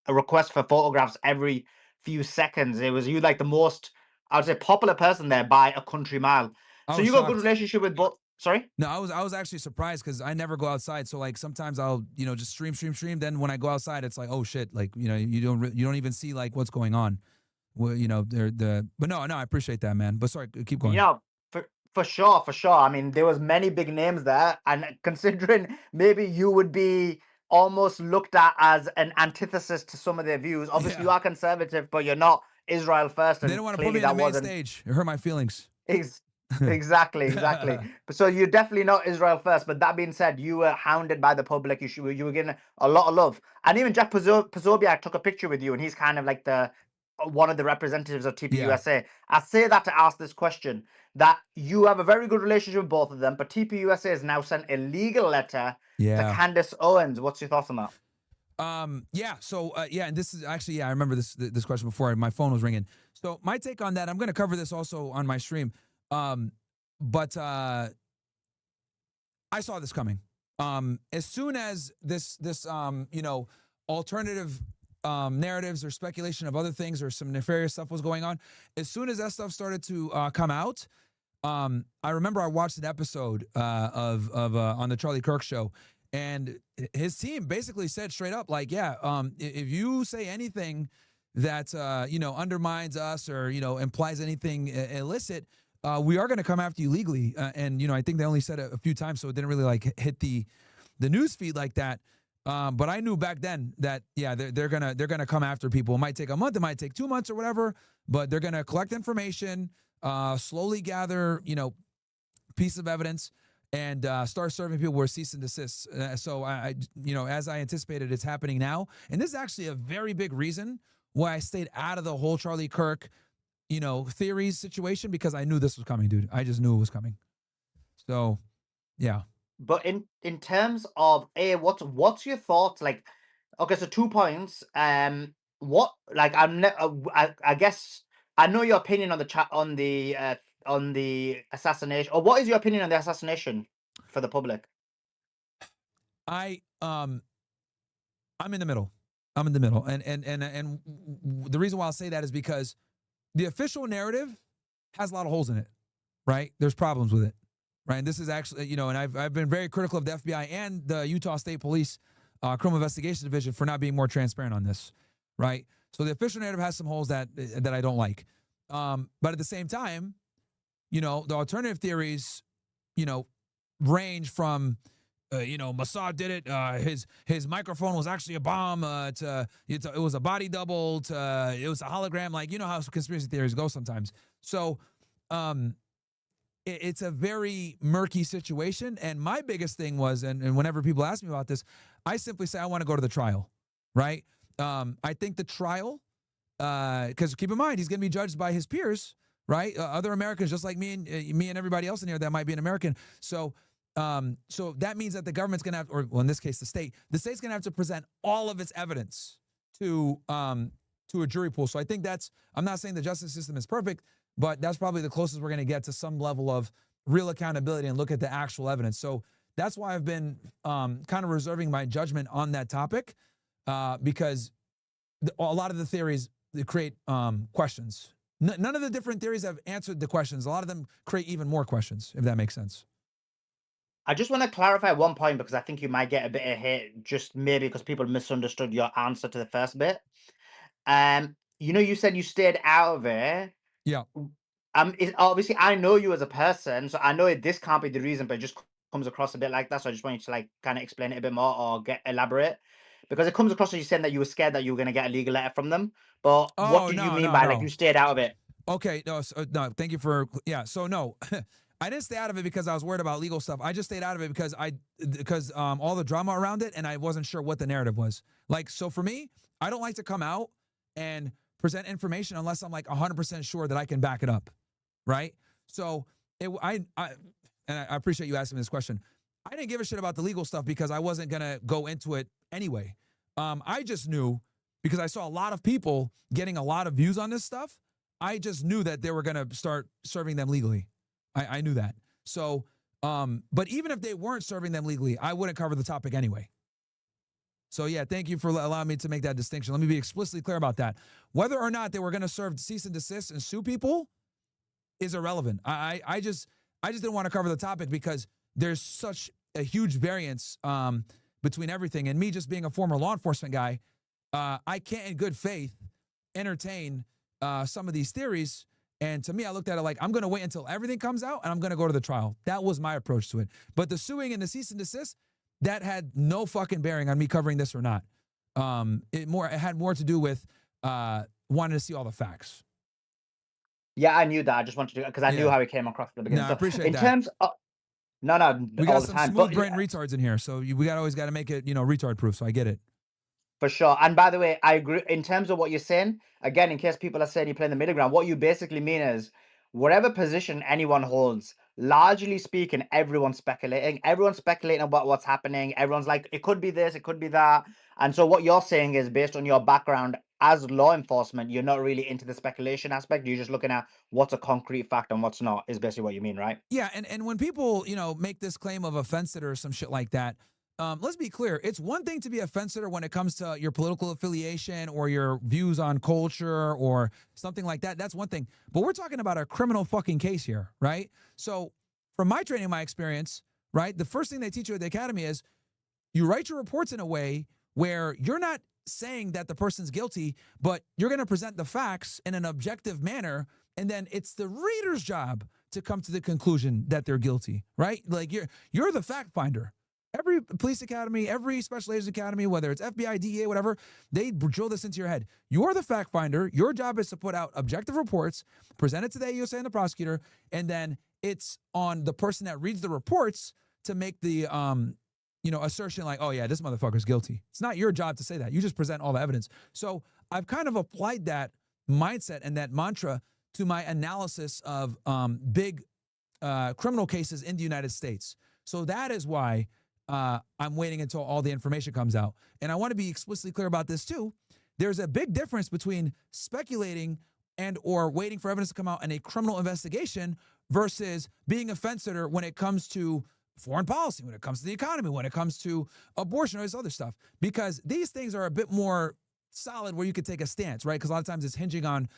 a request for photographs every few seconds. It was you like the most, I would say, popular person there by a country mile. I So was you got a good shocked. relationship with both. Sorry? No, I was actually surprised because I never go outside. So like sometimes I'll just stream. Then when I go outside, it's like, oh shit, like you don't even see like what's going on. Well, but no, I appreciate that, man. But sorry, keep going. Yeah, for sure. I mean, there was many big names there, and considering maybe you would be almost looked at as an antithesis to some of their views. Obviously, you are conservative, but you're not Israel first. They And didn't want to put me on the main stage. It hurt my feelings. Exactly. But so you're definitely not Israel first. But that being said, you were hounded by the public. You were getting a lot of love, and even Jack Pozobiak took a picture with you, and he's kind of like one of the representatives of TPUSA. I say that to ask this question: that you have a very good relationship with both of them, but TPUSA has now sent a legal letter to Candace Owens. What's your thoughts on that? And this is actually, I remember this question before my phone was ringing. So my take on that, I'm going to cover this also on my stream. But I saw this coming. As soon as this alternative narratives or speculation of other things or some nefarious stuff was going on, as soon as that stuff started to come out, I remember I watched an episode of on the Charlie Kirk show, and his team basically said straight up, like, if you say anything that undermines us or implies anything illicit, we are going to come after you legally. And I think they only said it a few times, so it didn't really like hit the news feed like that. But I knew back then that they're gonna come after people. It might take a month, it might take 2 months or whatever, but they're gonna collect information, slowly gather piece of evidence, and start serving people where cease and desist. So I as I anticipated, it's happening now, and this is actually a very big reason why I stayed out of the whole Charlie Kirk theories situation, because I knew this was coming, dude. I just knew it was coming. So yeah. But in terms of what's your thoughts? Like, okay, so 2 points. What, like, I guess I know your opinion on the chat on the assassination, or what is your opinion on the assassination for the public? I'm in the middle. I'm in the middle, and the reason why I'll say that is because the official narrative has a lot of holes in it, right? There's problems with it, right? And this is actually, and I've been very critical of the FBI and the Utah State Police Criminal Investigation Division for not being more transparent on this, right? So the official narrative has some holes that I don't like. But at the same time, the alternative theories, range from Mossad did it. His microphone was actually a bomb. It was a body double. It was a hologram. Like, you know how conspiracy theories go sometimes. So it's a very murky situation. And my biggest thing was, and whenever people ask me about this, I simply say I want to go to the trial, right? I think the trial, because keep in mind, he's going to be judged by his peers, right? Other Americans, just like me and everybody else in here that might be an American. So that means that the government's going to have, or well, in this case, the state's going to have to present all of its evidence to a jury pool. So I think I'm not saying the justice system is perfect, but that's probably the closest we're going to get to some level of real accountability and look at the actual evidence. So that's why I've been kind of reserving my judgment on that topic, because a lot of the theories they create questions. None of the different theories have answered the questions. A lot of them create even more questions, if that makes sense. I just want to clarify one point because I think you might get a bit of hate, just maybe because people misunderstood your answer to the first bit. You said you stayed out of it. Yeah. Obviously, I know you as a person, so I know this can't be the reason, but it just comes across a bit like that. So I just want you to kind of explain it a bit more or elaborate, because it comes across as you saying that you were scared that you were going to get a legal letter from them. But what did you mean by like you stayed out of it? Okay, no, thank you for So no, I didn't stay out of it because I was worried about legal stuff. I just stayed out of it because all the drama around it, and I wasn't sure what the narrative was. Like, so for me, I don't like to come out and present information unless I'm like 100% sure that I can back it up, right? So I appreciate you asking me this question. I didn't give a shit about the legal stuff because I wasn't gonna go into it anyway. I just knew, because I saw a lot of people getting a lot of views on this stuff, I just knew that they were gonna start serving them legally. I knew that. So, but even if they weren't serving them legally, I wouldn't cover the topic anyway. So yeah, thank you for allowing me to make that distinction. Let me be explicitly clear about that. Whether or not they were going to serve cease and desist and sue people is irrelevant. I just didn't want to cover the topic because there's such a huge variance between everything. And me just being a former law enforcement guy, I can't in good faith entertain some of these theories. And to me, I looked at it like, I'm going to wait until everything comes out and I'm going to go to the trial. That was my approach to it. But the suing and the cease and desist, that had no fucking bearing on me covering this or not. It had more to do with wanting to see all the facts. Yeah, I knew that. I just wanted to, because I knew how it came across at the beginning. No, I appreciate in that. terms of, we got some smooth brain retards in here, so we always got to make it, retard proof. So I get it. For sure. And by the way, I agree in terms of what you're saying. Again, in case people are saying you play in the middle ground, what you basically mean is whatever position anyone holds, largely speaking, everyone's speculating. Everyone's speculating about what's happening. Everyone's like, it could be this, it could be that. And so what you're saying is, based on your background as law enforcement, you're not really into the speculation aspect. You're just looking at what's a concrete fact and what's not, is basically what you mean, right? Yeah, and when people, make this claim of a fence sitter or some shit like that, let's be clear. It's one thing to be a fence sitter when it comes to your political affiliation or your views on culture or something like that. That's one thing. But we're talking about a criminal fucking case here, right? So from my training, my experience, right, the first thing they teach you at the academy is you write your reports in a way where you're not saying that the person's guilty, but you're going to present the facts in an objective manner, and then it's the reader's job to come to the conclusion that they're guilty, right? Like you're the fact finder. Every police academy, every special agents academy, whether it's FBI, DEA, whatever, they drill this into your head. You're the fact finder. Your job is to put out objective reports, present it to the AUSA and the prosecutor, and then it's on the person that reads the reports to make the assertion like, oh yeah, this motherfucker's guilty. It's not your job to say that. You just present all the evidence. So I've kind of applied that mindset and that mantra to my analysis of big criminal cases in the United States. So that is why I'm waiting until all the information comes out. And I want to be explicitly clear about this too. There's a big difference between speculating and or waiting for evidence to come out in a criminal investigation versus being a fence sitter when it comes to foreign policy, when it comes to the economy, when it comes to abortion or this other stuff. Because these things are a bit more solid where you could take a stance, right? Because a lot of times it's hinging on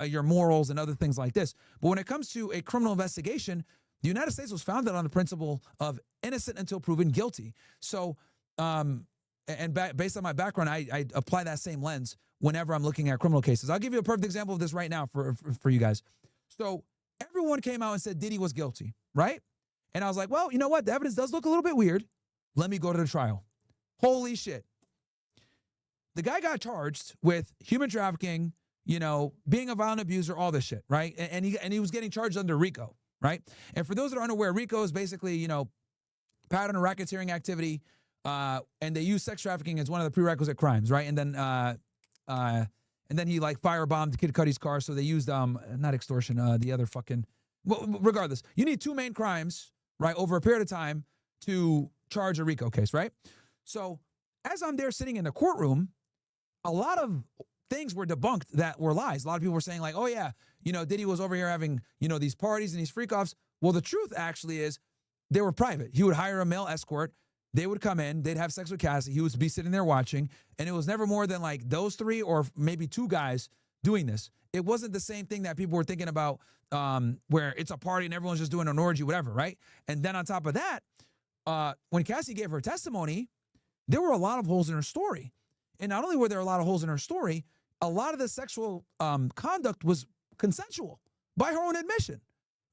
your morals and other things like this. But when it comes to a criminal investigation, the United States was founded on the principle of innocent until proven guilty. So, based on my background, I apply that same lens whenever I'm looking at criminal cases. I'll give you a perfect example of this right now for you guys. So everyone came out and said Diddy was guilty, right? And I was like, well, you know what? The evidence does look a little bit weird. let me go to the trial. Holy shit. The guy got charged with human trafficking, you know, being a violent abuser, all this shit, right? And he was getting charged under RICO, right? And for those that are unaware, RICO is basically, you know, pattern of racketeering activity, and they use sex trafficking as one of the prerequisite crimes, right? And then he like firebombed Kid Cudi's car, so they used not extortion, the other fucking. Well, regardless, you need two main crimes, right, over a period of time to charge a RICO case, right? So as I'm there sitting in the courtroom, a lot of things were debunked that were lies. A lot of people were saying like, oh yeah, you know, Diddy was over here having, you know, these parties and these freak-offs. Well, the truth actually is they were private. He would hire a male escort. They would come in. They'd have sex with Cassie. He would be sitting there watching. And it was never more than like those three or maybe two guys doing this. It wasn't the same thing that people were thinking about where it's a party and everyone's just doing an orgy, whatever, right? And then on top of that, when Cassie gave her testimony, there were a lot of holes in her story. And not only were there a lot of holes in her story, a lot of the sexual conduct was consensual by her own admission,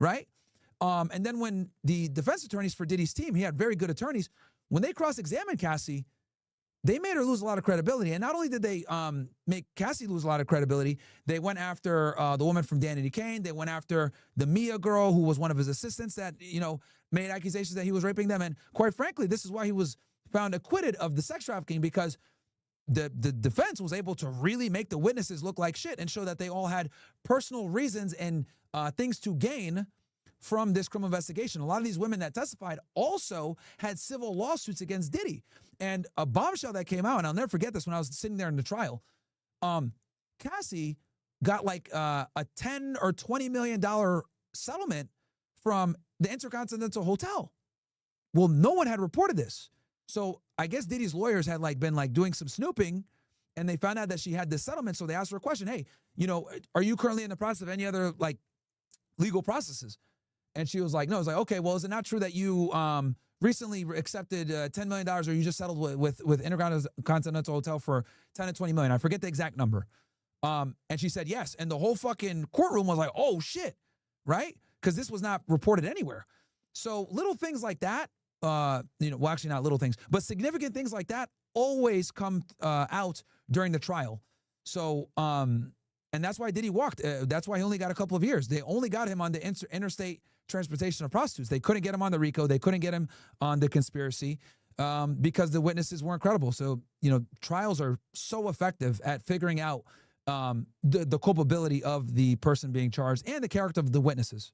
right? And then when the defense attorneys for Diddy's team, he had very good attorneys, when they cross-examined Cassie, they made her lose a lot of credibility. And not only did they make Cassie lose a lot of credibility, they went after the woman from Danity Kane. They went after the Mia girl, who was one of his assistants that, you know, made accusations that he was raping them. And quite frankly, this is why he was found acquitted of the sex trafficking, because the defense was able to really make the witnesses look like shit and show that they all had personal reasons and things to gain from this criminal investigation. A lot of these women that testified also had civil lawsuits against Diddy. And a bombshell that came out, and I'll never forget this when I was sitting there in the trial, Cassie got like a $10 or $20 million settlement from the Intercontinental Hotel. Well, no one had reported this. So I guess Diddy's lawyers had been doing some snooping, and they found out that she had this settlement. So they asked her a question. Hey, you know, are you currently in the process of any other like legal processes? And she was like, no. I was like, okay, well, is it not true that you recently accepted $10 million, or you just settled with Intercontinental Hotel for $10 to $20 million? I forget the exact number. And she said yes. And the whole fucking courtroom was like, oh shit, right? Because this was not reported anywhere. So little things like that, you know, well, actually not little things, but significant things like that always come out during the trial. So, and that's why Diddy walked. That's why he only got a couple of years. They only got him on the interstate transportation of prostitutes. They couldn't get him on the RICO. They couldn't get him on the conspiracy because the witnesses weren't credible. So, you know, trials are so effective at figuring out the culpability of the person being charged and the character of the witnesses.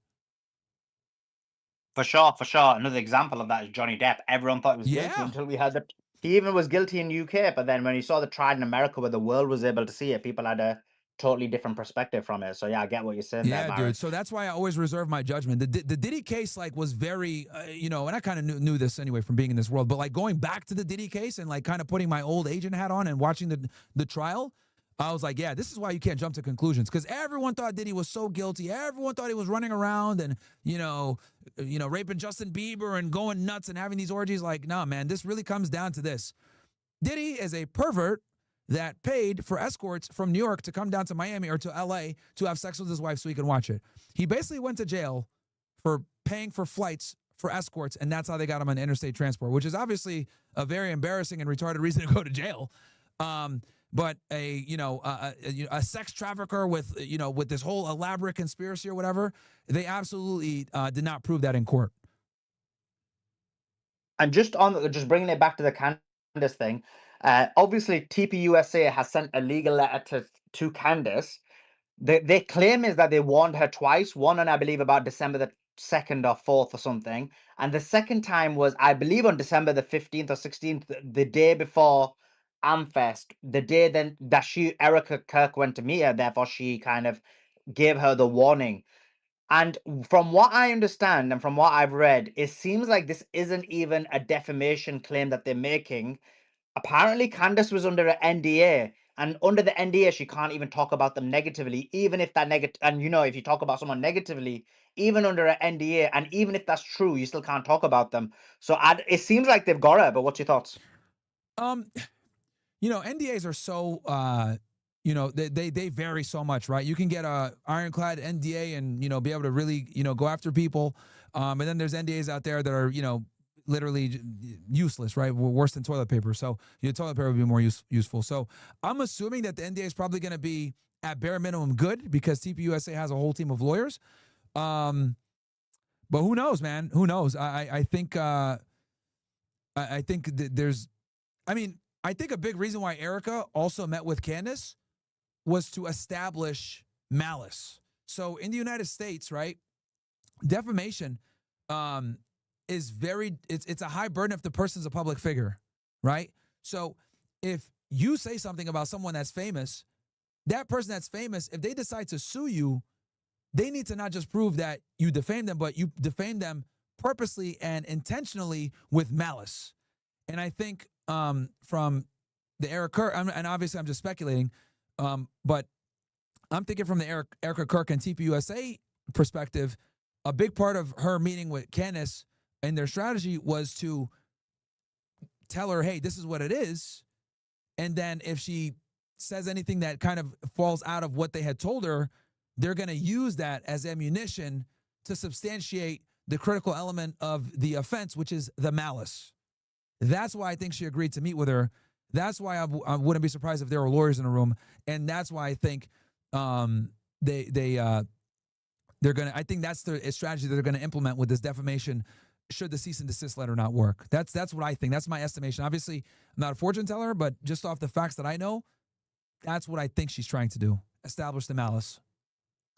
For sure. Another example of that is Johnny Depp. Everyone thought he was guilty until we heard that he even was guilty in UK. But then when you saw the trial in America where the world was able to see it, people had a totally different perspective from it. So yeah, I get what you're saying there, Myron. Dude. So that's why I always reserve my judgment. The Diddy case was very, you know, and I kind of knew this anyway from being in this world, but like going back to the Diddy case and like kind of putting my old agent hat on and watching the trial, I was like, yeah, this is why you can't jump to conclusions, because everyone thought Diddy was so guilty. Everyone thought he was running around and, you know, raping Justin Bieber and going nuts and having these orgies. Like, nah, man, this really comes down to this. Diddy is a pervert that paid for escorts from New York to come down to Miami or to LA to have sex with his wife so he could watch it. He basically went to jail for paying for flights for escorts, and that's how they got him on interstate transport, which is obviously a very embarrassing and retarded reason to go to jail. But a sex trafficker with this whole elaborate conspiracy or whatever, they absolutely did not prove that in court. And just bringing it back to the Candace thing, obviously TPUSA has sent a legal letter to Candace. Their claim is that they warned her twice. One on, I believe, about December the 2nd or 4th or something, and the second time was, I believe, on December the 15th or 16th, the day before Amfest, the day then that Erica Kirk went to meet her. Therefore, she kind of gave her the warning. And from what I understand and from what I've read, it seems like this isn't even a defamation claim that they're making. Apparently, Candace was under an NDA, and under the NDA, she can't even talk about them negatively, even if that and you know, if you talk about someone negatively, even under an NDA, and even if that's true, you still can't talk about them. So it seems like they've got her. But what's your thoughts? You know, NDAs are so, you know, they vary so much, right? You can get a ironclad NDA and, you know, be able to really, you know, go after people. And then there's NDAs out there that are, you know, literally useless, right? Worse than toilet paper. So your toilet paper would be more useful. So I'm assuming that the NDA is probably going to be at bare minimum good because TPUSA has a whole team of lawyers. But who knows, man? Who knows? I think there's, I mean, I think a big reason why Erica also met with Candace was to establish malice. So in the United States, right, defamation is it's a high burden if the person's a public figure, right? So if you say something about someone that's famous, that person that's famous, if they decide to sue you, they need to not just prove that you defame them, but you defame them purposely and intentionally with malice. And I think from the Erica, and obviously I'm just speculating, but I'm thinking from the Erica Kirk and TPUSA perspective, a big part of her meeting with Candace and their strategy was to tell her, hey, this is what it is. And then if she says anything that kind of falls out of what they had told her, they're going to use that as ammunition to substantiate the critical element of the offense, which is the malice. That's why I think she agreed to meet with her. That's why I wouldn't be surprised if there were lawyers in the room. And that's why I think they're going to, I think that's the strategy that they're going to implement with this defamation should the cease and desist letter not work. That's what I think. That's my estimation. Obviously, I'm not a fortune teller, but just off the facts that I know, that's what I think she's trying to do. Establish the malice.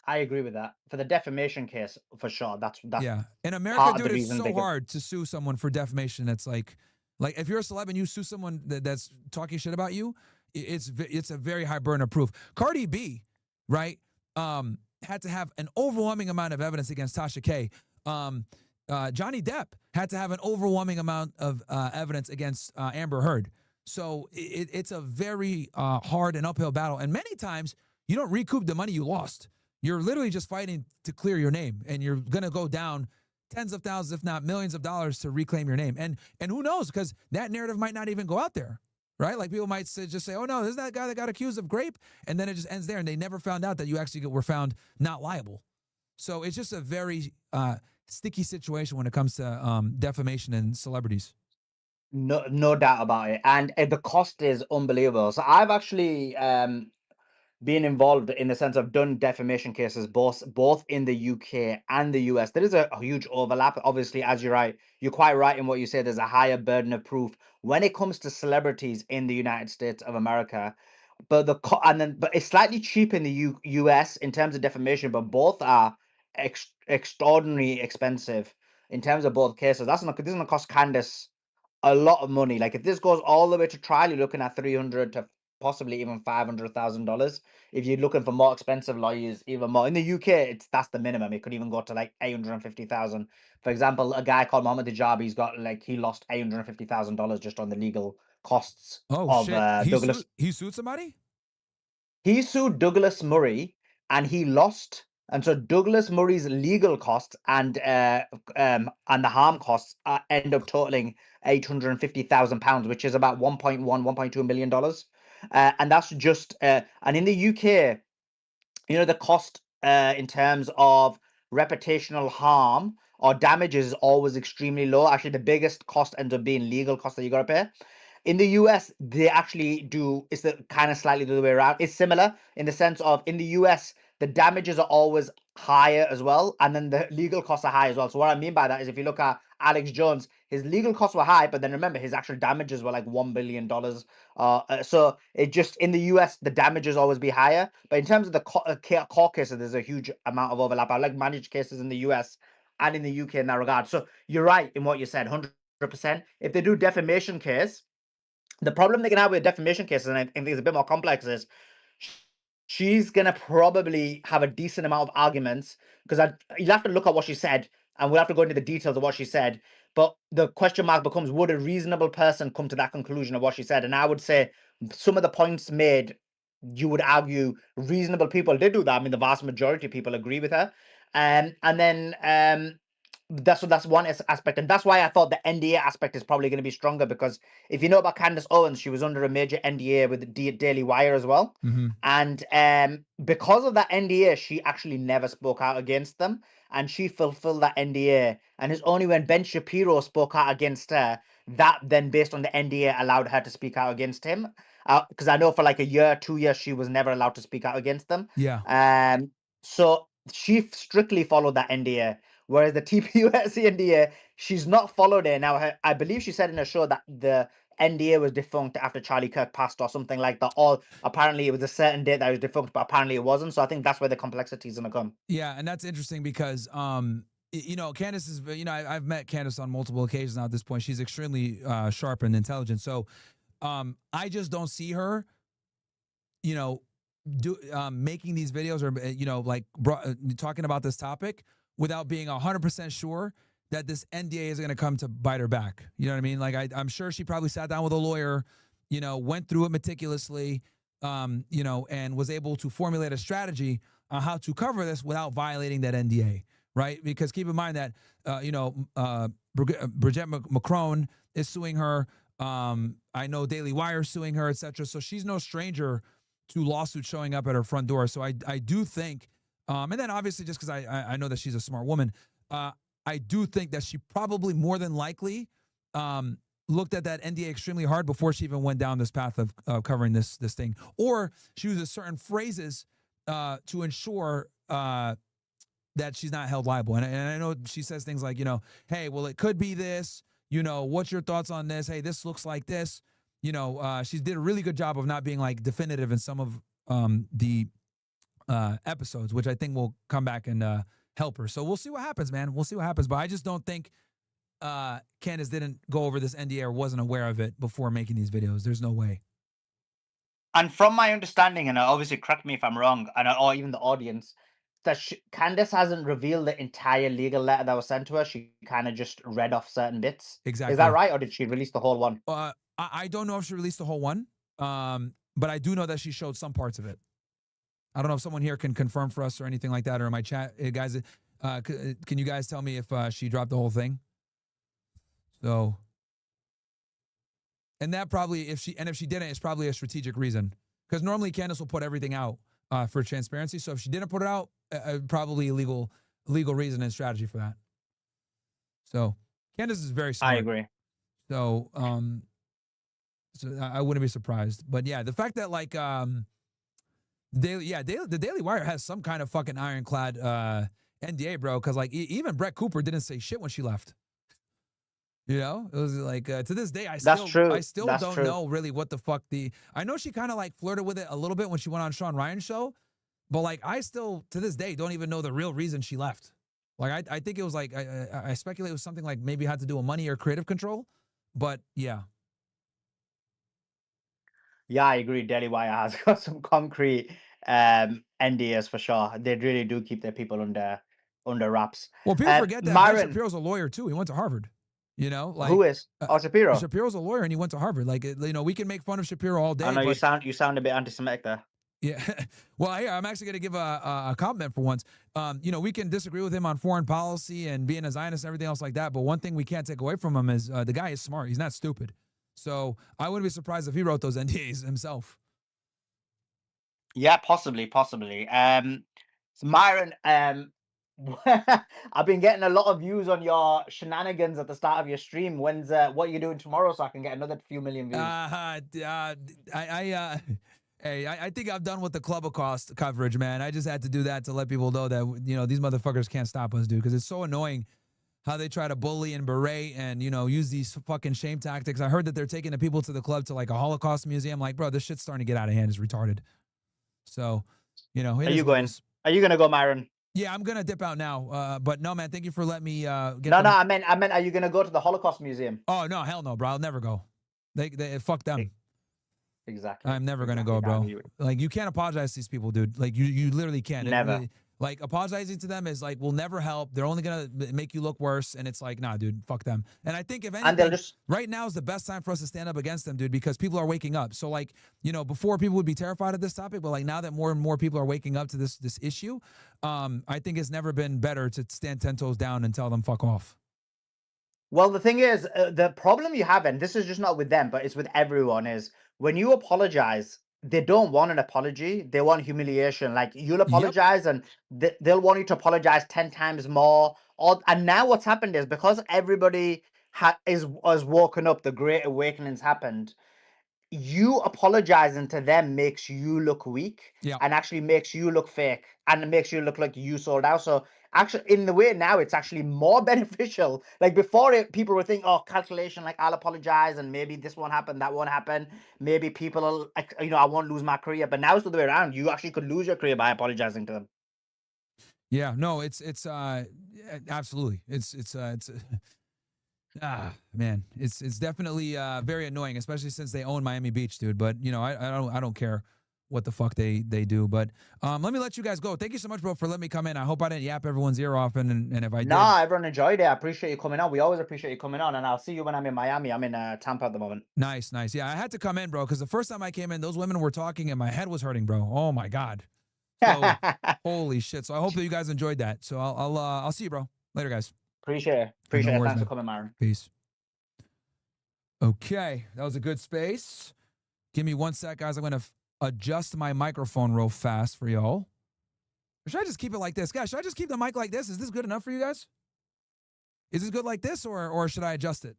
I agree with that. For the defamation case, for sure. That's yeah. In America, dude, it's so hard to sue someone for defamation. It's like if you're a celeb and you sue someone that's talking shit about you, it's a very high burden of proof. Cardi B, right, had to have an overwhelming amount of evidence against Tasha K. Johnny Depp had to have an overwhelming amount of evidence against Amber Heard. So it's a very hard and uphill battle. And many times you don't recoup the money you lost. You're literally just fighting to clear your name, and you're going to go down tens of thousands, if not millions of dollars to reclaim your name. And who knows, because that narrative might not even go out there, right? Like people might just say, oh no, this is that guy that got accused of grape. And then it just ends there, and they never found out that you actually were found not liable. So it's just a very sticky situation when it comes to defamation and celebrities. No doubt about it. And the cost is unbelievable. So I've actually been involved in the sense of done defamation cases both in the UK and the US. There is a huge overlap. Obviously, as you're quite right in what you say. There's a higher burden of proof when it comes to celebrities in the United States of America. But but it's slightly cheap in the US in terms of defamation, but both are extraordinarily expensive in terms of both cases. This is going to cost Candace a lot of money. Like if this goes all the way to trial, you're looking at $300,000 to possibly even $500,000. If you're looking for more expensive lawyers, even more. In the UK, that's the minimum. It could even go to like $850,000. For example, a guy called Mohammed Hijabi, he lost $850,000 just on the legal costs of shit. Douglas. He sued somebody? He sued Douglas Murray and he lost. And so Douglas Murray's legal costs and the harm costs end up totaling £850,000, which is about $1.2 million. And that's just and in the UK, the cost in terms of reputational harm or damages is always extremely low. Actually, the biggest cost ends up being legal costs that you got to pay. In the US, they actually do, it's the kind of slightly the other way around. It's similar in the sense of in the US, the damages are always higher as well, and then the legal costs are high as well. So what I mean by that is if you look at Alex Jones, his legal costs were high, but then remember his actual damages were like $1 billion. So it just, in the US, the damages always be higher. But in terms of the court cases, there's a huge amount of overlap. I like managed cases in the US and in the UK in that regard. So you're right in what you said, 100%. If they do defamation case, the problem they can have with defamation cases, and I think it's a bit more complex, is she's going to probably have a decent amount of arguments because you'll have to look at what she said and we'll have to go into the details of what she said. But the question mark becomes, would a reasonable person come to that conclusion of what she said? And I would say some of the points made, you would argue reasonable people did do that. I mean, the vast majority of people agree with her. And then that's one aspect, and that's why I thought the NDA aspect is probably going to be stronger, because if you know about Candace Owens, she was under a major NDA with the Daily Wire as well, and because of that NDA, she actually never spoke out against them, and she fulfilled that NDA. And it's only when Ben Shapiro spoke out against her that then, based on the NDA, allowed her to speak out against him. Because I know for like a year, 2 years, she was never allowed to speak out against them. Yeah. So she strictly followed that NDA. Whereas the TPUSA NDA, she's not followed it. Now, I believe she said in a show that the NDA was defunct after Charlie Kirk passed or something like that. Or apparently it was a certain date that it was defunct, but apparently it wasn't. So I think that's where the complexity is going to come. Yeah, and that's interesting because, you know, Candace is, you know, I've met Candace on multiple occasions now at this point. She's extremely sharp and intelligent. So I just don't see her, you know, making these videos or, you know, like talking about this topic without being 100% sure that this NDA is going to come to bite her back. You know what I mean? Like, I'm sure she probably sat down with a lawyer, you know, went through it meticulously, you know, and was able to formulate a strategy on how to cover this without violating that NDA, right? Because keep in mind that, you know, Brigitte Macron is suing her. I know Daily Wire is suing her, etc. So she's no stranger to lawsuits showing up at her front door. So I do think, and then obviously just because I know that she's a smart woman, I do think that she probably more than likely looked at that NDA extremely hard before she even went down this path of covering this thing. Or she uses certain phrases to ensure that she's not held liable. And I know she says things like, you know, hey, well, it could be this. You know, what's your thoughts on this? Hey, this looks like this. You know, she did a really good job of not being like definitive in some of the episodes, which I think will come back and help her. So we'll see what happens, man. We'll see what happens. But I just don't think Candace didn't go over this NDA or wasn't aware of it before making these videos. There's no way. And from my understanding, and obviously correct me if I'm wrong, or even the audience, that Candace hasn't revealed the entire legal letter that was sent to her. She kind of just read off certain bits. Exactly. Is that right? Or did she release the whole one? I don't know if she released the whole one, but I do know that she showed some parts of it. I don't know if someone here can confirm for us or anything like that, or in my chat, guys, can you guys tell me if she dropped the whole thing? So, and that probably, if she didn't, it's probably a strategic reason. Because normally Candace will put everything out for transparency. So if she didn't put it out, probably a legal reason and strategy for that. So Candace is very smart. I agree. So, so I wouldn't be surprised. But yeah, the fact that like the Daily Wire has some kind of fucking ironclad NDA, bro. Because like even Brett Cooper didn't say shit when she left. You know, it was like to this day, I still don't know really what the fuck I know she kind of like flirted with it a little bit when she went on Sean Ryan's show, but like I still to this day don't even know the real reason she left. Like I think it was like I speculate it was something like maybe had to do with money or creative control, but yeah. Yeah, I agree. Daily Wire has got some concrete NDAs for sure. They really do keep their people under wraps. Well, people forget that Myron, Shapiro's a lawyer too. He went to Harvard. You know, like who is? Shapiro. Shapiro's a lawyer and he went to Harvard. Like, you know, we can make fun of Shapiro all day. I know you sound a bit anti-Semitic there. Yeah. Well, I'm actually going to give a compliment for once. You know, we can disagree with him on foreign policy and being a Zionist and everything else like that. But one thing we can't take away from him is the guy is smart. He's not stupid. So I wouldn't be surprised if he wrote those NDAs himself. Yeah, possibly. So Myron, I've been getting a lot of views on your shenanigans at the start of your stream. What are you doing tomorrow so I can get another few million views? Hey, I think I'm done with the Clubocaust coverage, man. I just had to do that to let people know that, you know, these motherfuckers can't stop us, dude, because it's so annoying how they try to bully and berate and, you know, use these fucking shame tactics. I heard that they're taking the people to the club to like a Holocaust museum. Like, bro, this shit's starting to get out of hand. It's retarded. So, you know. Are you going to go, Myron? Yeah, I'm gonna dip out now. But no, man, thank you for letting me get. No, I meant, are you gonna go to the Holocaust Museum? Oh no, hell no, bro. I'll never go. They fuck them. Exactly. I'm never gonna go, bro. Like, you can't apologize to these people, dude. Like, you literally can't. Never. Like, apologizing to them is like will never help. They're only gonna make you look worse, and it's like, nah, dude, fuck them. And I think if anything, right now is the best time for us to stand up against them, dude, because people are waking up. So like, you know, before people would be terrified of this topic, but like now that more and more people are waking up to this issue, I think it's never been better to stand 10 toes down and tell them fuck off. Well, the thing is, the problem you have, and this is just not with them, but it's with everyone, is when you apologize, they don't want an apology. They want humiliation. Like, you'll Yep. apologize and they'll want you to apologize 10 times more. And now what's happened is, because everybody has woken up, the Great Awakening's happened. You apologizing to them makes you look weak, Yeah. and actually makes you look fake, and it makes you look like you sold out. So actually, in the way now, it's actually more beneficial. Like before, people were thinking, oh, calculation, like I'll apologize and maybe this won't happen, that won't happen. Maybe people will, I won't lose my career. But now it's the other way around. You actually could lose your career by apologizing to them. Yeah, no, it's absolutely. Man, it's definitely very annoying, especially since they own Miami Beach, dude. But you know, I don't care what the fuck they do. But let me let you guys go. Thank you so much, bro, for letting me come in. I hope I didn't yap everyone's ear off, and if I did, Nah, everyone enjoyed it. I appreciate you coming on. We always appreciate you coming on, and I'll see you when I'm in Miami. I'm in Tampa at the moment. Nice. Yeah, I had to come in, bro, because the first time I came in, those women were talking, and my head was hurting, bro. Oh my god. So holy shit. So I hope that you guys enjoyed that. So I'll see you, bro. Later, guys. Appreciate it. No worries, Thanks man. for coming, Myron. Peace. Okay, that was a good space. Give me 1 sec, guys. I'm going to adjust my microphone real fast for y'all. Or should I just keep it like this? Guys, should I just keep the mic like this? Is this good enough for you guys? Is this good like this, or should I adjust it?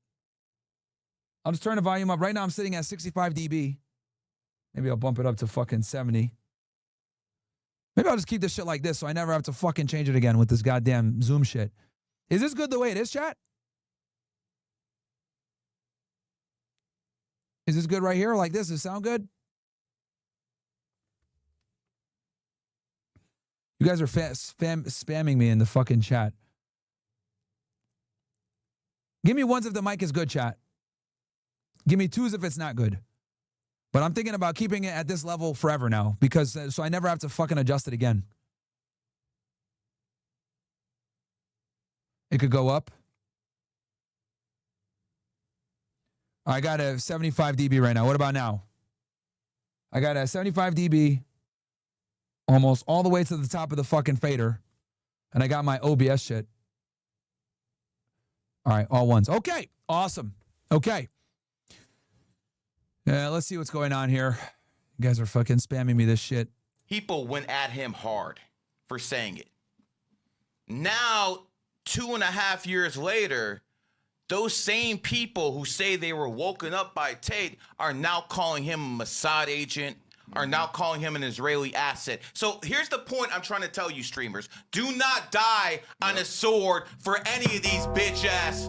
I'll just turn the volume up. Right now, I'm sitting at 65 dB. Maybe I'll bump it up to fucking 70. Maybe I'll just keep this shit like this so I never have to fucking change it again with this goddamn Zoom shit. Is this good the way it is, chat? Is this good right here? Like this? Does it sound good? You guys are spamming me in the fucking chat. Give me ones if the mic is good, chat. Give me twos if it's not good. But I'm thinking about keeping it at this level forever now, because so I never have to fucking adjust it again. It could go up. I got a 75 dB right now. What about now? I got a 75 dB almost all the way to the top of the fucking fader. And I got my OBS shit. All right, all ones. Okay, awesome. Okay. Let's see what's going on here. You guys are fucking spamming me this shit. People went at him hard for saying it. Now, 2.5 years later, those same people who say they were woken up by Tate are now calling him a Mossad agent, are now calling him an Israeli asset. So here's the point I'm trying to tell you, streamers. Do not die on a sword for any of these bitch-ass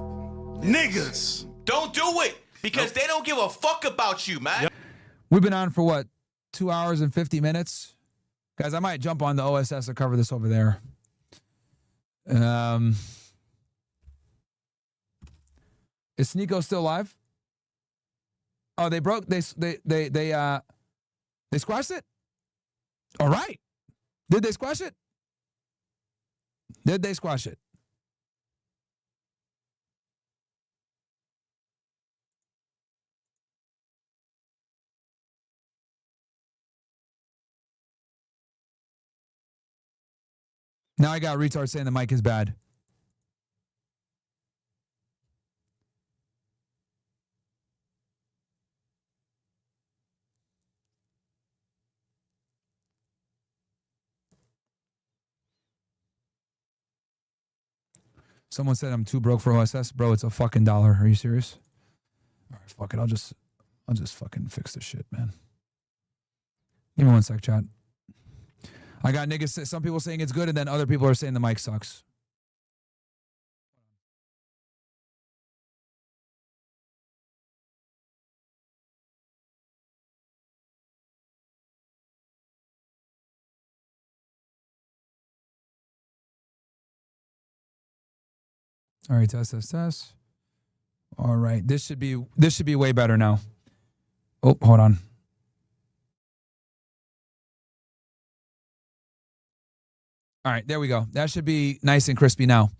niggas. Don't do it, because they don't give a fuck about you, man. We've been on for what, 2 hours and 50 minutes? Guys, I might jump on the OSS to cover this over there. Is Sneako still live? Oh, they squashed it? All right. Did they squash it? Did they squash it? Now I got retards saying the mic is bad. Someone said I'm too broke for OSS. Bro, it's a fucking $1. Are you serious? All right, fuck it. I'll just fucking fix this shit, man. Give me 1 sec, chat. I got niggas, some people saying it's good, and then other people are saying the mic sucks. All right, test. All right, this should be way better now. Oh, hold on. All right, there we go. That should be nice and crispy now.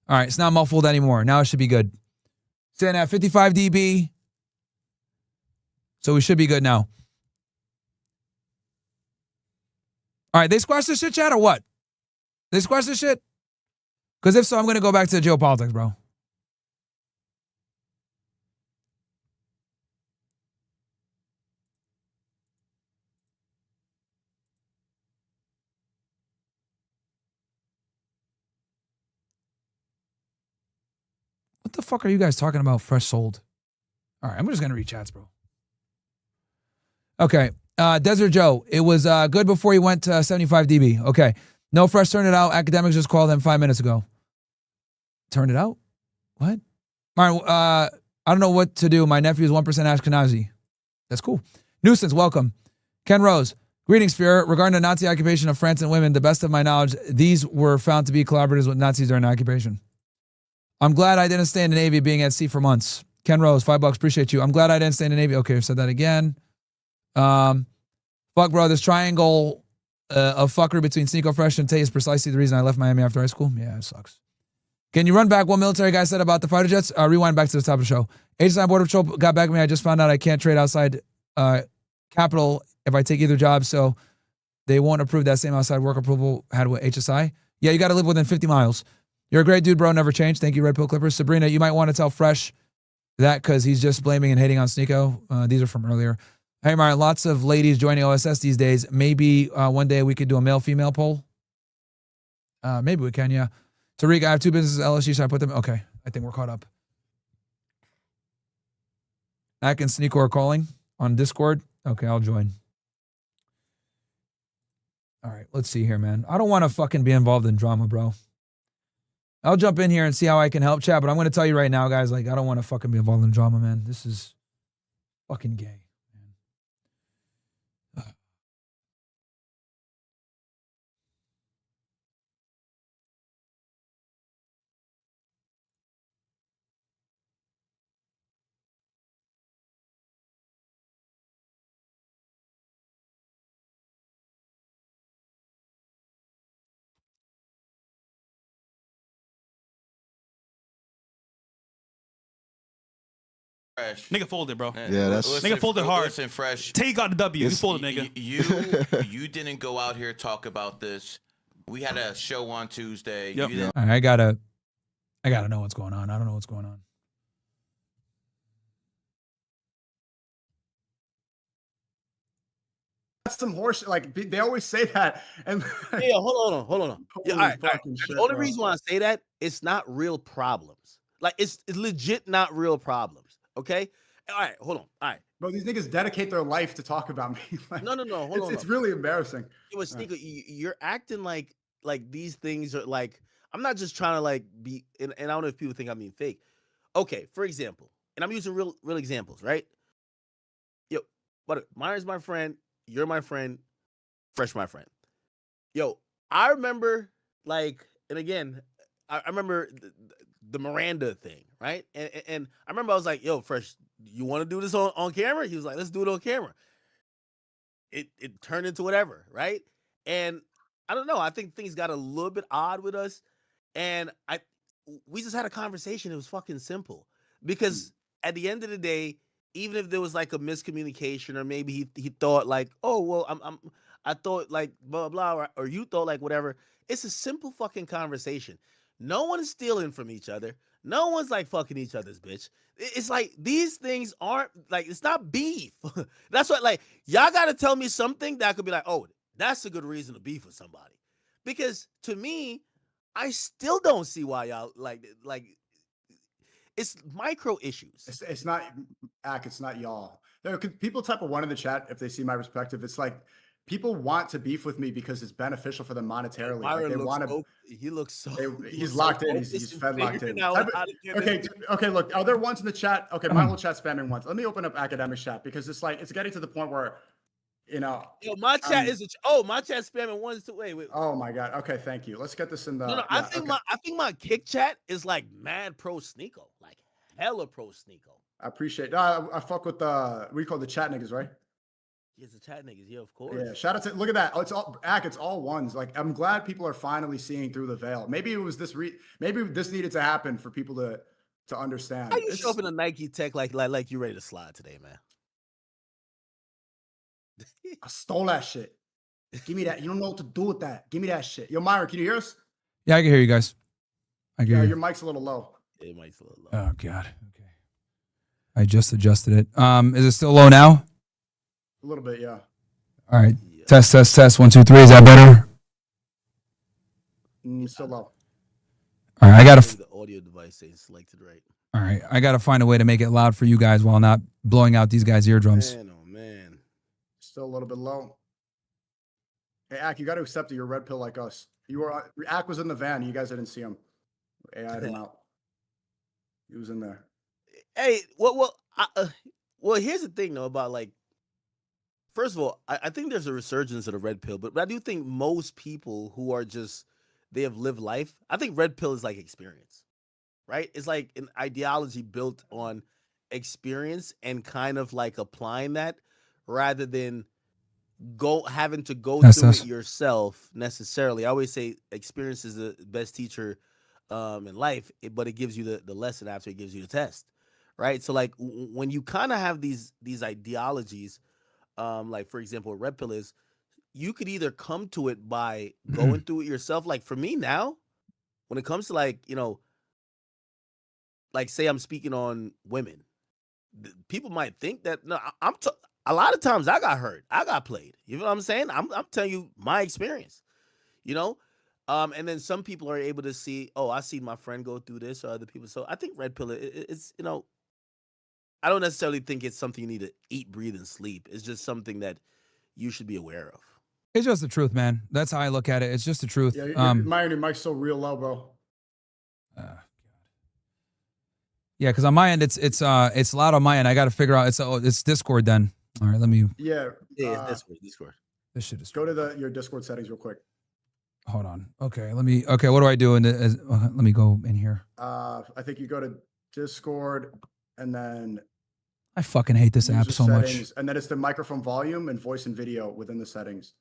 All right, it's not muffled anymore. Now it should be good. Sitting at 55 dB. So we should be good now. All right, they squashed this shit, chat, or what? They squashed this shit? Because if so, I'm going to go back to geopolitics, bro. fuck are you guys talking about fresh sold? All right, I'm just going to read chats, bro. Okay. Desert Joe, it was good before you went to 75 dB. Okay. No fresh, turned it out. Academics just called them 5 minutes ago. Turned it out? What? Myron, I don't know what to do. My nephew is 1% Ashkenazi. That's cool. Nuisance, welcome. Ken Rose, greetings, Fear. Regarding the Nazi occupation of France and women, the best of my knowledge, these were found to be collaborators with Nazis during the occupation. I'm glad I didn't stay in the Navy, being at sea for months. Ken Rose, $5, appreciate you. I'm glad I didn't stay in the Navy. Okay, I said that again. Fuck, bro, this triangle of fuckery between Sneako, Fresh, and Tate is precisely the reason I left Miami after high school. Yeah, it sucks. Can you run back what military guy said about the fighter jets? Rewind back to the top of the show. HSI Border Patrol got back to me. I just found out I can't trade outside Capital if I take either job, so they won't approve that same outside work approval had with HSI. Yeah, you got to live within 50 miles. You're a great dude, bro. Never changed. Thank you, Red Pill Clippers. Sabrina, you might want to tell Fresh that because he's just blaming and hating on Sneako. These are from earlier. Hey, Myron, lots of ladies joining OSS these days. Maybe one day we could do a male-female poll. Maybe we can, yeah. Tariq, I have 2 businesses at LSU. Should I put them? Okay, I think we're caught up. Ack and Sneako are calling on Discord. Okay, I'll join. All right, let's see here, man. I don't want to fucking be involved in drama, bro. I'll jump in here and see how I can help chat, but I'm going to tell you right now, guys, like, I don't want to fucking be involved in drama, man. This is fucking gay. Fresh. Nigga folded, bro. Yeah, that's nigga folded hard. Listen, Fresh. Take got the W. You folded, nigga. You didn't go out here talk about this. We had a show on Tuesday. Yep. You didn't- All right, I gotta know what's going on. I don't know what's going on. That's some horse. Like they always say that. And yeah, hold on. Yeah, all right. Shit, The only bro. reason why I say that, it's not real problems. Like it's legit not real problems. Okay. All right, hold on. All right. Bro, these niggas dedicate their life to talk about me. Like, No. Hold on. It's really embarrassing. It was Sneako, you're acting like these things are like, I'm not just trying to like be, and I don't know if people think I'm being fake. Okay, for example, and I'm using real examples, right? Yo, what? Myron's my friend. You're my friend. Fresh, my friend. Yo, I remember like, and again, I remember the Miranda thing, right? And I remember I was like, yo, Fresh, you want to do this on camera? He was like, let's do it on camera. It turned into whatever, right? And I don't know. I think things got a little bit odd with us. And we just had a conversation. It was fucking simple. Because at the end of the day, even if there was like a miscommunication, or maybe he thought like, oh, well, I thought like blah, blah, or you thought like whatever. It's a simple fucking conversation. No one is stealing from each other. No one's like fucking each other's bitch. It's like these things aren't like, it's not beef. That's what, like, y'all got to tell me something that could be like, oh, that's a good reason to beef with somebody. Because to me, I still don't see why y'all like it's micro issues. It's not Ack. It's not y'all. People type of one in the chat if they see my perspective. It's like people want to beef with me because it's beneficial for them monetarily. Like they want to. He looks so. He's locked in. He's fed locked in. Okay. Look, are there ones in the chat? Okay, my whole chat spamming ones. Let me open up academic chat because it's like it's getting to the point where, you know. Yo, my chat my chat spamming ones too. Wait. Oh my god. Okay, thank you. Let's get this in the. No. I think my kick chat is like mad pro Sneako, like hella pro Sneako. I appreciate. I fuck with the we call the chat niggas, right? Yes, the chat niggas. Yeah, of course. Yeah, shout out to look at that. Oh, it's all Ack. It's all ones. Like I'm glad people are finally seeing through the veil. Maybe it was this. Maybe this needed to happen for people to understand. How you show up in a Nike Tech like you ready to slide today, man? I stole that shit. Give me that. You don't know what to do with that. Give me that shit. Yo, Myron, can you hear us? Yeah, I can hear you guys. I can hear you. Your mic's a little low. Yeah, your mic's a little low. Oh god. Okay. I just adjusted it. Is it still low now? A little bit, yeah. All right. Yeah. Test. 1, 2, 3. Is that better? Still low. All right. I got the audio device saying selected right. All right, I got to find a way to make it loud for you guys while not blowing out these guys' eardrums. Man, oh man. Still a little bit low. Hey, Ak, you got to accept that you're red pill like us. You were Ak was in the van. You guys didn't see him. AI'd him out. He was in there. Hey, well, here's the thing though about like. First of all, I think there's a resurgence of the red pill, but I do think most people who are just they have lived life. I think red pill is like experience, right? It's like an ideology built on experience and kind of like applying that rather than having to go through it yourself necessarily. I always say experience is the best teacher in life, but it gives you the lesson after it gives you the test, right? So like when you kind of have these ideologies, like for example, what red pill is, you could either come to it by going through it yourself. Like for me now, when it comes to like, you know, like say I'm speaking on women, people might think that no, a lot of times I got hurt, I got played. You know what I'm saying? I'm telling you my experience, you know. And then some people are able to see, oh, I see my friend go through this or other people. So I think red pill, it's, you know, I don't necessarily think it's something you need to eat, breathe, and sleep. It's just something that you should be aware of. It's just the truth, man. That's how I look at it. It's just the truth. Yeah, Myron, your mic's so real low, bro. Yeah, because on my end, it's loud on my end. I got to figure out it's Discord then. All right, let me. Yeah, it's Discord. This shit is. Go to your Discord settings real quick. Hold on. Okay, let me. Okay, what do I do? Let me go in here. I think you go to Discord and then. I fucking hate this app so much. And then it's the microphone volume and voice and video within the settings.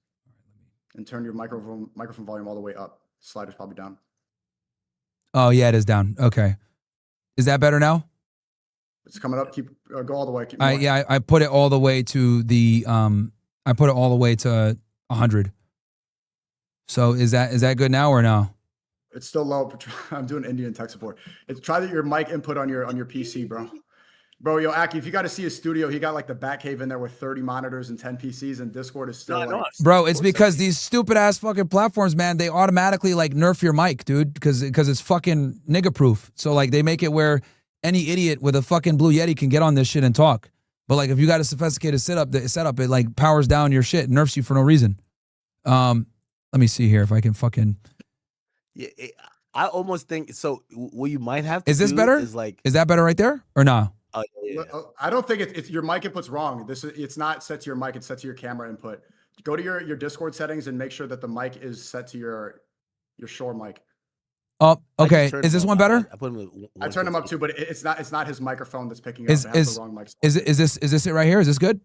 And turn your microphone volume all the way up. Slider's probably down. Oh yeah, it is down. Okay, is that better now? It's coming up. Keep go all the way. Keep yeah, I put it all the way to the I put it all the way to 100. So is that good now or no? It's still low. I'm doing Indian tech support. Try your mic input on your PC, bro. Bro, yo, Aki, if you got to see his studio, he got like the Batcave in there with 30 monitors and 10 PCs, and Discord is still Bro, it's because these stupid ass fucking platforms, man, they automatically like nerf your mic, dude, because it's fucking nigga proof. So like they make it where any idiot with a fucking Blue Yeti can get on this shit and talk. But like if you got a sophisticated setup, it like powers down your shit, nerfs you for no reason. Let me see here if I can fucking. Yeah, I almost think so. What you might have to is this better? Is that better right there or no? Yeah. I don't think it's your mic input's wrong. It's not set to your mic, it's set to your camera input. Go to your Discord settings and make sure that the mic is set to your Shure mic. Oh, okay. Is this one better? I turned him up too, but it's not his microphone that's picking it up. It has the wrong mic. Is this it right here? Is this good?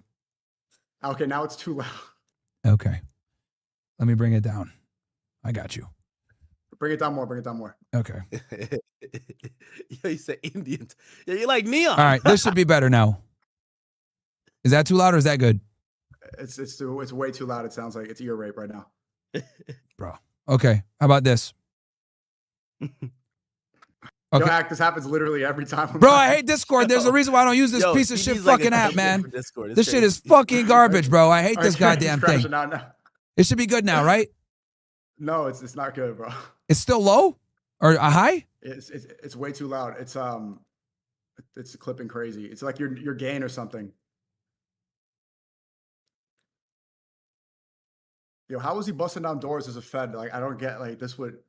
Okay, now it's too loud. Okay. Let me bring it down. I got you. Bring it down more. Bring it down more. Okay. Yo, you said Indian. Yeah, you're like Neon. All right, this should be better now. Is that too loud or is that good? It's way too loud. It sounds like it's ear rape right now. Bro. Okay. How about this? Okay. Yo, Act, this happens literally every time. Bro, I hate Discord. There's a reason why I don't use this piece of shit fucking app, man. This shit is fucking garbage, bro. I hate this goddamn thing. It should be good now, right? No, it's not good, bro. It's still low or a high? It's way too loud. It's clipping crazy. It's like your gain or something. Yo, how was he busting down doors as a Fed? Like I don't get like this would.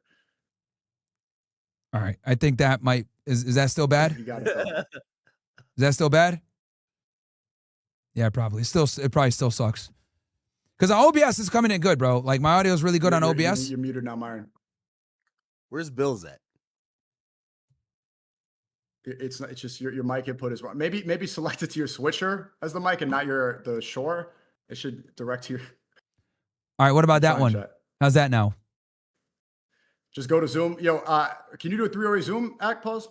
All right, I think that might is that still bad? You got it, bro. Is that still bad? Yeah, probably. It probably still sucks. Because OBS is coming in good, bro. Like my audio is really good on OBS. You're muted now, Myron. Where's Bill's at? It's not. It's just your mic input is wrong. Maybe select it to your switcher as the mic and not the Shure. It should direct to your. All right. What about that one? Chat. How's that now? Just go to Zoom. Yo, can you do a 3-way Zoom act pause?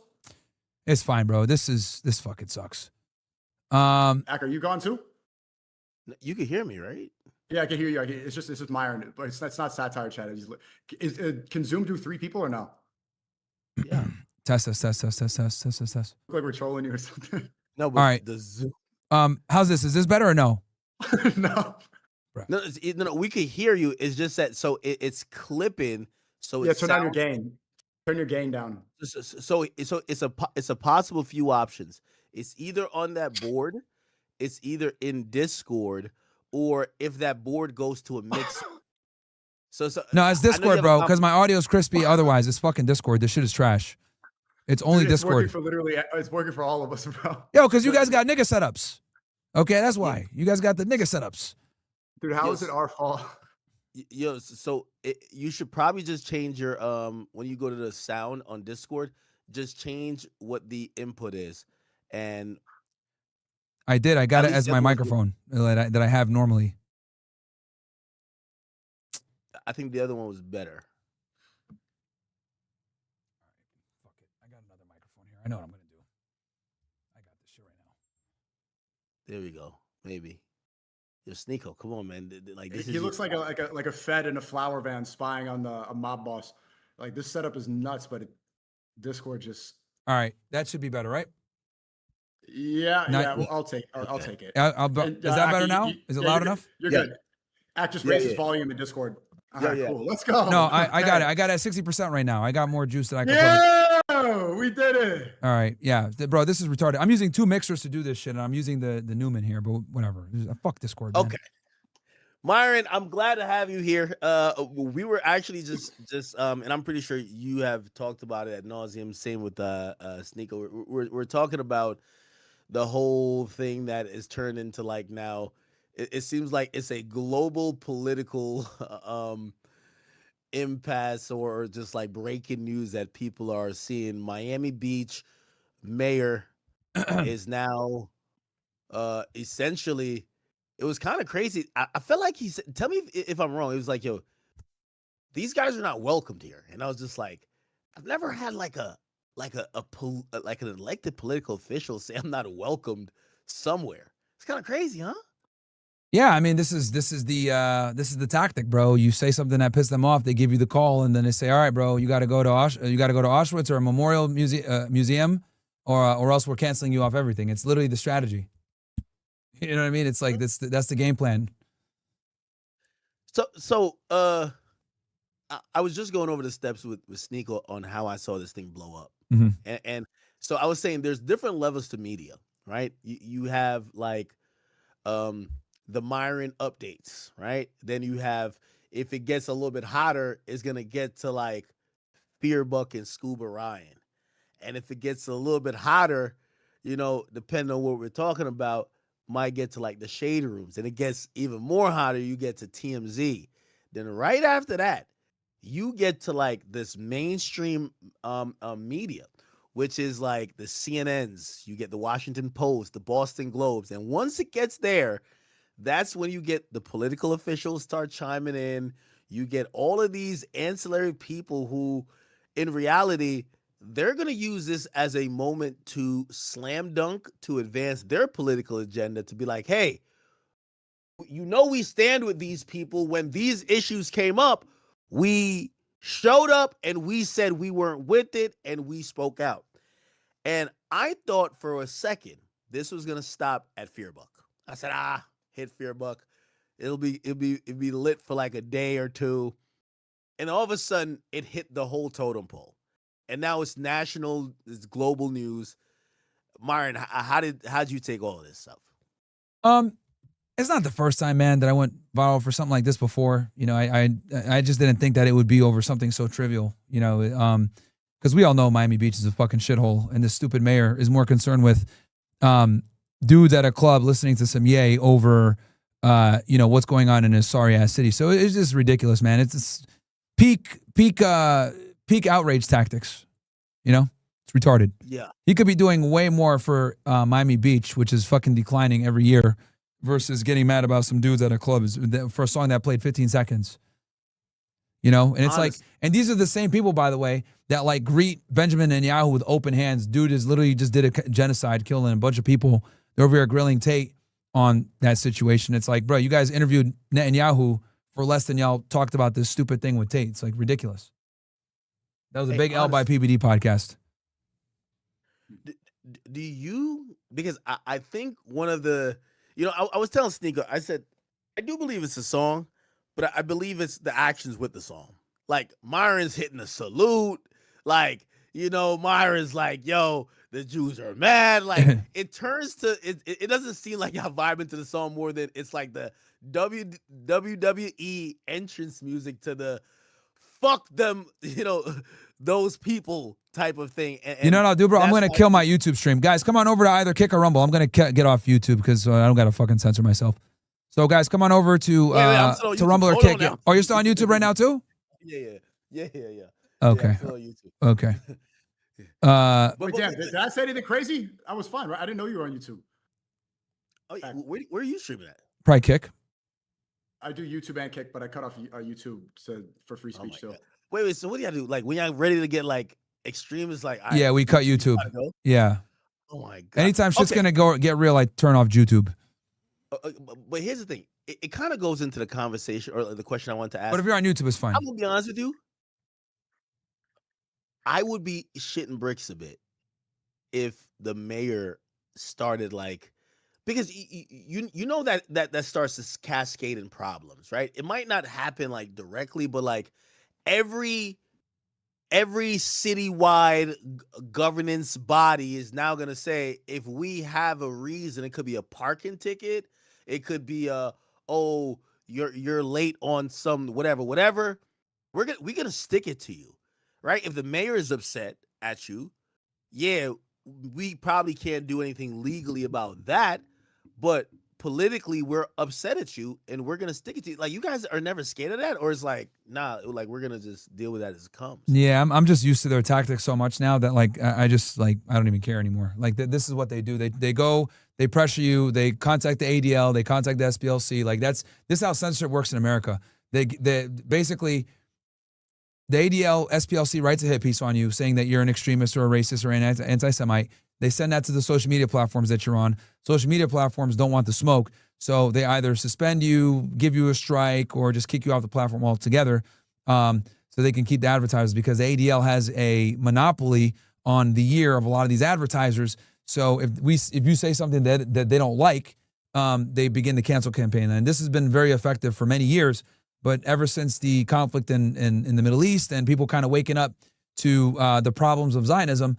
It's fine, bro. This fucking sucks. Ack, are you gone too? You can hear me, right? Yeah, I can hear you. It's just Myron, but it's not satire chat. Can Zoom do 3 people or no? Yeah. Test. Look like we're trolling you or something. No, but all right. The Zoom. How's this? Is this better or no? No. No, we could hear you. It's just that it's clipping. So yeah, turn down your gain. Turn your gain down. So it's a possible few options. It's either on that board, it's either in Discord, or if that board goes to a mix. So No, it's I know you Discord, have a bro, because my audio is crispy. Otherwise, it's fucking Discord. This shit is trash. It's only Dude, it's working Discord. for literally. It's working for all of us, bro. Yo, because you guys got nigga setups. Okay, that's why. You guys got the nigga setups. Dude, how is it our fault? Yo, so you should probably just change your when you go to the sound on Discord, just change what the input is, and I did. I got At it least as my everyone's microphone that I have normally. I think the other one was better. I know what I'm gonna do. I got this shit right now. There we go. Maybe. Yo, Sneako, come on, man. Like this He looks like a Fed in a flower van spying on a mob boss. Like this setup is nuts, but Discord just. All right, that should be better, right? Yeah, Not- yeah. Well, I'll take it. Is that better now? Is it loud enough? You're good. Act just raises volume in Discord. All right, cool. Let's go. No, I got it. I got it at 60% right now. I got more juice than I can put. Yeah, we did it. All right, yeah, bro, this is retarded. I'm using 2 mixers to do this shit, and I'm using the Newman here, but whatever. Fuck Discord, man. Okay. Myron, I'm glad to have you here. We were actually just and I'm pretty sure you have talked about it ad nauseum. Same with Sneako. We're talking about the whole thing that is turned into like now. It seems like it's a global political impasse or just like breaking news that people are seeing. Miami Beach mayor is now essentially. It was kind of crazy. I felt like he said, tell me if I'm wrong. It was like, yo, these guys are not welcomed here. And I was just like, I've never had like an elected political official say I'm not welcomed somewhere. It's kind of crazy, huh? Yeah, I mean, this is the tactic, bro. You say something that pissed them off, they give you the call, and then they say, all right, bro, you got to go to Auschwitz or a memorial museum, or else we're canceling you off everything. It's literally the strategy. You know what I mean? It's like that's the game plan. So I was just going over the steps with Sneako on how I saw this thing blow up. Mm-hmm. And so I was saying there's different levels to media, right? You have like the Myron updates, right? Then you have, if it gets a little bit hotter, it's gonna get to like Fearbuck and Scuba Ryan. And if it gets a little bit hotter, you know, depending on what we're talking about, might get to like the shade rooms, and it gets even more hotter. You get to TMZ. Then right after that, you get to like this mainstream media, which is like the CNNs. You get the Washington Post, the Boston Globes, and once it gets there, that's when you get the political officials start chiming in. You get all of these ancillary people who, in reality, they're going to use this as a moment to slam dunk, to advance their political agenda, to be like, hey, you know, we stand with these people. When these issues came up, we showed up and we said we weren't with it and we spoke out. And I thought for a second this was going to stop at Fearbuck. I said, hit Fearbuck. It'll be lit for like a day or two. And all of a sudden it hit the whole totem pole. And now it's national, it's global news. Myron, how'd you take all of this stuff? It's not the first time, man, that I went viral for something like this before. You know, I just didn't think that it would be over something so trivial. You know, because we all know Miami Beach is a fucking shithole, and this stupid mayor is more concerned with dudes at a club listening to some Ye over, you know, what's going on in his sorry ass city. So it's just ridiculous, man. It's just peak outrage tactics, you know? It's retarded. Yeah. He could be doing way more for Miami Beach, which is fucking declining every year, versus getting mad about some dudes at a club for a song that played 15 seconds. You know? And it's like, and these are the same people, by the way, that like greet Benjamin Netanyahu with open hands. Dude is literally just did a genocide, killing a bunch of people. They're over here grilling Tate on that situation. It's like, bro, you guys interviewed Netanyahu for less than y'all talked about this stupid thing with Tate. It's like ridiculous. That was a big L by PBD podcast. Do you, because I think one of the, you know, I was telling Sneako, I said, I do believe it's a song, but I believe it's the actions with the song. Like Myron's hitting a salute. Like Myron's like, yo, the Jews are mad. Like it turns to it doesn't seem like y'all vibing to the song more than it's like the WWE entrance music to the fuck them, those people type of thing. You know what I'll do, bro? I'm going to kill my YouTube stream. Guys, come on over to either Kick or Rumble. I'm going to get off YouTube because I don't got to fucking censor myself. So, guys, come on over to Rumble or Kick. Oh, you're still on YouTube right now, too? Yeah. Okay. Yeah, I'm still on YouTube. Okay. Wait, damn, did I say anything crazy? I was fine, right? I didn't know you were on YouTube. Oh, where are you streaming at? Probably Kick. I do YouTube and Kick, but I cut off YouTube for free speech too. Wait. So what do y'all do? Like when y'all ready to get like extremists, like Yeah, we cut YouTube. Yeah. Oh my god. Anytime shit's gonna get real, I turn off YouTube. But here's the thing. It kind of goes into the conversation or the question I want to ask. But if you're on YouTube, it's fine. I'm gonna be honest with you. I would be shitting bricks a bit if the mayor started like, because you know that starts to cascade in problems, right? It might not happen like directly, but like every citywide governance body is now gonna say, if we have a reason, it could be a parking ticket, it could be you're late on some whatever, we're gonna stick it to you, right? If the mayor is upset at you, yeah, we probably can't do anything legally about that, but politically we're upset at you and we're gonna stick it to you. Like, you guys are never scared of that, or it's like, nah, like we're gonna just deal with that as it comes? Yeah, I'm just used to their tactics so much now that like I just like I don't even care anymore. Like this is what they do. They go, they pressure you, they contact the ADL, they contact the SPLC. Like this is how censorship works in America. They basically, the ADL SPLC writes a hit piece on you saying that you're an extremist or a racist or an anti-Semite. They send that to the social media platforms that you're on. Social media platforms don't want the smoke, so they either suspend you, give you a strike, or just kick you off the platform altogether, so they can keep the advertisers, because the ADL has a monopoly on the year of a lot of these advertisers. So if you say something that they don't like, they begin the cancel campaign. And this has been very effective for many years, but ever since the conflict in the Middle East and people kind of waking up to the problems of Zionism,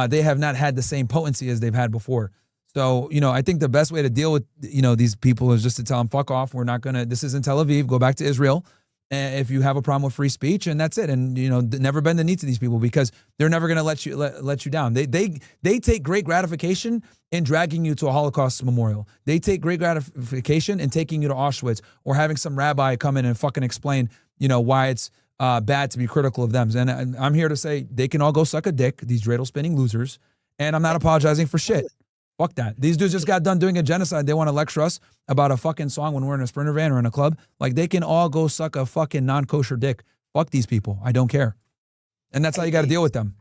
they have not had the same potency as they've had before. So, I think the best way to deal with, these people is just to tell them, fuck off. We're not going to, this isn't Tel Aviv, go back to Israel. And if you have a problem with free speech, and that's it. And, never bend the knee to these people, because they're never going to let you down. They take great gratification in dragging you to a Holocaust memorial. They take great gratification in taking you to Auschwitz, or having some rabbi come in and fucking explain, why it's bad to be critical of them. And I'm here to say they can all go suck a dick, these dreidel spinning losers. And I'm not apologizing for shit. Fuck that. These dudes just got done doing a genocide. They want to lecture us about a fucking song when we're in a Sprinter van or in a club. Like, they can all go suck a fucking non-kosher dick. Fuck these people. I don't care. And that's how you got to deal with them.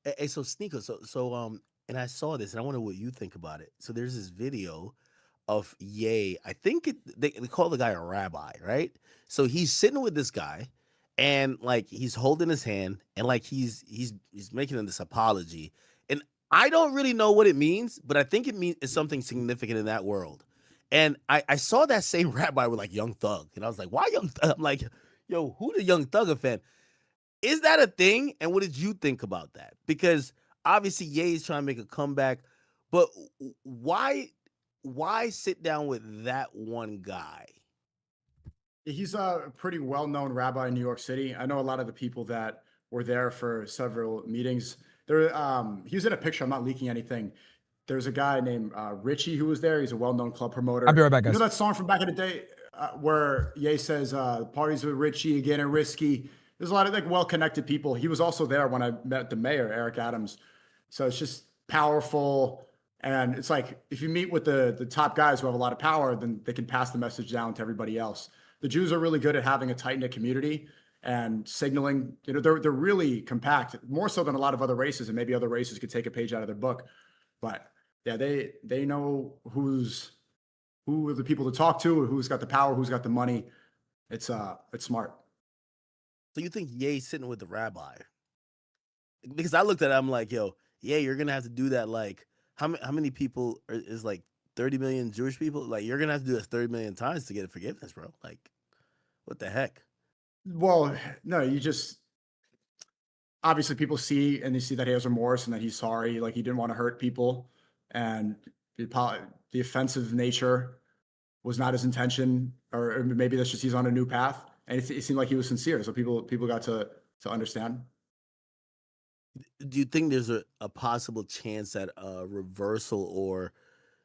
Hey, so Sneako, so and I saw this, and I wonder what you think about it. So there's this video of Ye. I think they call the guy a rabbi, right? So he's sitting with this guy, and like he's holding his hand, and like he's making him this apology. And I don't really know what it means, but I think it means it's something significant in that world. And I saw that same rabbi with like Young Thug, and I was like, why Young Thug? I'm like, yo, who the Young Thug fan? Is that a thing? And what did you think about that? Because obviously Ye is trying to make a comeback, but why sit down with that one guy? He's a pretty well-known rabbi in New York City. I know a lot of the people that were there for several meetings. He was in a picture. I'm not leaking anything. There's a guy named Richie who was there. He's a well-known club promoter. I'll be right back, guys. You know that song from back in the day where Ye says, parties with Richie again and risky. There's a lot of like well-connected people. He was also there when I met the mayor, Eric Adams. So it's just powerful. And it's like, if you meet with the top guys who have a lot of power, then they can pass the message down to everybody else. The Jews are really good at having a tight-knit community and signaling. They're really compact, more so than a lot of other races, and maybe other races could take a page out of their book. But yeah, they know who are the people to talk to, who's got the power, who's got the money. It's smart. So you think Ye's sitting with the rabbi? Because I looked at it, I'm like, yo, yeah, you're gonna have to do that. Like, how many people is like 30 million Jewish people? Like, you're gonna have to do this 30 million times to get forgiveness, bro. Like, what the heck? Well, no, obviously people see and they see that he has remorse and that he's sorry, like he didn't want to hurt people, and the offensive nature was not his intention, or maybe that's just he's on a new path, and it seemed like he was sincere, so people got to understand. Do you think there's a possible chance at a reversal or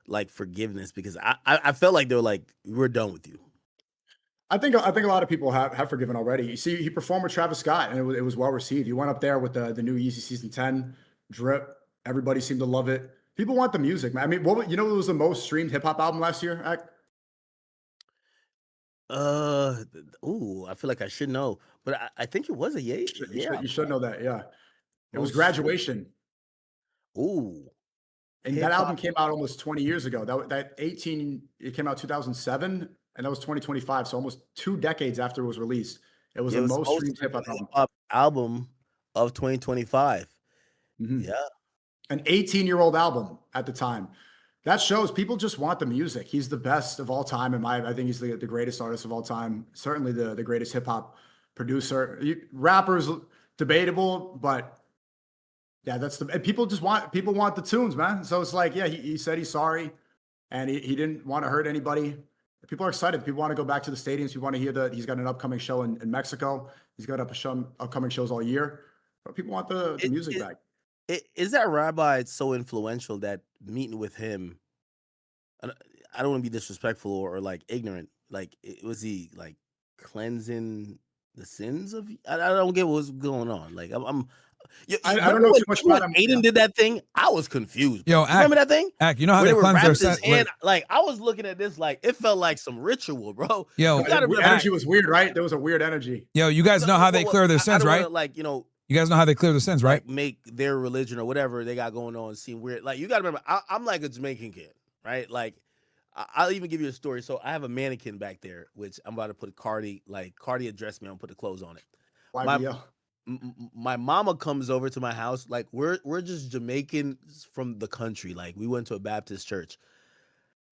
like forgiveness? Because I felt like they were like, we're done with you. I think a lot of people have forgiven already. You see, he performed with Travis Scott, and it was well received. He went up there with the new Yeezy Season 10 drip. Everybody seemed to love it. People want the music, man. I mean, what was the most streamed hip hop album last year? I feel like I should know, but I think it was a Ye. You should know that. Yeah, it was Most Graduation. Ooh, and that album came out almost 20 years ago. That 18, it came out 2007, and that was 2025. So almost 2 decades after it was released. It was the most streamed hip hop album of 2025. Yeah, an 18-year-old album at the time. That shows people just want the music. He's the best of all time. I think he's the greatest artist of all time. Certainly the greatest hip hop producer. Rappers, debatable, but yeah, people want the tunes, man. So it's like, yeah, he said he's sorry, and he didn't want to hurt anybody. People are excited. People want to go back to the stadiums. People want to hear that he's got an upcoming show in Mexico. He's got upcoming shows all year. But people want the music back. Is that rabbi so influential that meeting with him? I don't want to be disrespectful or like ignorant. Like, was he like cleansing the sins of? I don't get what's going on. Like, I don't know too much about him. Aiden did that thing. I was confused. Yo, remember that thing? You know how they cleanse their sins? Like, I was looking at this like it felt like some ritual, bro. Yo, the energy was weird, right? There was a weird energy. Yo, you guys know how they clear their sins, right? Like, you guys know how they clear their sins, right? Like make their religion or whatever they got going on seem weird. Like, you got to remember, I'm like a Jamaican kid, right? Like, I'll even give you a story. So I have a mannequin back there, which I'm about to put Cardi addressed me. I'm gonna put the clothes on it. My mama comes over to my house. Like, we're just Jamaicans from the country. Like, we went to a Baptist church.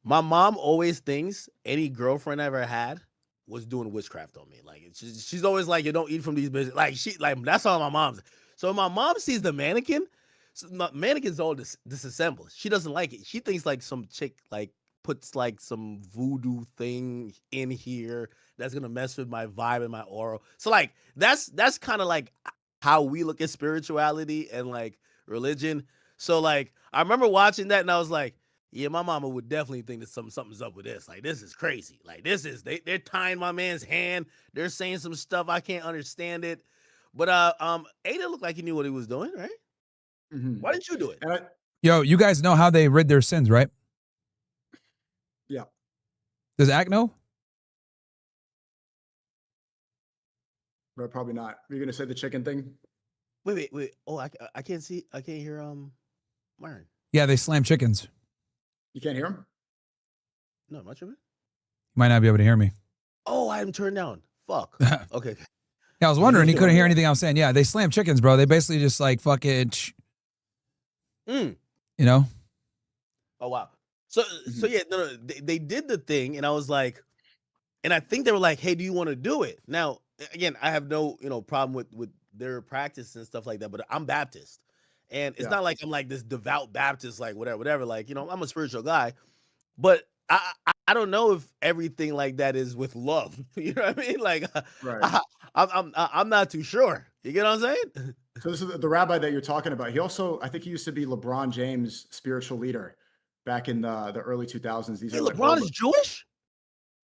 My mom always thinks any girlfriend I ever had was doing witchcraft on me. Like, she's always like, you don't eat from these bitches. Like, that's all my mom's. So my mom sees the mannequin. So the mannequin's all disassembled. She doesn't like it. She thinks like some chick like puts like some voodoo thing in here that's gonna mess with my vibe and my aura. So like that's kind of like how we look at spirituality and like religion. So like I remember watching that and I was like, yeah, my mama would definitely think that something's up with this. Like, this is crazy. Like, they're tying my man's hand. They're saying some stuff. I can't understand it. But Ada looked like he knew what he was doing, right? Mm-hmm. Why didn't you do it? Yo, you guys know how they rid their sins, right? Yeah. Does Ak know? But probably not. Are you gonna say the chicken thing? Wait. Oh, I can't see. I can't hear Myron. Yeah, they slam chickens. You can't hear him? No, much of it. You might not be able to hear me. Oh, I am turned down. Fuck. Okay. Yeah, I was wondering. He couldn't hear anything I was saying. Yeah, they slam chickens, bro. They basically just like fucking, you know? Oh, wow. So yeah, no, they did the thing, and I was like, and I think they were like, hey, do you want to do it? Now, again, I have no, problem with their practice and stuff like that, but I'm Baptist. And it's not like I'm like this devout Baptist, like whatever. Like, I'm a spiritual guy, but I don't know if everything like that is with love. You know what I mean? Like, right. I'm not too sure. You get what I'm saying? So this is the rabbi that you're talking about. He also, I think he used to be LeBron James' spiritual leader back in the early 2000s. These Hey, are like LeBron is Jewish?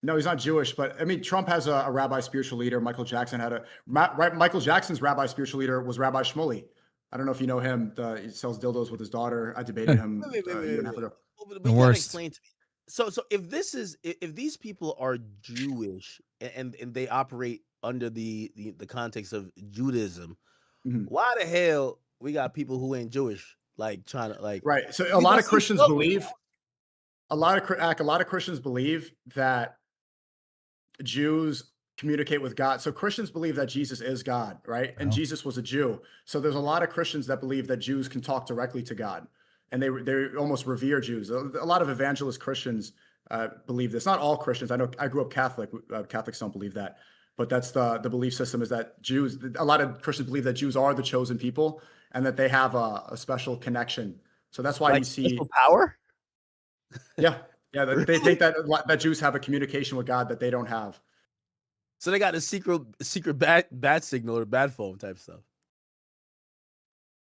No, he's not Jewish, but I mean, Trump has a rabbi spiritual leader. Michael Jackson had Michael Jackson's rabbi spiritual leader was Rabbi Shmuley. I don't know if you know him. He sells dildos with his daughter. I debated him a year and a half ago. But you gotta explain to me. So if these people are Jewish and they operate under the context of Judaism, why the hell we got people who ain't Jewish like trying to like right? So a lot of Christians believe a lot of Christians believe that Jews communicate with God. So Christians believe that Jesus is God, right? And Jesus was a Jew. So there's a lot of Christians that believe that Jews can talk directly to God, and they almost revere Jews. A lot of evangelist Christians believe this. Not all Christians. I know I grew up Catholic. Catholics don't believe that, but that's the belief system is that a lot of Christians believe that Jews are the chosen people and that they have a special connection. So that's why Like you see power. Yeah. They think that Jews have a communication with God that they don't have. So they got a secret bat signal or bat phone type stuff.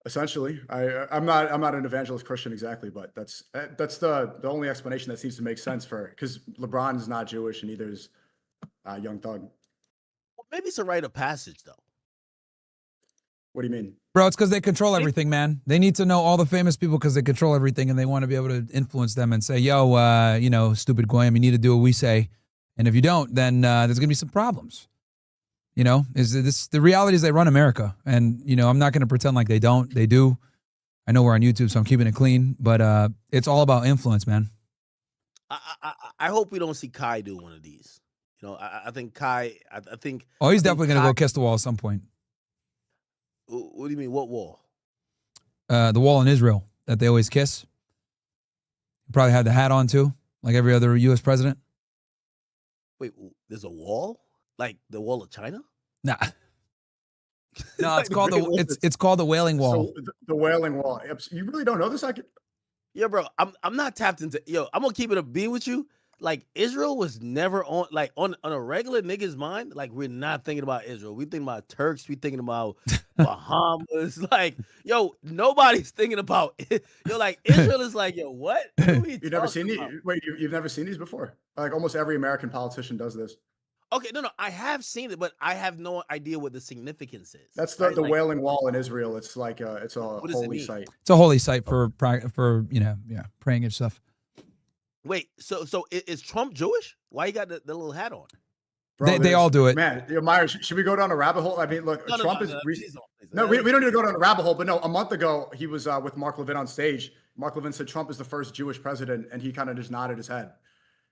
Essentially, I'm not an evangelist Christian exactly, but that's the only explanation that seems to make sense because LeBron is not Jewish and neither is Young Thug. Well, maybe it's a rite of passage though. What do you mean? Bro, it's because they control everything, man. They need to know all the famous people because they control everything and they want to be able to influence them and say, yo, stupid Goyim, you need to do what we say. And if you don't, then there's going to be some problems. The reality is they run America. And, I'm not going to pretend like they don't. They do. I know we're on YouTube, so I'm keeping it clean. But it's all about influence, man. I hope we don't see Kai do one of these. I think Kai, I think. Oh, he's definitely going to go kiss the wall at some point. What do you mean? What wall? The wall in Israel that they always kiss. He probably had the hat on too, like every other U.S. president. Wait, there's a wall? Like the wall of China? Nah. No, it's called it's called the Wailing Wall. So the Wailing Wall. You really don't know this? Yeah, bro. I'm not tapped into. I'm gonna keep it a beam with you. Like Israel was never on a regular nigga's mind. Like we're not thinking about Israel. We thinking about Turks. We thinking about Bahamas. Like nobody's thinking about. Like Israel is like what? You've never seen these? Wait, you've never seen these before? Like almost every American politician does this. Okay, no, I have seen it, but I have no idea what the significance is. That's the Wailing Wall in Israel. It's like it's a holy site. It's a holy site for praying and stuff. Wait, so is Trump Jewish? Why you got the little hat on? Bro, they all do it. Man, Myron, should we go down a rabbit hole? I mean, look, Trump is. No, we don't need to go down a rabbit hole. But no, a month ago he was with Mark Levin on stage. Mark Levin said Trump is the first Jewish president, and he kind of just nodded his head.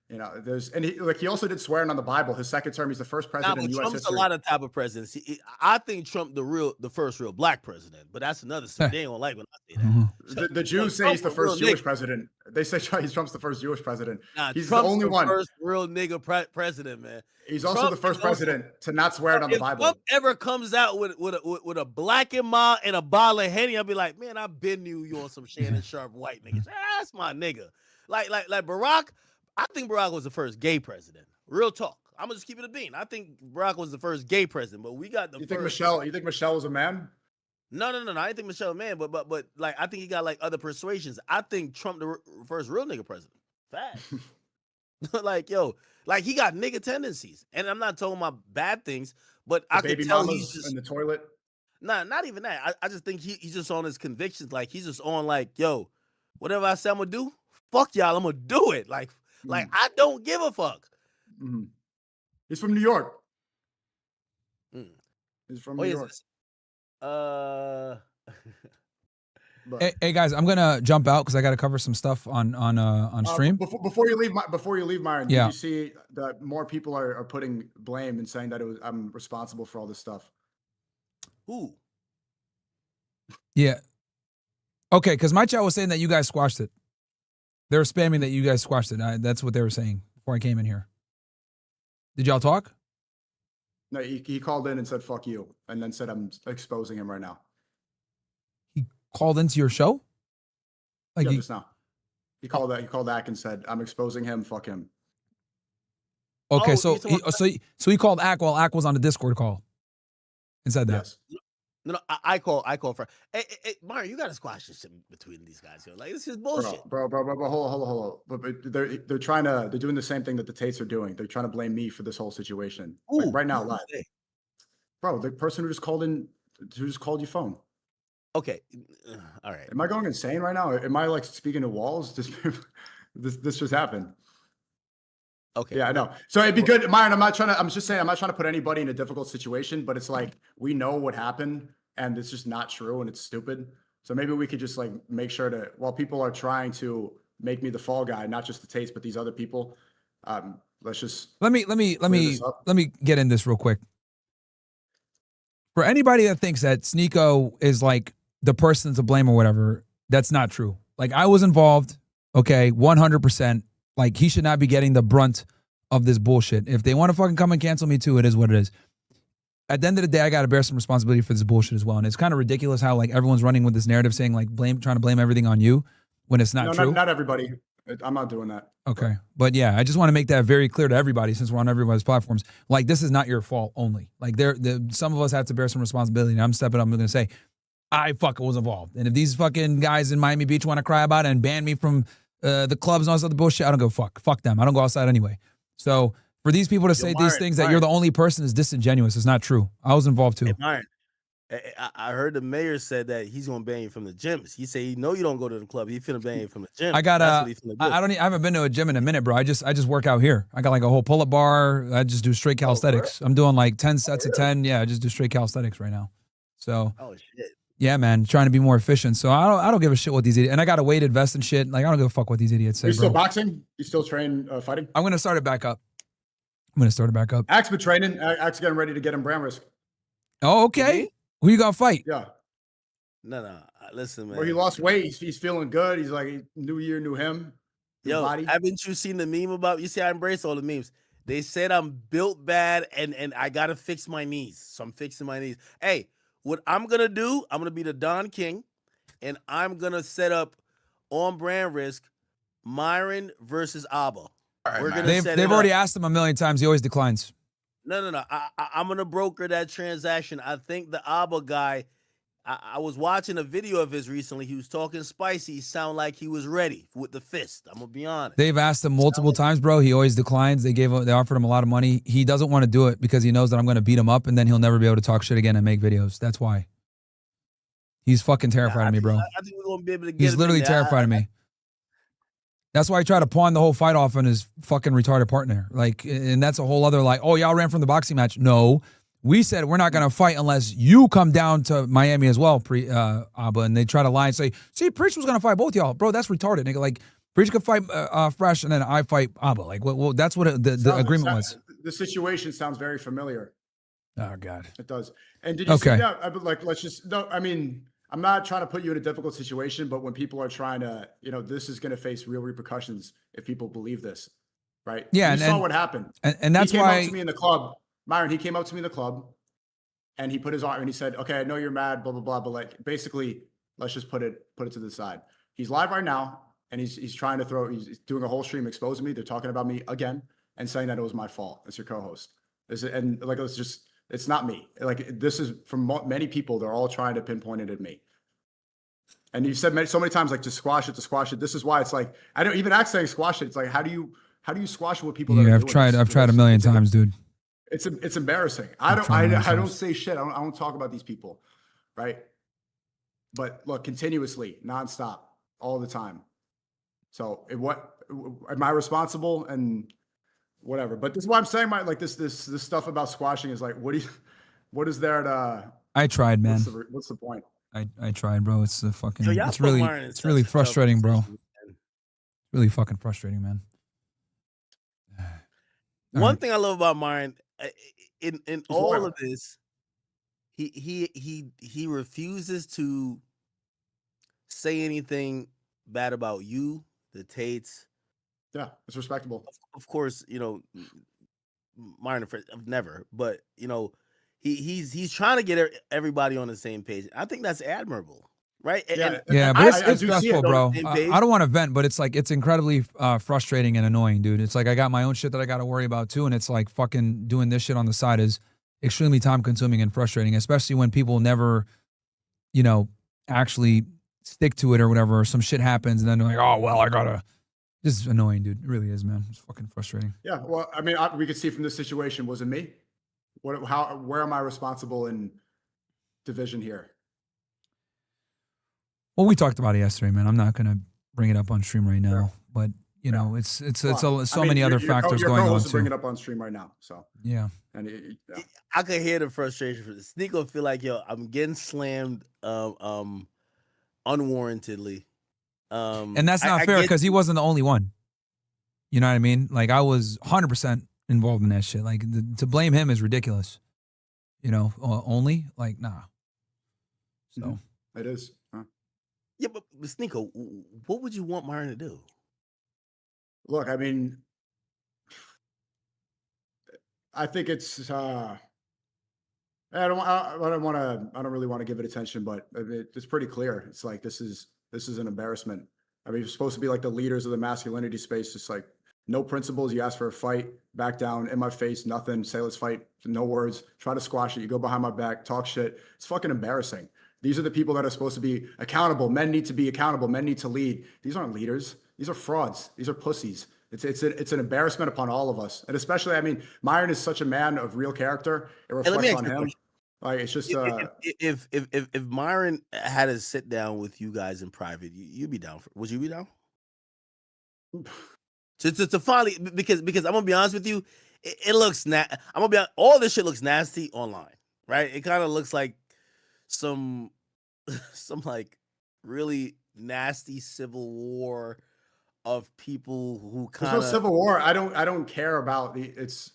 He also did swearing on the Bible. His second term, he's the first president in U.S. Trump's history. a lot of type of presidents. I think Trump the first real black president, but that's another story. They don't like when I say that. The Jews say he's the first Jewish president. They say Trump's the first Jewish president. He's the only one. First real nigga president, man. He's also the first president to not swear it on the Bible. If Trump ever comes out with a black and ma and a bottle of Henny, I'll be like, man, I've been knew you on some Shannon Sharp white niggas. That's my nigga. Like Barack. I think Barack was the first gay president. Real talk. I'm gonna just keep it a bean. I think Barack was the first gay president, but we got the. You think Michelle was a man? No. I didn't think Michelle a man, but like I think he got like other persuasions. I think Trump the first real nigga president. Fact. Like he got nigga tendencies, and I'm not talking about bad things, but I could tell he's just in the toilet. Nah, not even that. I just think he's just on his convictions. Like he's just on like, whatever I say I'm gonna do, fuck y'all, I'm gonna do it. Like I don't give a fuck. Mm-hmm. He's from New York. He's from New York. Hey guys, I'm gonna jump out because I got to cover some stuff on stream. Before you leave, Myron. Yeah. Did you see that more people are putting blame and saying that I'm responsible for all this stuff? Who? Yeah. Okay, because my chat was saying that you guys squashed it. They were spamming that you guys squashed it. That's what they were saying before I came in here. Did y'all talk? No, he called in and said, fuck you. And then said, I'm exposing him right now. He called into your show? Just now. He called Ack and said, I'm exposing him. Fuck him. Okay, so he called Ack while Ack was on the Discord call and said that. Yes. No, I call for. Hey, Myron, you gotta squash this shit between these guys. Like this is bullshit, bro. Hold on. But they're doing the same thing that the Tates are doing. They're trying to blame me for this whole situation. Like right now, live. Bro, the person who just called your phone. Okay, all right. Am I going insane right now? Am I like speaking to walls? This just happened. Okay. Yeah, I know. So it'd be good, Myron. I'm just saying, I'm not trying to put anybody in a difficult situation, but it's like we know what happened, and it's just not true, and it's stupid. So maybe we could just like make sure to, while people are trying to make me the fall guy, not just the Tates, but these other people. Let's just let me get in this real quick. For anybody that thinks that Sneako is like the person to blame or whatever, that's not true. Like I was involved, okay, 100%. Like he should not be getting the brunt of this bullshit. If they want to fucking come and cancel me too, it is what it is. At the end of the day, I got to bear some responsibility for this bullshit as well. And it's kind of ridiculous how like everyone's running with this narrative saying like trying to blame everything on you when it's not true. Not everybody. I'm not doing that. Okay. But yeah, I just want to make that very clear to everybody since we're on everybody's platforms. Like, this is not your fault only. Like, some of us have to bear some responsibility. And I'm stepping up and going to say, I fucking was involved. And if these fucking guys in Miami Beach want to cry about it and ban me from the clubs and all this other bullshit, I don't go fuck. Fuck them. I don't go outside anyway. So for these people to say these things that you're the only person is disingenuous. It's not true. I was involved too. Hey, Myron, I heard the mayor said that he's gonna ban you from the gyms. He said he know you don't go to the club. He finna ban you from the gym. I got I haven't been to a gym in a minute, bro. I just work out here. I got like a whole pull-up bar. I just do straight calisthenics. I'm doing like 10 sets of 10. Yeah, I just do straight calisthenics right now. So shit. Yeah, man, trying to be more efficient. So I don't give a shit what these idiots, and I got a weighted vest and shit. Like, I don't give a fuck what these idiots say. You still boxing? You still train fighting? I'm gonna start it back up. Axe been training. Axe getting ready to get him brand risk. Oh, okay. Who you gonna fight? Yeah. No. Listen, man. Well, he lost weight. He's feeling good. He's like, new year, new him. New body. Haven't you seen the meme about? You see, I embrace all the memes. They said I'm built bad and I gotta fix my knees. So I'm fixing my knees. Hey, what I'm gonna do? I'm gonna be the Don King, and I'm gonna set up on brand risk Myron versus Abba. They've already asked him a million times. He always declines. No. I'm gonna broker that transaction. I think the Abba guy. I was watching a video of his recently. He was talking spicy. He sounded like he was ready with the fist. I'm gonna be honest. They've asked him multiple times, bro. He always declines. They offered him a lot of money. He doesn't want to do it because he knows that I'm gonna beat him up, and then he'll never be able to talk shit again and make videos. That's why. He's fucking terrified of me, bro. I think we're gonna be able to get. He's literally terrified of me. That's why he tried to pawn the whole fight off on his fucking retarded partner. Like, and that's a whole other like, oh, y'all ran from the boxing match. No, we said we're not going to fight unless you come down to Miami as well, Abba. And they try to lie and say, see, Preach was going to fight both y'all. Bro, that's retarded, nigga. Like, Preach could fight Fresh and then I fight Abba. Like, well that's what the agreement was. The situation sounds very familiar. Oh, God. It does. And did you see that? Like, let's just, no, I mean, I'm not trying to put you in a difficult situation, but when people are trying to, this is going to face real repercussions if people believe this, right? Yeah. You saw what happened. And that's he came why. up to me in the club, Myron, he came up to me in the club and he put his arm and he said, okay, I know you're mad, blah, blah, blah. But like, basically, let's just put it to the side. He's live right now. And he's trying to he's doing a whole stream exposing me. They're talking about me again and saying that it was my fault. It's your co-host. It's not me. Like, this is from many people. They're all trying to pinpoint it at me. And you said so many times, like, to squash it. This is why it's like, I don't even act saying squash it. It's like, how do you squash it with people? Yeah, I've tried a million times, dude. It's embarrassing. I don't say shit. I don't talk about these people, right? But look, continuously, nonstop, all the time. So am I responsible and whatever? But this is why I'm saying this stuff about squashing is like, what is there to? I tried, man. What's the point? I tried, bro. It's the fucking. Yo, it's really frustrating, bro. Really fucking frustrating, man. One thing I love about Myron, in all of this, he refuses to say anything bad about you, the Tates. Yeah, it's respectable. Of course, Myron, never, but he's trying to get everybody on the same page. I think that's admirable, right? Yeah, but it's stressful, bro. I don't want to vent, but it's like, it's incredibly frustrating and annoying, dude. It's like, I got my own shit that I got to worry about too, and it's like fucking doing this shit on the side is extremely time consuming and frustrating, especially when people never, actually stick to it or whatever, or some shit happens and then they're like, oh, well, I gotta. This is annoying, dude. It really is, man. It's fucking frustrating. Yeah, well, I mean, we could see from this situation, was it me? Where am I responsible in division here? Well, we talked about it yesterday, man. I'm not gonna bring it up on stream right now, but it's many other factors going on too. Bring it up on stream right now, so yeah. And I could hear the frustration for this. Sneako feel like, I'm getting slammed, unwarrantedly. And that's not fair because he wasn't the only one. You know what I mean? Like, I was 100% involved in that shit. Like, to blame him is ridiculous. Only? Like, nah. So. It is. Huh? Yeah, but Sneako, what would you want Myron to do? Look, I mean, I think it's. I don't really want to give it attention, but it's pretty clear. It's like this is an embarrassment. I mean, you're supposed to be like the leaders of the masculinity space. It's like no principles. You ask for a fight, back down, in my face, nothing. Say let's fight, no words. Try to squash it. You go behind my back, talk shit. It's fucking embarrassing. These are the people that are supposed to be accountable. Men need to be accountable. Men need to lead. These aren't leaders. These are frauds. These are pussies. It's an embarrassment upon all of us, and especially, I mean, Myron is such a man of real character. It reflects on him. Like it's just if Myron had to sit down with you guys in private, you'd be down for. Would you be down? To finally, because I'm gonna be honest with you, it looks I'm gonna be honest, all this shit looks nasty online, right? It kind of looks like some like really nasty civil war of people who kind of. There's no civil war. I don't care about it's.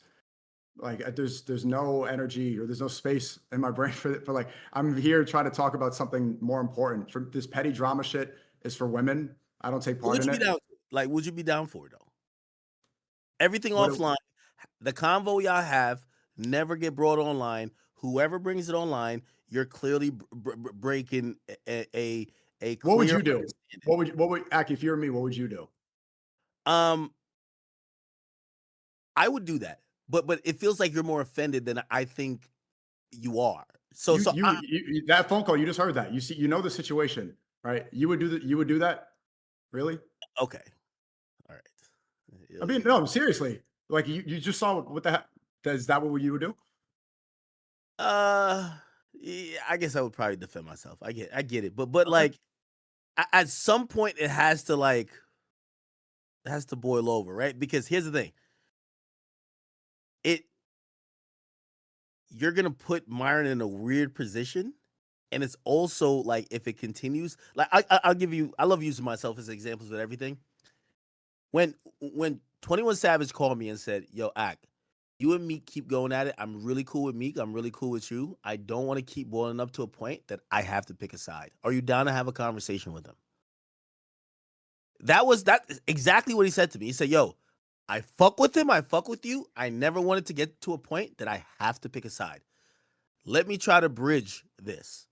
Like there's no energy or there's no space in my brain for like I'm here trying to talk about something more important. For this petty drama shit is for women. I don't take part in it. Would you be down for it though? Everything offline, the convo y'all have never get brought online. Whoever brings it online, you're clearly breaking a What would you do? What would Aki, if you were me, what would you do? I would do that. But it feels like you're more offended than I think you are. So that phone call, you just heard that. You know the situation, right? You would do that? Really? Okay. All right. I mean, no, seriously. Like you just saw what the heck. Is that what you would do? Yeah, I guess I would probably defend myself. I get it. But okay. Like at some point it has to boil over, right? Because here's the thing. You're gonna put Myron in a weird position, and it's also like if it continues, like I love using myself as examples with everything. When 21 Savage called me and said, "Yo, Ak, you and Meek keep going at it. I'm really cool with Meek. I'm really cool with you. I don't want to keep boiling up to a point that I have to pick a side. Are you down to have a conversation with him?" That exactly what he said to me. He said, "Yo, I fuck with him. I fuck with you. I never wanted to get to a point that I have to pick a side. Let me try to bridge this.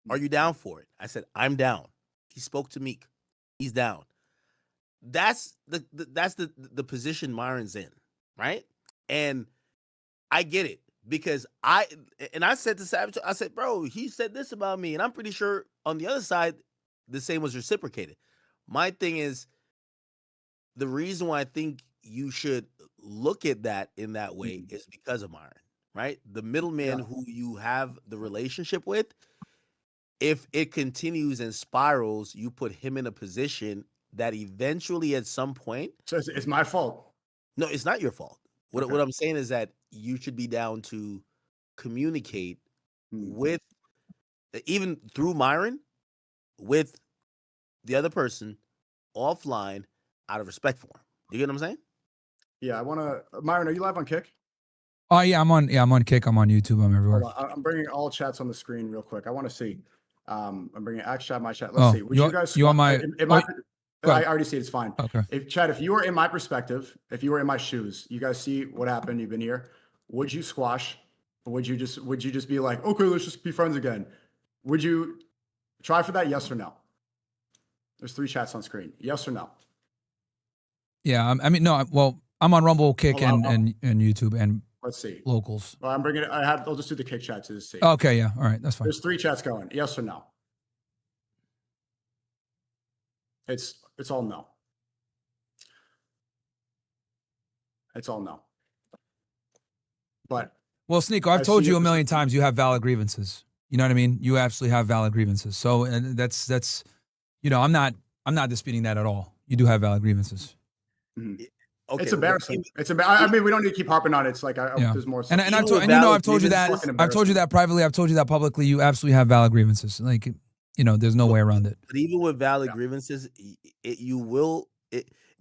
Are you down for it?" I said, "I'm down." He spoke to Meek. He's down. That's the position Myron's in, right? And I get it because I said to Savage, I said, "Bro, he said this about me," and I'm pretty sure on the other side, the same was reciprocated. My thing is, the reason why I think you should look at that in that way is because of Myron, right? The middleman who you have the relationship with, if it continues and spirals, you put him in a position that eventually at some point. So it's my fault. No, it's not your fault. What I'm saying is that you should be down to communicate with, even through Myron, with the other person offline out of respect for him. You get what I'm saying? Yeah, I want to. Myron, are you live on Kick? Oh yeah, I'm on Kick. I'm on YouTube. I'm everywhere. I'm bringing all chats on the screen real quick. I want to see. I'm bringing Axe chat, my chat. Let's see. Would you guys? You on my? I already see it. It's fine. Okay. If Chad, if you were in my perspective, if you were in my shoes, you guys see what happened. You've been here. Would you squash? Or would you just be like, okay, let's just be friends again? Would you try for that? Yes or no? There's 3 chats on screen. Yes or no? Yeah, I mean, no. Well, I'm on Rumble, Kick, and YouTube, and let's see locals. Well, I'm bringing it. I'll just do the Kick chat to see. Okay, yeah, all right, that's fine. There's 3 chats going. Yes or no? It's all no. It's all no. But well, Sneako, I've told you a million times you have valid grievances. You know what I mean? You absolutely have valid grievances. So, and that's, you know, I'm not disputing that at all. You do have valid grievances. Mm-hmm. Okay, it's embarrassing. I mean, we don't need to keep harping on it. It's like there's more. And I've told you that. I've told you that privately. I've told you that publicly. You absolutely have valid grievances. Like, you know, there's no way around it. But even with valid grievances, you will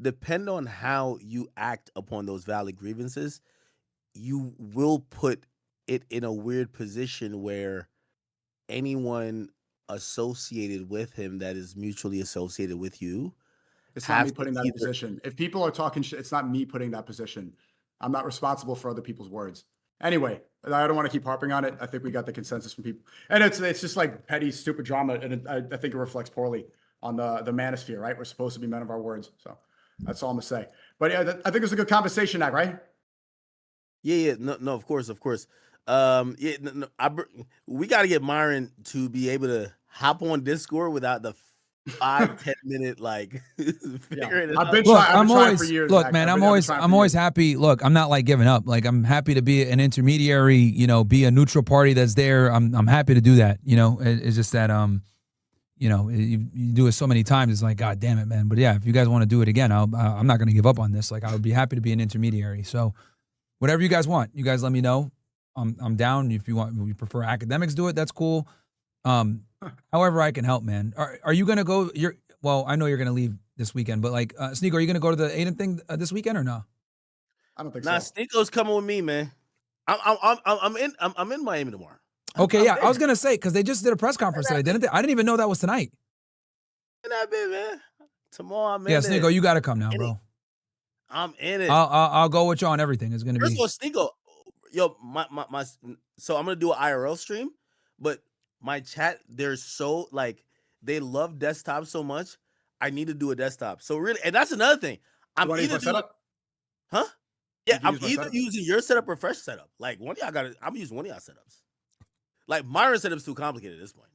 depend on how you act upon those valid grievances. You will put it in a weird position where anyone associated with him that is mutually associated with you. It's not me putting that in position. If people are talking shit, it's not me putting that position. I'm not responsible for other people's words. Anyway, I don't want to keep harping on it. I think we got the consensus from people. And it's just like petty, stupid drama. And I think it reflects poorly on the manosphere, right? We're supposed to be men of our words. So that's all I'm going to say. But yeah, I think it was a good conversation act, right? Yeah. No, of course. We got to get Myron to be able to hop on Discord without the 5-10 minute like figuring it out. I'm always happy. Look, I'm not like giving up. Like I'm happy to be an intermediary, you know, be a neutral party that's there. I'm happy to do that. You know, it's just that you know, you do it so many times. It's like, God damn it, man. But yeah, if you guys want to do it again, I'm not going to give up on this. Like I would be happy to be an intermediary. So whatever you guys want, you guys let me know. I'm down. If you prefer academics do it, that's cool. However I can help, man. Are you gonna go? Well, I know you're gonna leave this weekend, but like, Sneako, are you gonna go to the Aiden thing this weekend or no? I don't think so. Sneako's coming with me, man. I'm in Miami tomorrow. Okay, yeah. I was gonna say because they just did a press conference today, didn't they? I didn't even know that was tonight. Man. Tomorrow I'm in. Yeah, Sneako, you gotta come now, bro. I'm in it. I'll go with you on everything. It's gonna First be. of all, Sneako, yo, my. So I'm gonna do an IRL stream, but my chat, they're so like they love desktop so much. I need to do a desktop. So really, and that's another thing. I'm either huh? Yeah, I'm either using your setup or fresh setup. Like one of y'all I'm using one of y'all setups. Like Myron setup's too complicated at this point.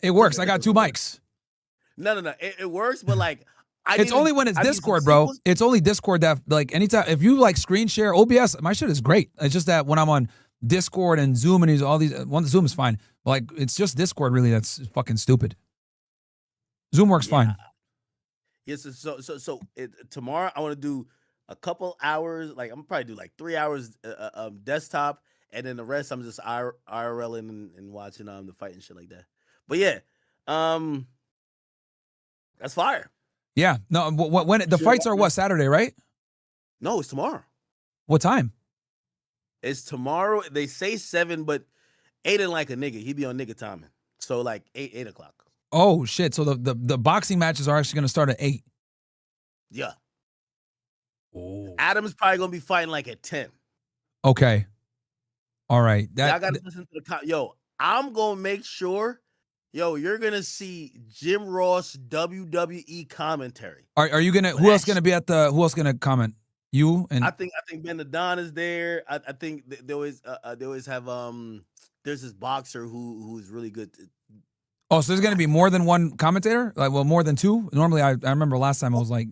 It works. I got 2 mics. No. It works, but like it's only when it's Discord, bro. It's only Discord that like anytime if you like screen share OBS, my shit is great. It's just that when I'm on Discord and Zoom and all these Zoom is fine. But like it's just Discord really that's fucking stupid. Zoom works fine. Yes, so tomorrow I want to do a couple hours. Like I'm probably do like 3 hours desktop, and then the rest I'm just IRLing and watching the fight and shit like that. But yeah, that's fire. Yeah. No. When the fights are what Saturday, right? No, it's tomorrow. What time? It's tomorrow. They say 7, but Aiden like a nigga. He be on nigga timing. So like 8 o'clock. Oh shit! So the boxing matches are actually going to start at 8. Yeah. Oh. Adam's probably gonna be fighting like at 10. Okay. All right. I gotta listen to the yo. I'm gonna make sure. Yo, you're gonna see Jim Ross WWE commentary. Are you gonna? Who else gonna be at the? Who else gonna comment? You and I think Ben Adon is there. I think they always have there's this boxer who's really good. Oh, so there's gonna be more than one commentator? Like, well, more than 2. Normally, I remember last time it was like.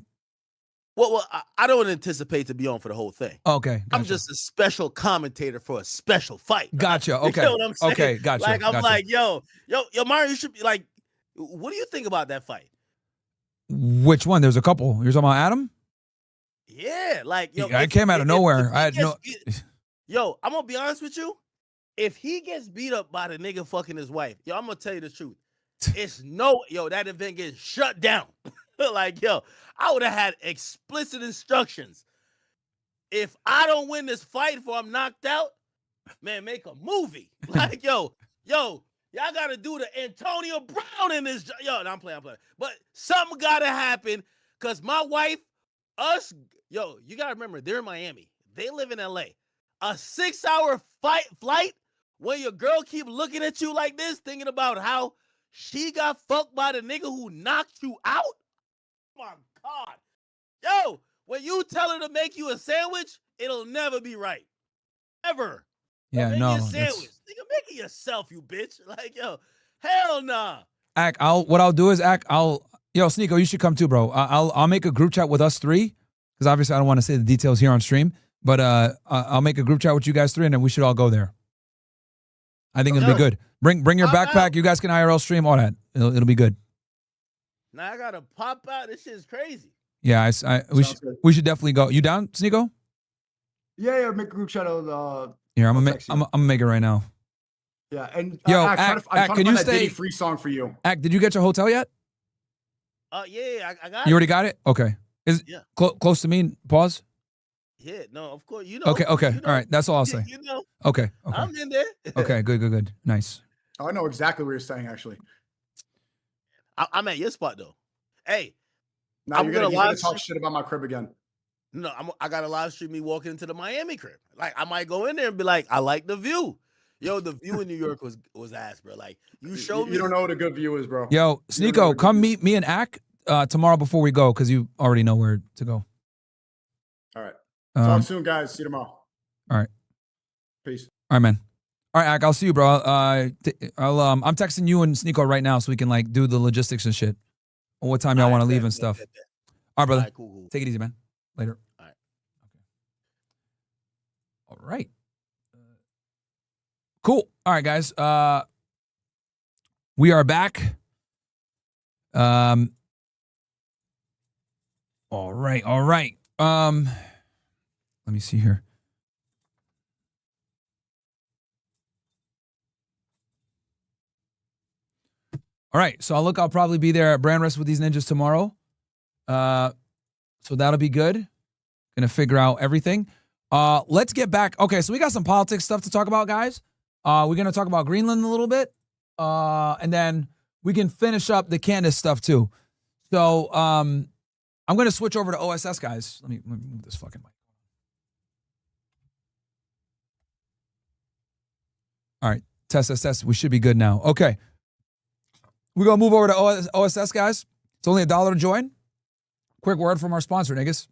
Well, I don't anticipate to be on for the whole thing. Okay, gotcha. I'm just a special commentator for a special fight. Right? Gotcha. Okay. You know what I'm saying? Okay, gotcha. Like I'm gotcha. like, yo, Myron, you should be like, what do you think about that fight? Which one? There's a couple. You're talking about Adam? Yeah, like yo, I came out of nowhere. I had no. Yo, I'm gonna be honest with you. If he gets beat up by the nigga fucking his wife, yo, I'm gonna tell you the truth. It's that event gets shut down. Like, yo, I would have had explicit instructions. If I don't win this fight before I'm knocked out, man, make a movie. Like, yo, y'all gotta do the Antonio Brown in this. Yo, no, I'm playing. But something gotta happen because my wife, you gotta remember, they're in Miami. They live in LA. A 6-hour flight when your girl keep looking at you like this, thinking about how she got fucked by the nigga who knocked you out. Oh my God. Yo, when you tell her to make you a sandwich, it'll never be right. Ever. Yeah, make no. You a sandwich. Nigga, make it yourself, you bitch. Like, yo, hell nah. What I'll do is Sneako, you should come too, bro. I'll make a group chat with us 3 because obviously I don't want to say the details here on stream, but I'll make a group chat with you guys 3 and then we should all go there. I think it'll be good. Bring your backpack. You guys can IRL stream all that. It'll be good. Now I gotta pop out. This shit's crazy. Yeah, we should definitely go. You down, Sneako? Yeah. Make a group chat. Here, I'm gonna make it right now. Yeah, and yo, Ack, can you stay? Diddy free song for you. Ack, did you get your hotel yet? Yeah, I got it. You already got it? Okay. Is it close to me? Pause. Yeah, no, of course. You know. Okay. You know. All right. That's all I'll say. You know. Okay. I'm in there. Okay. Good. Nice. Oh, I know exactly what you're saying, actually. I'm at your spot though. Hey, now you're gonna talk shit about my crib again. No, I got to live stream me walking into the Miami crib. Like, I might go in there and be like, I like the view. Yo, the view in New York was ass, bro. Like, you showed me. You don't know what a good view is, bro. Yo, Sneako, come meet me and Ak tomorrow before we go, because you already know where to go. All right. Talk soon, guys. See you tomorrow. All right. Peace. All right, man. All right, Ak, I'll see you, bro. I'm texting you and Sneako right now so we can like do the logistics and shit. What time y'all want to leave and stuff. All right, brother. All right, cool. Take it easy, man. Later. All right. All right. Cool. All right, guys. We are back. All right. Let me see here. All right. So I'll probably be there at Brand Rest with these ninjas tomorrow. So that'll be good. Gonna figure out everything. Let's get back. Okay, so we got some politics stuff to talk about, guys. We're gonna talk about Greenland a little bit. And then we can finish up the Candace stuff too. So I'm gonna switch over to OSS, guys. Let me move this fucking mic. All right, test. We should be good now. Okay. We're gonna move over to OSS, guys. It's only $1 to join. Quick word from our sponsor, niggas.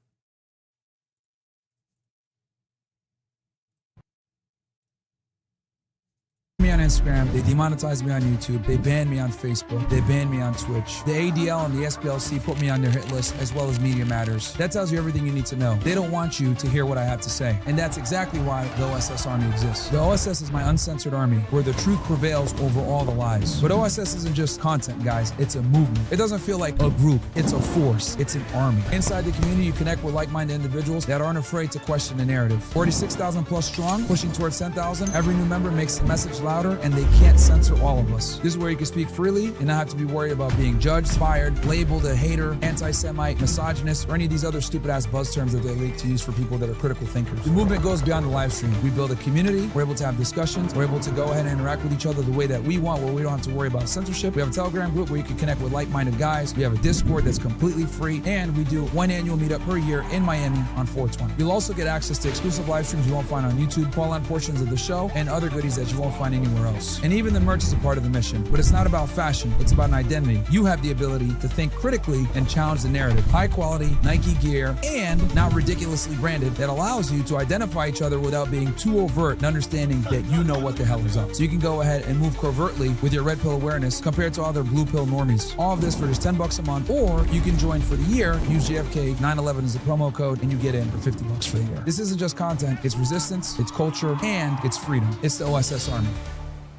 Me on Instagram, they demonetized me on YouTube, they banned me on Facebook, they banned me on Twitch. The ADL and the SPLC put me on their hit list, as well as Media Matters. That tells you everything you need to know. They don't want you to hear what I have to say, and that's exactly why the OSS Army exists. The OSS is my uncensored army, where the truth prevails over all the lies. But OSS isn't just content, guys, it's a movement. It doesn't feel like a group, it's a force, it's an army. Inside the community, you connect with like-minded individuals that aren't afraid to question the narrative. 46,000 plus strong, pushing towards 10,000. Every new member makes the message louder, and they can't censor all of us. This is where you can speak freely and not have to be worried about being judged, fired, labeled a hater, anti-Semite, misogynist, or any of these other stupid-ass buzz terms that they like to use for people that are critical thinkers. The movement goes beyond the live stream. We build a community, we're able to have discussions, we're able to go ahead and interact with each other the way that we want, where we don't have to worry about censorship. We have a Telegram group where you can connect with like-minded guys. We have a Discord that's completely free, and we do one annual meetup per year in Miami on 420. You'll also get access to exclusive live streams you won't find on YouTube, call-on portions of the show, and other goodies that you won't find anywhere else. And even the merch is a part of the mission. But it's not about fashion, it's about an identity. You have the ability to think critically and challenge the narrative. High quality Nike gear, and not ridiculously branded, that allows you to identify each other without being too overt and understanding that you know what the hell is up. So you can go ahead and move covertly with your red pill awareness compared to other blue pill normies. All of this for just $10 a month, or you can join for the year, use JFK 911 as the promo code, and you get in for $50 for the year. This isn't just content, it's resistance, it's culture, and it's freedom. It's the OSS Army.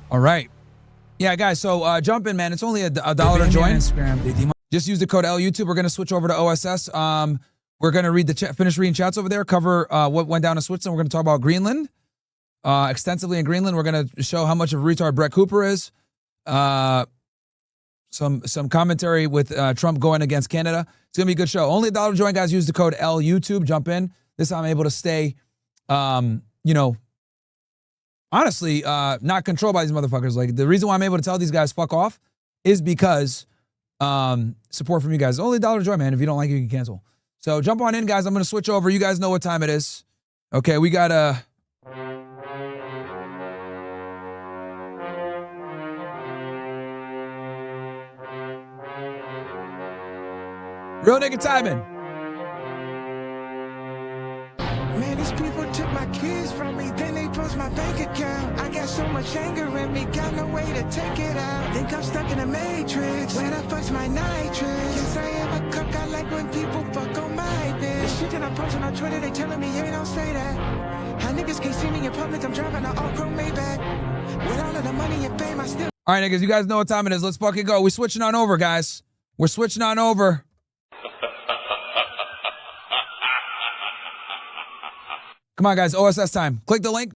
All right. Yeah, guys, so jump in, man. It's only $1 to join. Instagram. Just use the code LYouTube. We're going to switch over to OSS. We're going to read the finish reading chats over there, cover what went down in Switzerland. We're going to talk about Greenland extensively in Greenland. We're going to show how much of a retard Brett Cooper is. Some commentary with Trump going against Canada. It's going to be a good show. Only $1 to join, guys. Use the code LYouTube. Jump in. This time I'm able to stay, honestly, not controlled by these motherfuckers. Like, the reason why I'm able to tell these guys fuck off is because support from you guys. Only $1 to join, man. If you don't like it, you can cancel. So jump on in, guys. I'm going to switch over. You guys know what time it is. Okay, we got real nigga timing. Man, these people took my kids from me, then they froze my bank account. I got so much anger in me, got no way to take it out. Think I'm stuck in a matrix, when I fuck's my nitrous. Yes, I am a cuck, I like when people fuck on my bitch. The shit that I'm posting on Twitter, they telling me, hey, don't say that. How niggas can't see me in public, I'm driving an all-chrome Maybach. With all of the money and fame, I still... All right, niggas, you guys know what time it is. Let's fucking go. We're switching on over, guys. We're switching on over. Come on, guys. OSS time. Click the link.